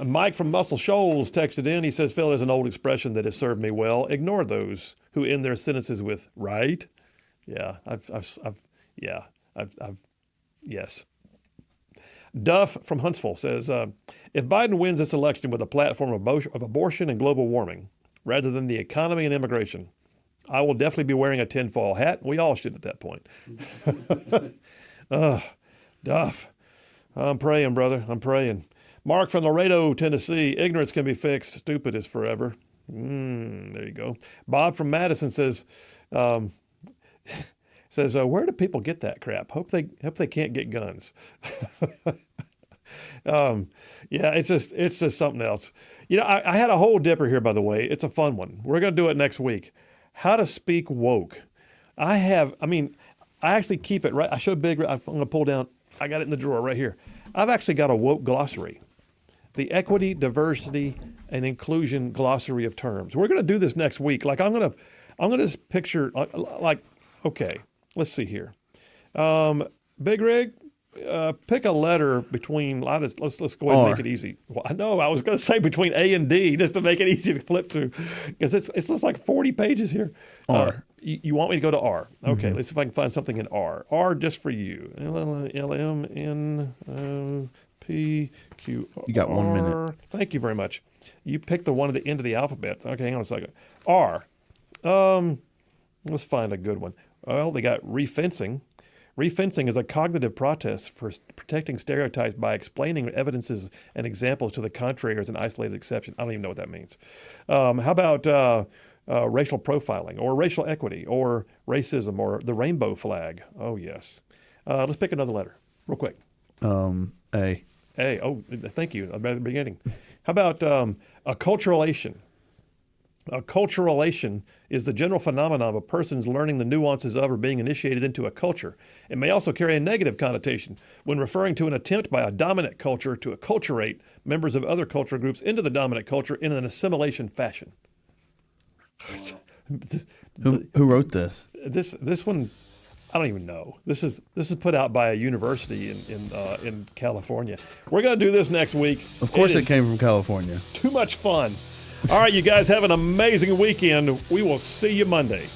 Speaker 2: Mike from Muscle Shoals texted in. He says, "Phil, there's an old expression that has served me well. Ignore those who end their sentences with right." Yeah, yes. Duff from Huntsville says, "If Biden wins this election with a platform of abortion and global warming, rather than the economy and immigration, I will definitely be wearing a tinfoil hat. We all should at that point." Duff, I'm praying, brother. I'm praying. Mark from Laredo, Tennessee. "Ignorance can be fixed. Stupid is forever." There you go. Bob from Madison says, "Where do people get that crap? Hope they can't get guns." Yeah, it's just something else. I had a whole dipper here, by the way. It's a fun one. We're going to do it next week. How to speak woke. I actually keep it right. I showed Big. I'm going to pull down. I got it in the drawer right here. I've actually got a woke glossary. The Equity, Diversity, and Inclusion Glossary of Terms. We're going to do this next week. Like I'm going to picture okay, let's see here. Big Rig, pick a letter between. Let's go ahead and make it easy. Well, I know I was going to say between A and D just to make it easy to flip to, because it's just like 40 pages here.
Speaker 10: R.
Speaker 2: You want me to go to R? Okay, let's see if I can find something in R. R just for you. LMNOPQ.
Speaker 10: You got 1 minute.
Speaker 2: Thank you very much. You picked the one at the end of the alphabet. Okay, hang on a second. R. Let's find a good one. Well, they got refencing. Refencing is a cognitive protest for protecting stereotypes by explaining evidences and examples to the contrary as an isolated exception. I don't even know what that means. How about racial profiling or racial equity or racism or the rainbow flag? Oh, yes. Let's pick another letter real quick.
Speaker 10: A.
Speaker 2: A. Oh, thank you. At the beginning. How about acculturation? Acculturation is the general phenomenon of a person's learning the nuances of or being initiated into a culture. It may also carry a negative connotation when referring to an attempt by a dominant culture to acculturate members of other cultural groups into the dominant culture in an assimilation fashion.
Speaker 10: Who wrote this?
Speaker 2: This one, I don't even know. This is put out by a university in California. We're going to do this next week.
Speaker 10: Of course, it came from California.
Speaker 2: Too much fun. All right, you guys have an amazing weekend. We will see you Monday.